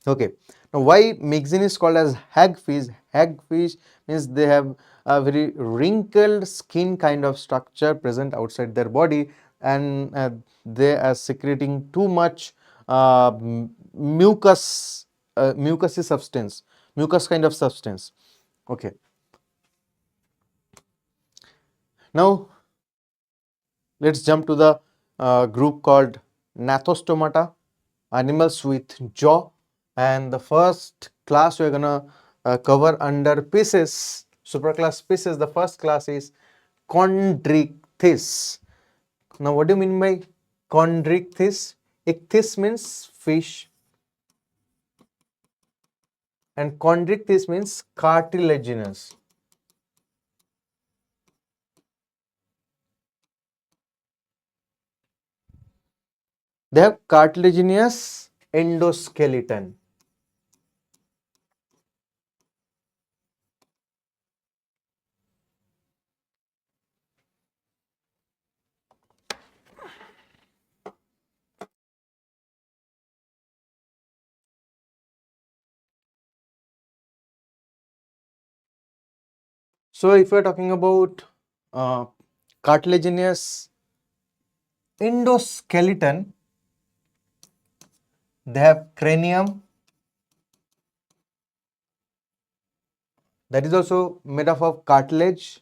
Okay, now why myxine is called as hagfish? Hagfish means they have a very wrinkled skin kind of structure present outside their body, and they are secreting too much mucus, mucusy substance, mucus kind of substance. Okay, now let's jump to the group called Gnathostomata, animals with jaw. And the first class we're gonna cover under species, superclass species. The first class is Chondrichthyes. Now, what do you mean by Chondrichthyes? Ichthys means fish, and Chondrichthyes means cartilaginous. They have cartilaginous endoskeleton. So, if we are talking about uh, cartilaginous endoskeleton, they have cranium that is also made up of cartilage,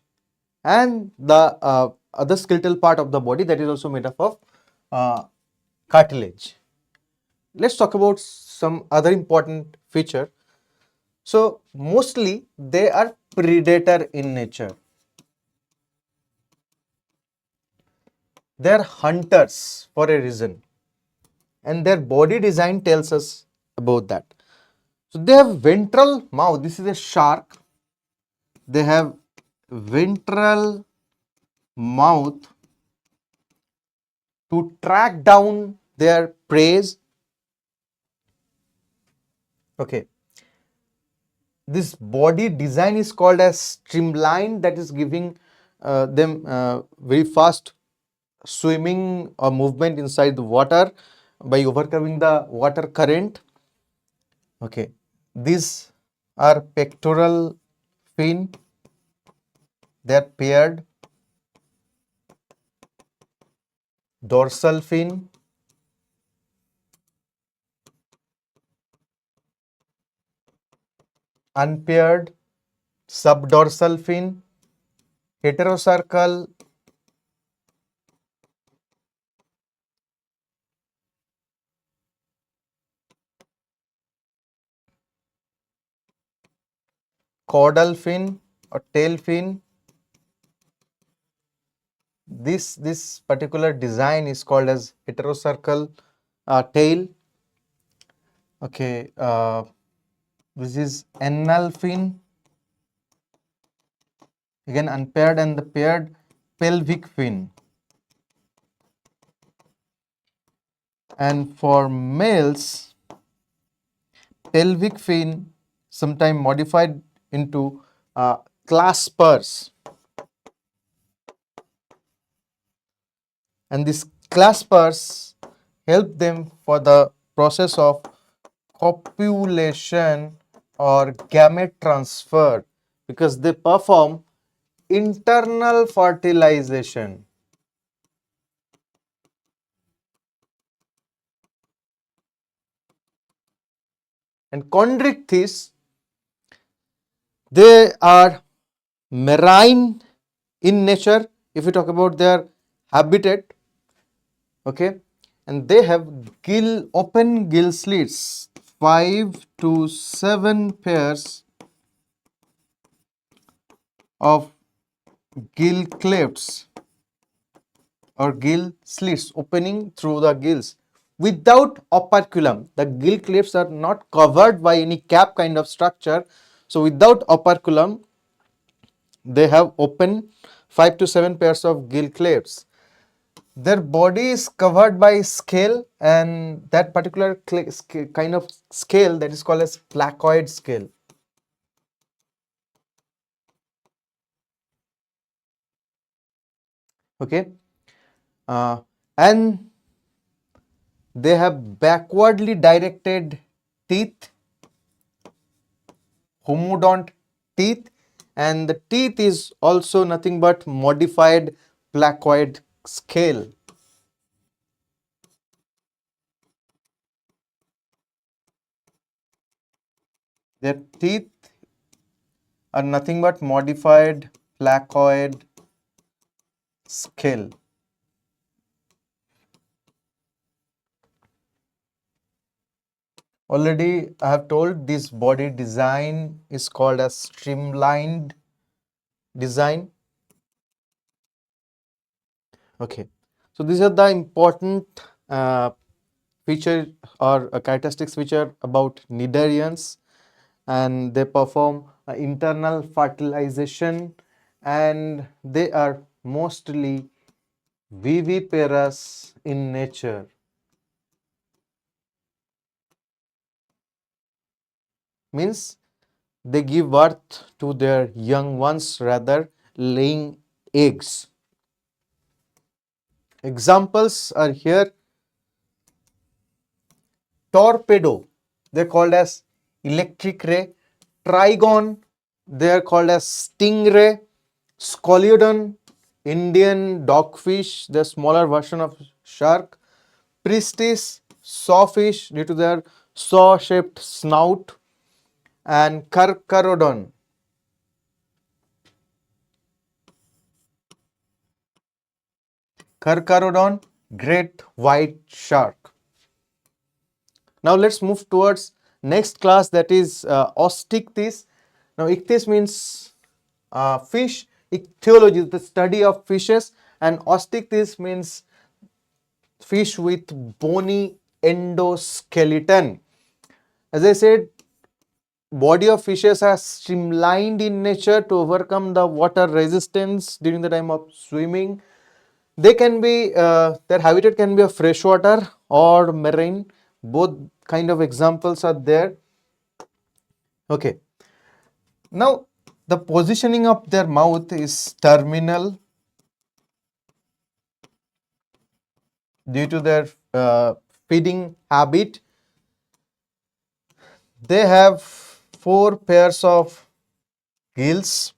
and the other skeletal part of the body that is also made up of uh, cartilage. Let's talk about some other important feature. So mostly they are predator in nature. They are hunters for a reason, and their body design tells us about that. So they have ventral mouth. This is a shark. They have ventral mouth to track down their prey. Okay, this body design is called as streamlined, that is giving them very fast swimming or movement inside the water by overcoming the water current. Okay, these are pectoral fin, they are paired. Dorsal fin, unpaired. Subdorsal fin, heterocercal. Caudal fin or tail fin. This particular design is called as heterocercal tail. Okay, this is anal fin, again unpaired, and the paired pelvic fin. And for males, pelvic fin sometime modified into claspers, and these claspers help them for the process of copulation or gamete transfer because they perform internal fertilization. And chondrichthyes, they are marine in nature if we talk about their habitat, okay, and they have open gill slits, 5 to 7 pairs of gill clefts or gill slits opening through the gills without operculum. The gill clefts are not covered by any cap kind of structure. So without operculum, they have open 5 to 7 pairs of gill clefts. Their body is covered by scale, and that particular kind of scale that is called as placoid scale. Okay, uh, and they have backwardly directed teeth, homodont teeth, and the teeth is also nothing but modified placoid scale. Their teeth are nothing but modified placoid scale. Already I have told this body design is called as streamlined design. Okay, so these are the important feature or characteristics feature about cnidarians, and they perform internal fertilization, and they are mostly viviparous in nature. Means they give birth to their young ones rather laying eggs. Examples are here: torpedo, they're called as electric ray; trigon, they are called as stingray; scoliodon, Indian dogfish, the smaller version of shark; priestis, sawfish due to their saw-shaped snout; and carcharodon. Carcharodon, great white shark. Now let's move towards next class, that is osteichthyes. Now ichthys means fish, ichthyology is the study of fishes, and osteichthyes means fish with bony endoskeleton. As I said, body of fishes are streamlined in nature to overcome the water resistance during the time of swimming. They can be their habitat can be a freshwater or marine. Both kind of examples are there. Okay. Now the positioning of their mouth is terminal due to their feeding habit. They have 4 pairs of gills.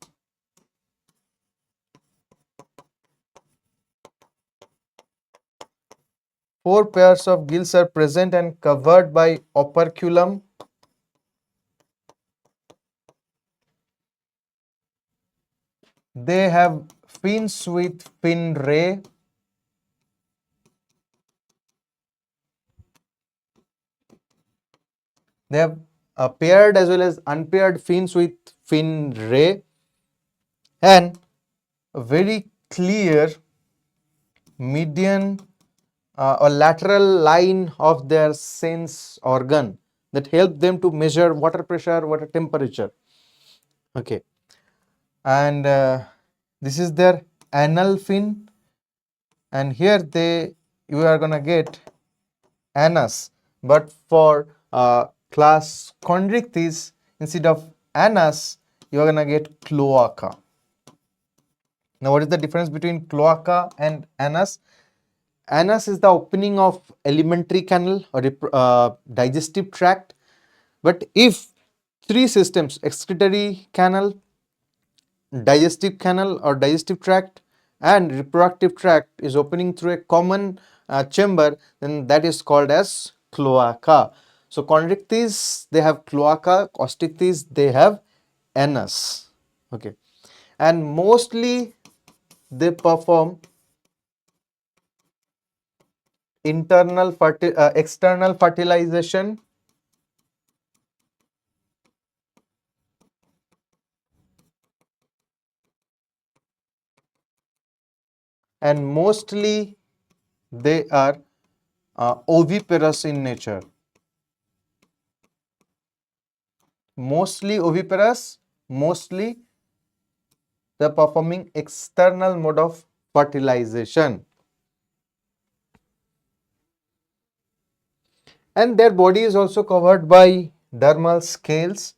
Four pairs of gills are present and covered by operculum. They have fins with fin ray. They have paired as well as unpaired fins with fin ray, and a very clear median or lateral line of their sense organ that help them to measure water pressure, water temperature. Okay, and this is their anal fin, and here you are gonna get anus, but for class chondrichthyes, instead of anus you are gonna get cloaca. Now what is the difference between cloaca and anus? Anus is the opening of alimentary canal or digestive tract, but if three systems: excretory canal, digestive canal or digestive tract, and reproductive tract is opening through a common chamber, then that is called as cloaca. So chondrichthyes they have cloaca, osteichthyes they have anus. Okay, and mostly they perform external fertilization and mostly they are oviparous in nature. Mostly oviparous, mostly they are performing external mode of fertilization, and their body is also covered by dermal scales.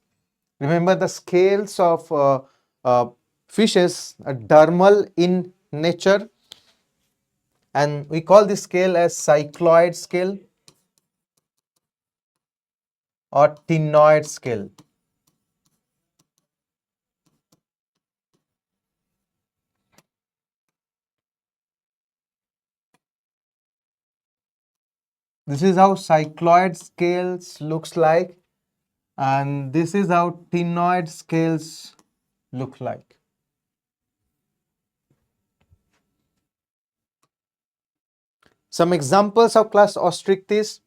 Remember, the scales of uh, fishes are dermal in nature, and we call this scale as cycloid scale or ctenoid scale. This is how cycloid scales looks like, and this is how ctenoid scales look like. Some examples of class Ostrichthys.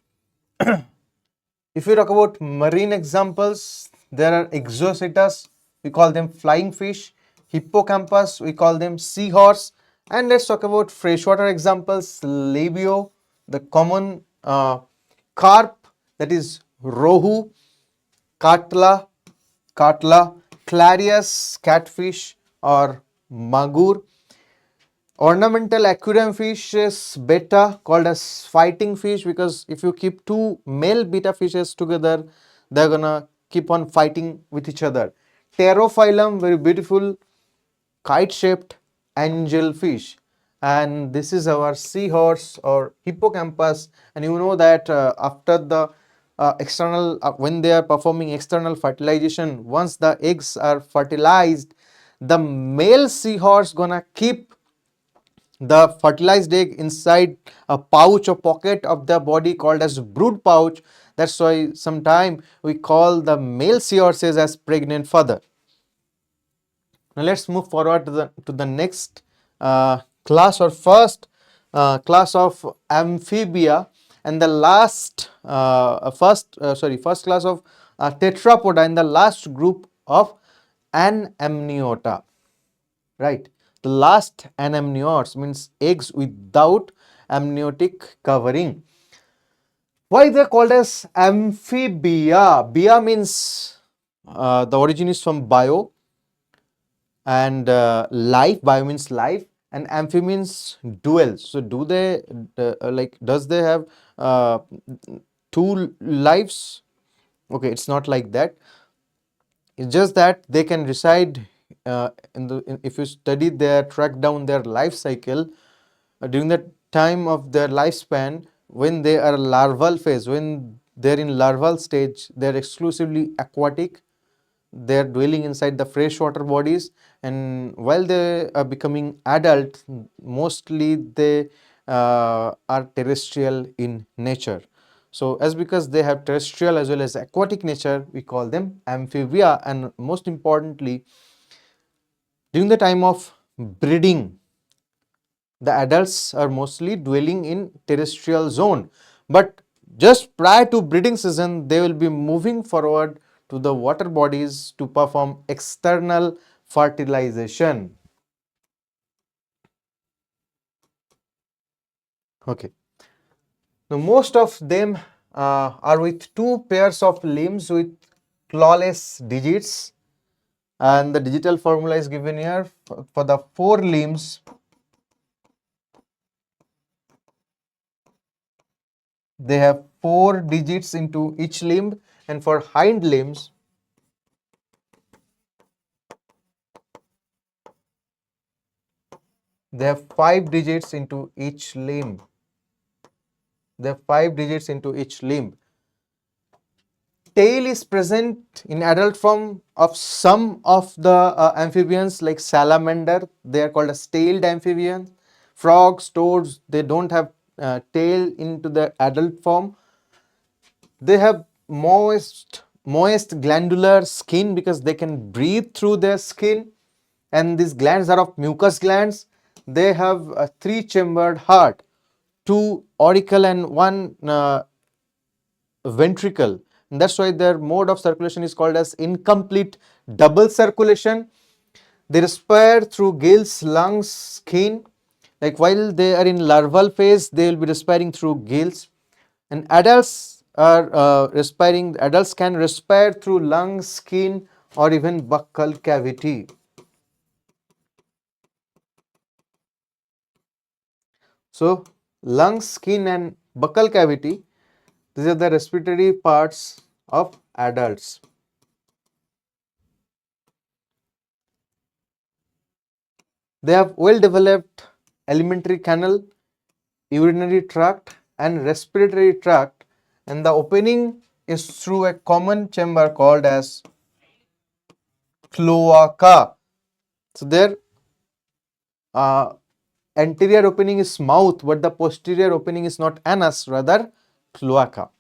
If you talk about marine examples, there are Exocetus, we call them flying fish, Hippocampus, we call them seahorse, and let's talk about freshwater examples, Labio, the common carp, that is Rohu, Katla, Clarius, catfish or Magur. Ornamental aquarium fish is betta, called as fighting fish, because if you keep two male beta fishes together, they're gonna keep on fighting with each other. Pterophyllum, very beautiful kite shaped angel fish, and this is our seahorse or hippocampus. And you know that after the external when they are performing external fertilization, once the eggs are fertilized, the male seahorse gonna keep the fertilized egg inside a pouch or pocket of the body called as brood pouch. That's why sometime we call the male seahorses as pregnant father. Now let's move forward to the next class or first class of amphibia, and the last first class of tetrapoda, and the last group of anemniota. Right, the last anemniotes means eggs without amniotic covering. Why they are called as amphibia? Bia means the origin is from bio, and life, bio means life, and amphi means dual. So do they does they have uh, two lives? Okay, it's not like that. It's just that they can reside if you study their, track down their life cycle during the time of their lifespan, when they are larval phase, when they're in larval stage, they're exclusively aquatic. They're dwelling inside the freshwater bodies, and while they are becoming adult, mostly they are terrestrial in nature. So as because they have terrestrial as well as aquatic nature, we call them amphibia. And most importantly, during the time of breeding, the adults are mostly dwelling in terrestrial zone, but just prior to breeding season they will be moving forward to the water bodies to perform external fertilization. Okay, now most of them are with two pairs of limbs with clawless digits, and the digital formula is given here. For the four limbs, they have 4 digits into each limb, and for hind limbs they have 5 digits into each limb. They have 5 digits into each limb. Tail is present in adult form of some of the amphibians like salamander. They are called as tailed amphibians. Frogs, toads, they don't have tail into the adult form. They have moist glandular skin because they can breathe through their skin, and these glands are of mucus glands. They have a three-chambered heart, two auricle and one ventricle. And that's why their mode of circulation is called as incomplete double circulation. They respire through gills, lungs, skin. Like while they are in larval phase, they will be respiring through gills. And adults are adults can respire through lungs, skin, or even buccal cavity. So, lungs, skin, and buccal cavity, these are the respiratory parts of adults. They have well developed alimentary canal, urinary tract, and respiratory tract, and the opening is through a common chamber called as cloaca. So, their uh, anterior opening is mouth, but the posterior opening is not anus, rather cloaca.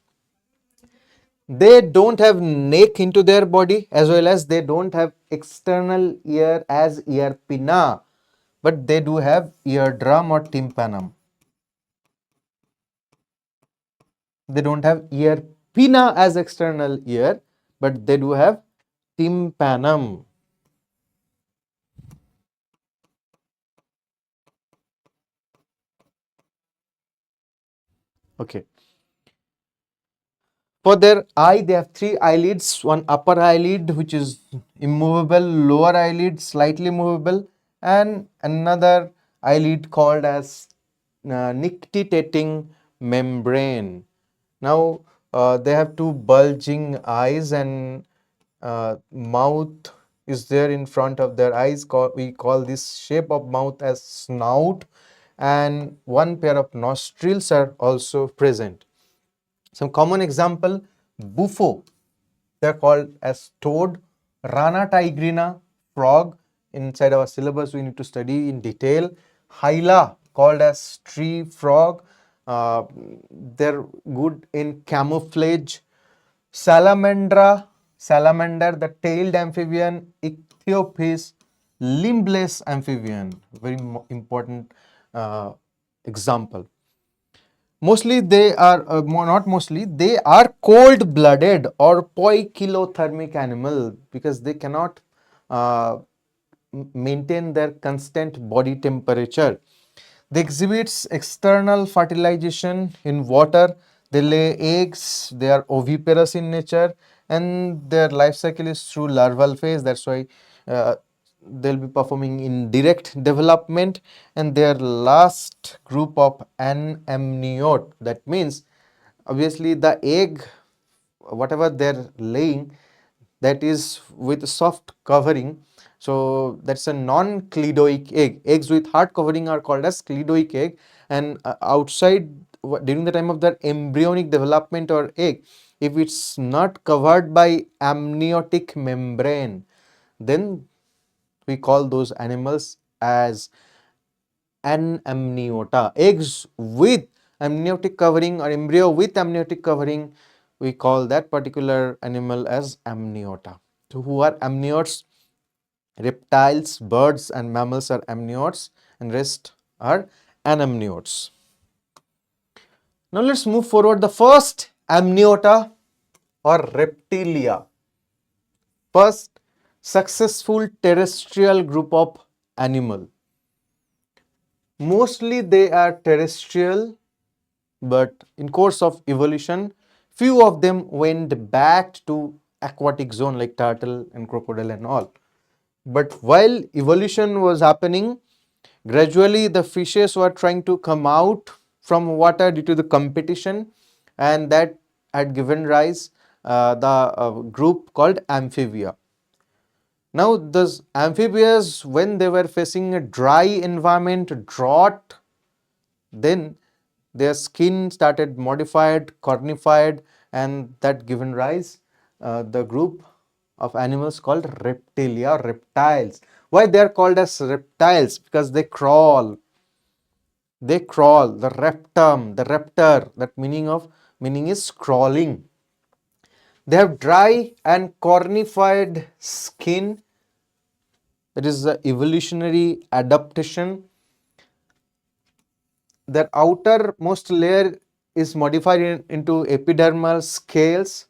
They don't have neck into their body, as well as they don't have external ear as ear pinna, but they do have eardrum or tympanum. They don't have ear pinna as external ear, but they do have tympanum. Okay. For their eye, they have three eyelids, one upper eyelid which is immovable, lower eyelid slightly movable, and another eyelid called as nictitating membrane. Now, they have two bulging eyes, and mouth is there in front of their eyes. We call this shape of mouth as snout, and one pair of nostrils are also present. Some common example, buffo, they are called as toad, rana tigrina, frog. Inside our syllabus we need to study in detail. Hyla, called as tree frog, they're good in camouflage. Salamander, the tailed amphibian. Ichthyopis, limbless amphibian, very important example. Mostly they are not mostly they are cold blooded or poikilothermic animal because they cannot uh, maintain their constant body temperature. They exhibits external fertilization in water. They lay eggs. They are oviparous in nature, and their life cycle is through larval phase. That's why uh, they'll be performing in direct development. And their last group of anamniot. That means obviously the egg, whatever they're laying, that is with soft covering. So that's a non-cleidoic egg. Eggs with hard covering are called as cleidoic egg, and outside during the time of their embryonic development or egg, if it's not covered by amniotic membrane, then we call those animals as anamniota. Eggs with amniotic covering or embryo with amniotic covering, we call that particular animal as amniota. So who are amniotes? Reptiles, birds and mammals are amniotes, and rest are anamniotes. Now let's move forward. The first amniota or reptilia. First successful terrestrial group of animal. Mostly they are terrestrial, but in course of evolution, few of them went back to aquatic zone like turtle and crocodile and all. But while evolution was happening, gradually the fishes were trying to come out from water due to the competition, and that had given rise the group called amphibia. Now those amphibians, when they were facing a dry environment, drought, then their skin started modified, cornified, and that given rise the group of animals called reptilia or reptiles. Why they are called as reptiles? Because they crawl. They crawl. The reptum, the reptor. That meaning is crawling. They have dry and cornified skin. That is the evolutionary adaptation. Their outermost layer is modified into epidermal scales,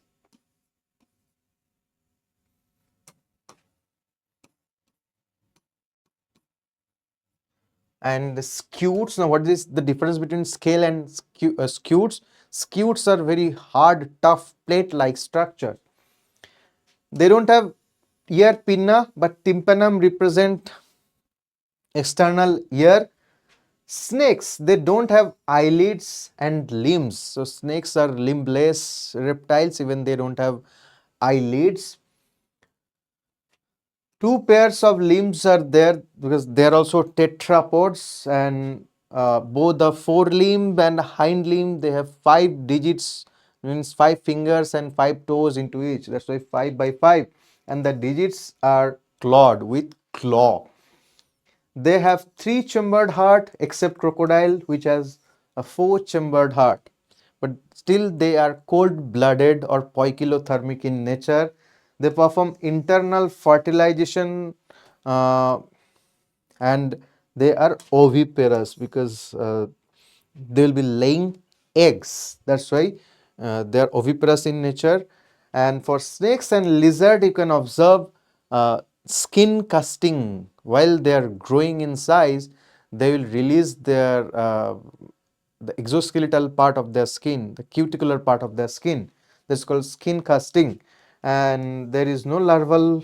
and the scutes. Now, what is the difference between scale and scutes? Scutes are very hard, tough, plate-like structure. They don't have ear pinna, but tympanum represent external ear. Snakes, they don't have eyelids and limbs. So snakes are limbless reptiles, even they don't have eyelids. Two pairs of limbs are there because they are also tetrapods, and both the forelimb and hind limb, they have 5 digits, means 5 fingers and 5 toes into each. That's why 5 by 5, and the digits are clawed with claw. They have 3 chambered heart, except crocodile, which has a 4 chambered heart. But still they are cold blooded or poikilothermic in nature. They perform internal fertilization, uh, and they are oviparous because they will be laying eggs. That's why they are oviparous in nature. And for snakes and lizard, you can observe skin casting. While they are growing in size, they will release their the exoskeletal part of their skin, the cuticular part of their skin. That's called skin casting. And there is no larval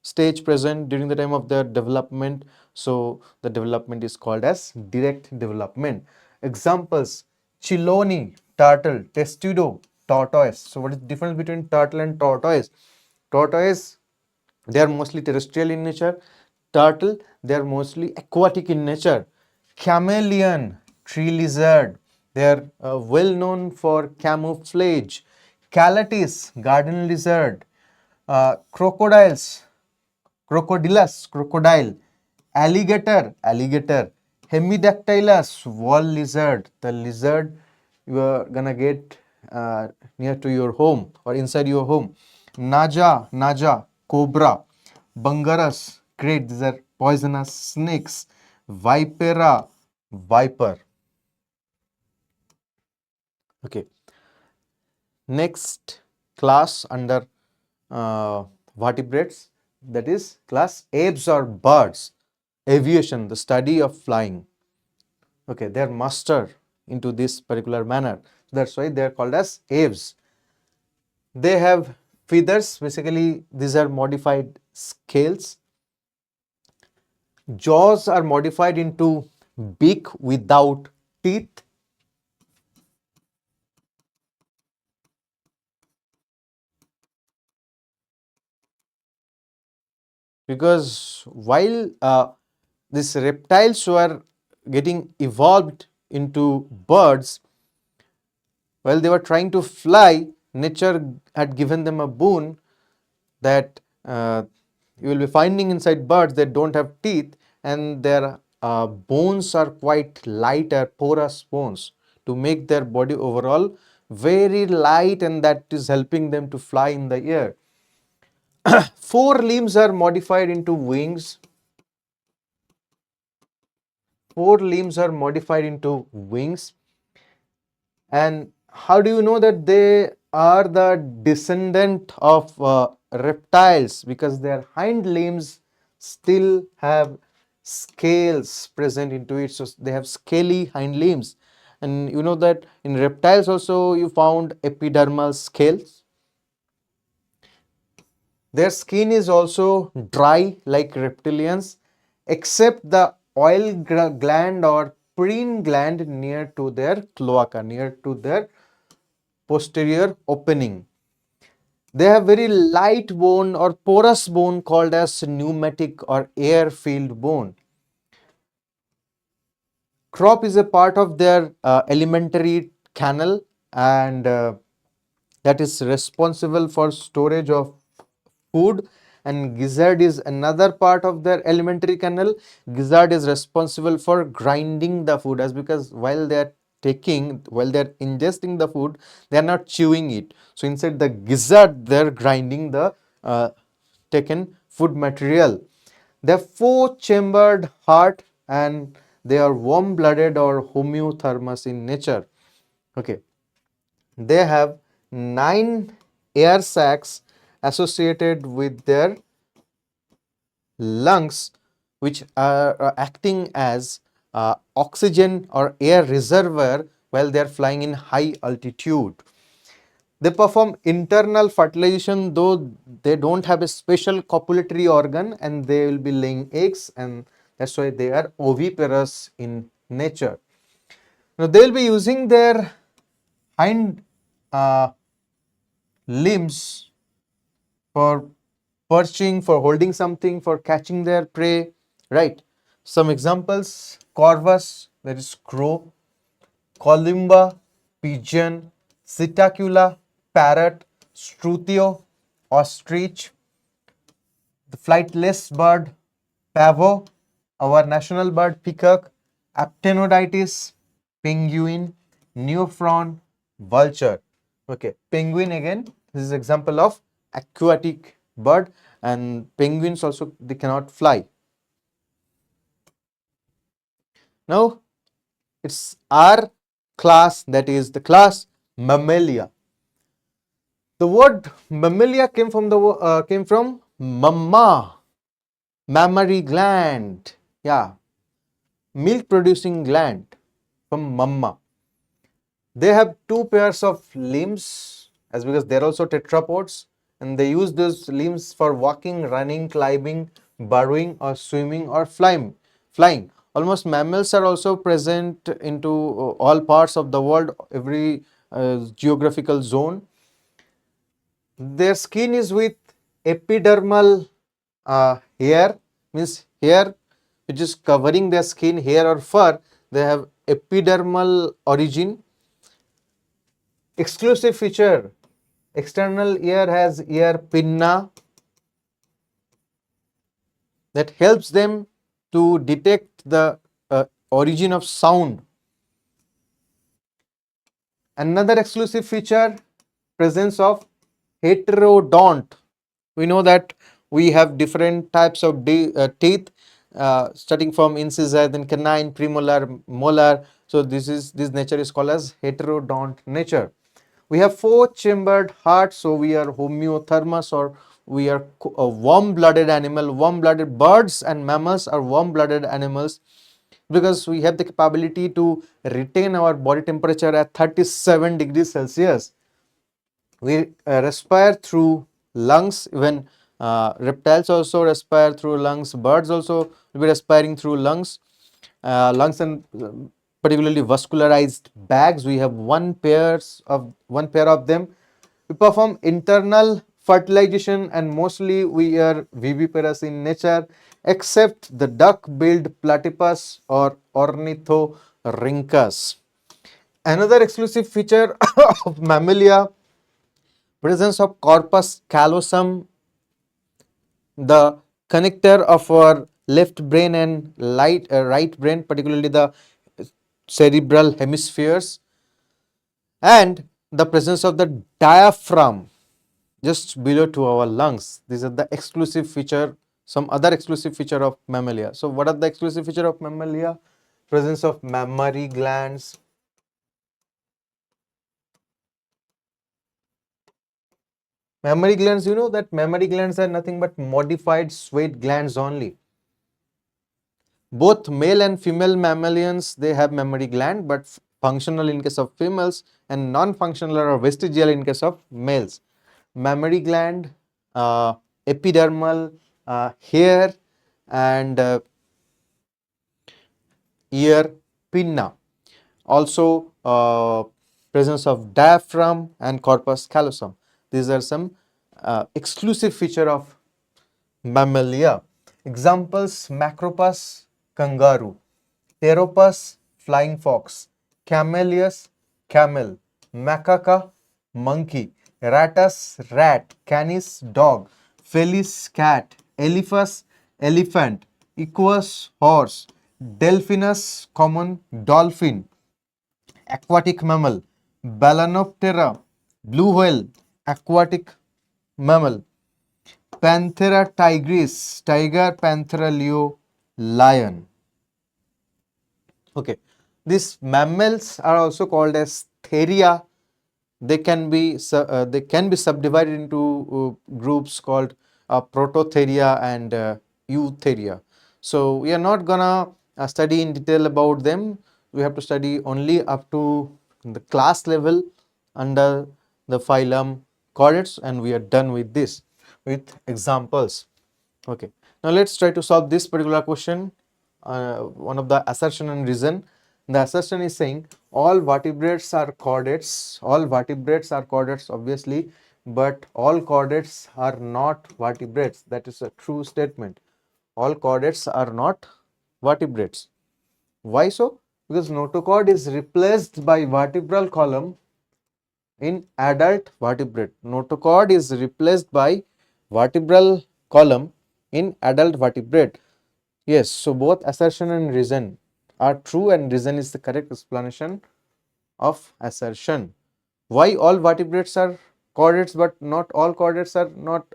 stage present during the time of their development. So the development is called as direct development. Examples: Chiloni, turtle; Testudo, tortoise. So what is the difference between turtle and tortoise? Tortoise, they are mostly terrestrial in nature. Turtle, they are mostly aquatic in nature. Chameleon, tree lizard, they are well known for camouflage. Calatis, garden lizard. Crocodiles, crocodilus, crocodile. Alligator. Hemidactylus, wall lizard, the lizard you are gonna get near to your home or inside your home. Naja, cobra. Bungarus, great, these are poisonous snakes. Vipera, viper. Okay, next class under vertebrates, that is class apes or birds. Aviation, the study of flying. Okay, they are master into this particular manner. That's why they are called as aves. They have feathers. Basically, these are modified scales. Jaws are modified into beak without teeth. Because while these reptiles were getting evolved into birds, while they were trying to fly, nature had given them a boon that you will be finding inside birds that don't have teeth, and their bones are quite lighter, porous bones, to make their body overall very light, and that is helping them to fly in the air. Four limbs are modified into wings. Four limbs are modified into wings. And how do you know that they are the descendant of reptiles? Because their hind limbs still have scales present into it. So they have scaly hind limbs. And you know that in reptiles also you found epidermal scales. Their skin is also dry like reptilians, except the oil gland or preen gland near to their cloaca, near to their posterior opening. They have very light bone or porous bone called as pneumatic or air-filled bone. Crop is a part of their alimentary canal, and that is responsible for storage of food, and gizzard is another part of their alimentary canal. Gizzard is responsible for grinding the food, as because while they are ingesting the food, they are not chewing it. So inside the gizzard they are grinding the taken food material. They have four chambered heart, and they are warm blooded or homeothermous in nature. Okay, they have 9 air sacs associated with their lungs, which are acting as oxygen or air reservoir while they are flying in high altitude. They perform internal fertilization, though they don't have a special copulatory organ, and they will be laying eggs, and that's why they are oviparous in nature. Now they will be using their hind uh, limbs for perching, for holding something, for catching their prey, right? Some examples: corvus, that is crow; columba, pigeon; psittacula, parrot; struthio, ostrich; the flightless bird, pavo; our national bird, peacock; aptenodytes, penguin; neophron, vulture. Okay, penguin again, this is example of aquatic bird, and penguins also, they cannot fly. Now it's our class, that is the class Mammalia. The word Mammalia came from mamma, mammary gland. Yeah, milk producing gland, from mamma. They have two pairs of limbs, as because they're also tetrapods, and they use those limbs for walking, running, climbing, burrowing, or swimming, or flying. Almost mammals are also present into all parts of the world, every geographical zone. Their skin is with epidermal hair, means hair which is covering their skin, hair or fur. They have epidermal origin. Exclusive feature: external ear has ear pinna that helps them to detect the origin of sound. Another exclusive feature: presence of heterodont. We know that we have different types of teeth, starting from incisor, then canine, premolar, molar. So this nature is called as heterodont nature. We have four chambered heart, so we are homeothermous, or we are a warm blooded animal. Warm blooded birds and mammals are warm blooded animals, because we have the capability to retain our body temperature at 37 degrees Celsius. We respire through lungs. Even reptiles also respire through lungs. Birds also will be respiring through lungs. Lungs, and particularly vascularized bags, we have one pair of them. We perform internal fertilization, and mostly we are viviparous in nature, except the duck-billed platypus or ornithorhynchus. Another exclusive feature of Mammalia: presence of corpus callosum, the connector of our left brain and right brain, particularly the cerebral hemispheres, and the presence of the diaphragm just below to our lungs. These are the exclusive feature, some other exclusive feature of Mammalia. So what are the exclusive feature of Mammalia? Presence of mammary glands. Mammary glands, you know that mammary glands are nothing but modified sweat glands only. Both male and female mammalians, they have mammary gland, but functional in case of females and non-functional or vestigial in case of males. Mammary gland, epidermal, hair, and ear pinna. Also presence of diaphragm and corpus callosum. These are some exclusive feature of Mammalia. Examples: Macropus, kangaroo; Pteropus, flying fox; Camellius, camel; Macaca, monkey; Ratus, rat. Canis, dog. Felis, cat. Elephas, elephant. Equus, horse. Delphinus, common dolphin. Aquatic mammal. Balanoptera, blue whale. Aquatic mammal. Panthera tigris, tiger. Panthera leo, lion. Okay, these mammals are also called as theria. They can be subdivided into groups called prototheria and eutheria. So we are not gonna study in detail about them. We have to study only up to the class level under the phylum chordates, and we are done with this with examples. Okay, now let's try to solve this particular question. One of the assertion and reason. The assertion is saying all vertebrates are chordates. All vertebrates are chordates, obviously, but all chordates are not vertebrates. That is a true statement. All chordates are not vertebrates. Why so? Because notochord is replaced by vertebral column in adult vertebrate. Notochord is replaced by vertebral column in adult vertebrate. Yes, so both assertion and reason are true, and reason is the correct explanation of assertion. Why all vertebrates are chordates but not all chordates are not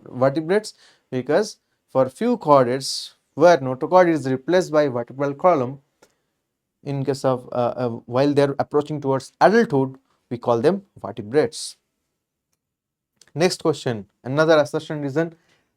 vertebrates? Because for few chordates where notochord is replaced by vertebral column, in case of while they are approaching towards adulthood, we call them vertebrates. Next question, another assertion reason.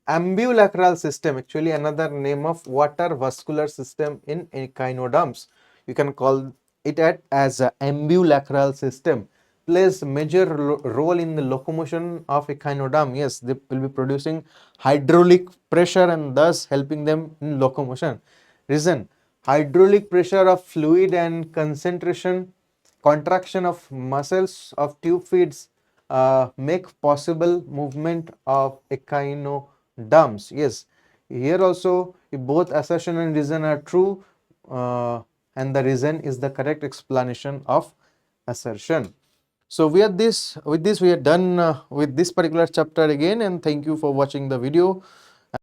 Ambulacral system, actually another name of water vascular system in echinoderms. You can call it as a ambulacral system. Plays major role in the locomotion of echinoderm. Yes, they will be producing hydraulic pressure and thus helping them in locomotion. Reason, hydraulic pressure of fluid and concentration, contraction of muscles of tube feeds make possible movement of echinoderms. Yes, here also if both assertion and reason are true, and the reason is the correct explanation of assertion. So we are this with this we are done with this particular chapter again, and thank you for watching the video.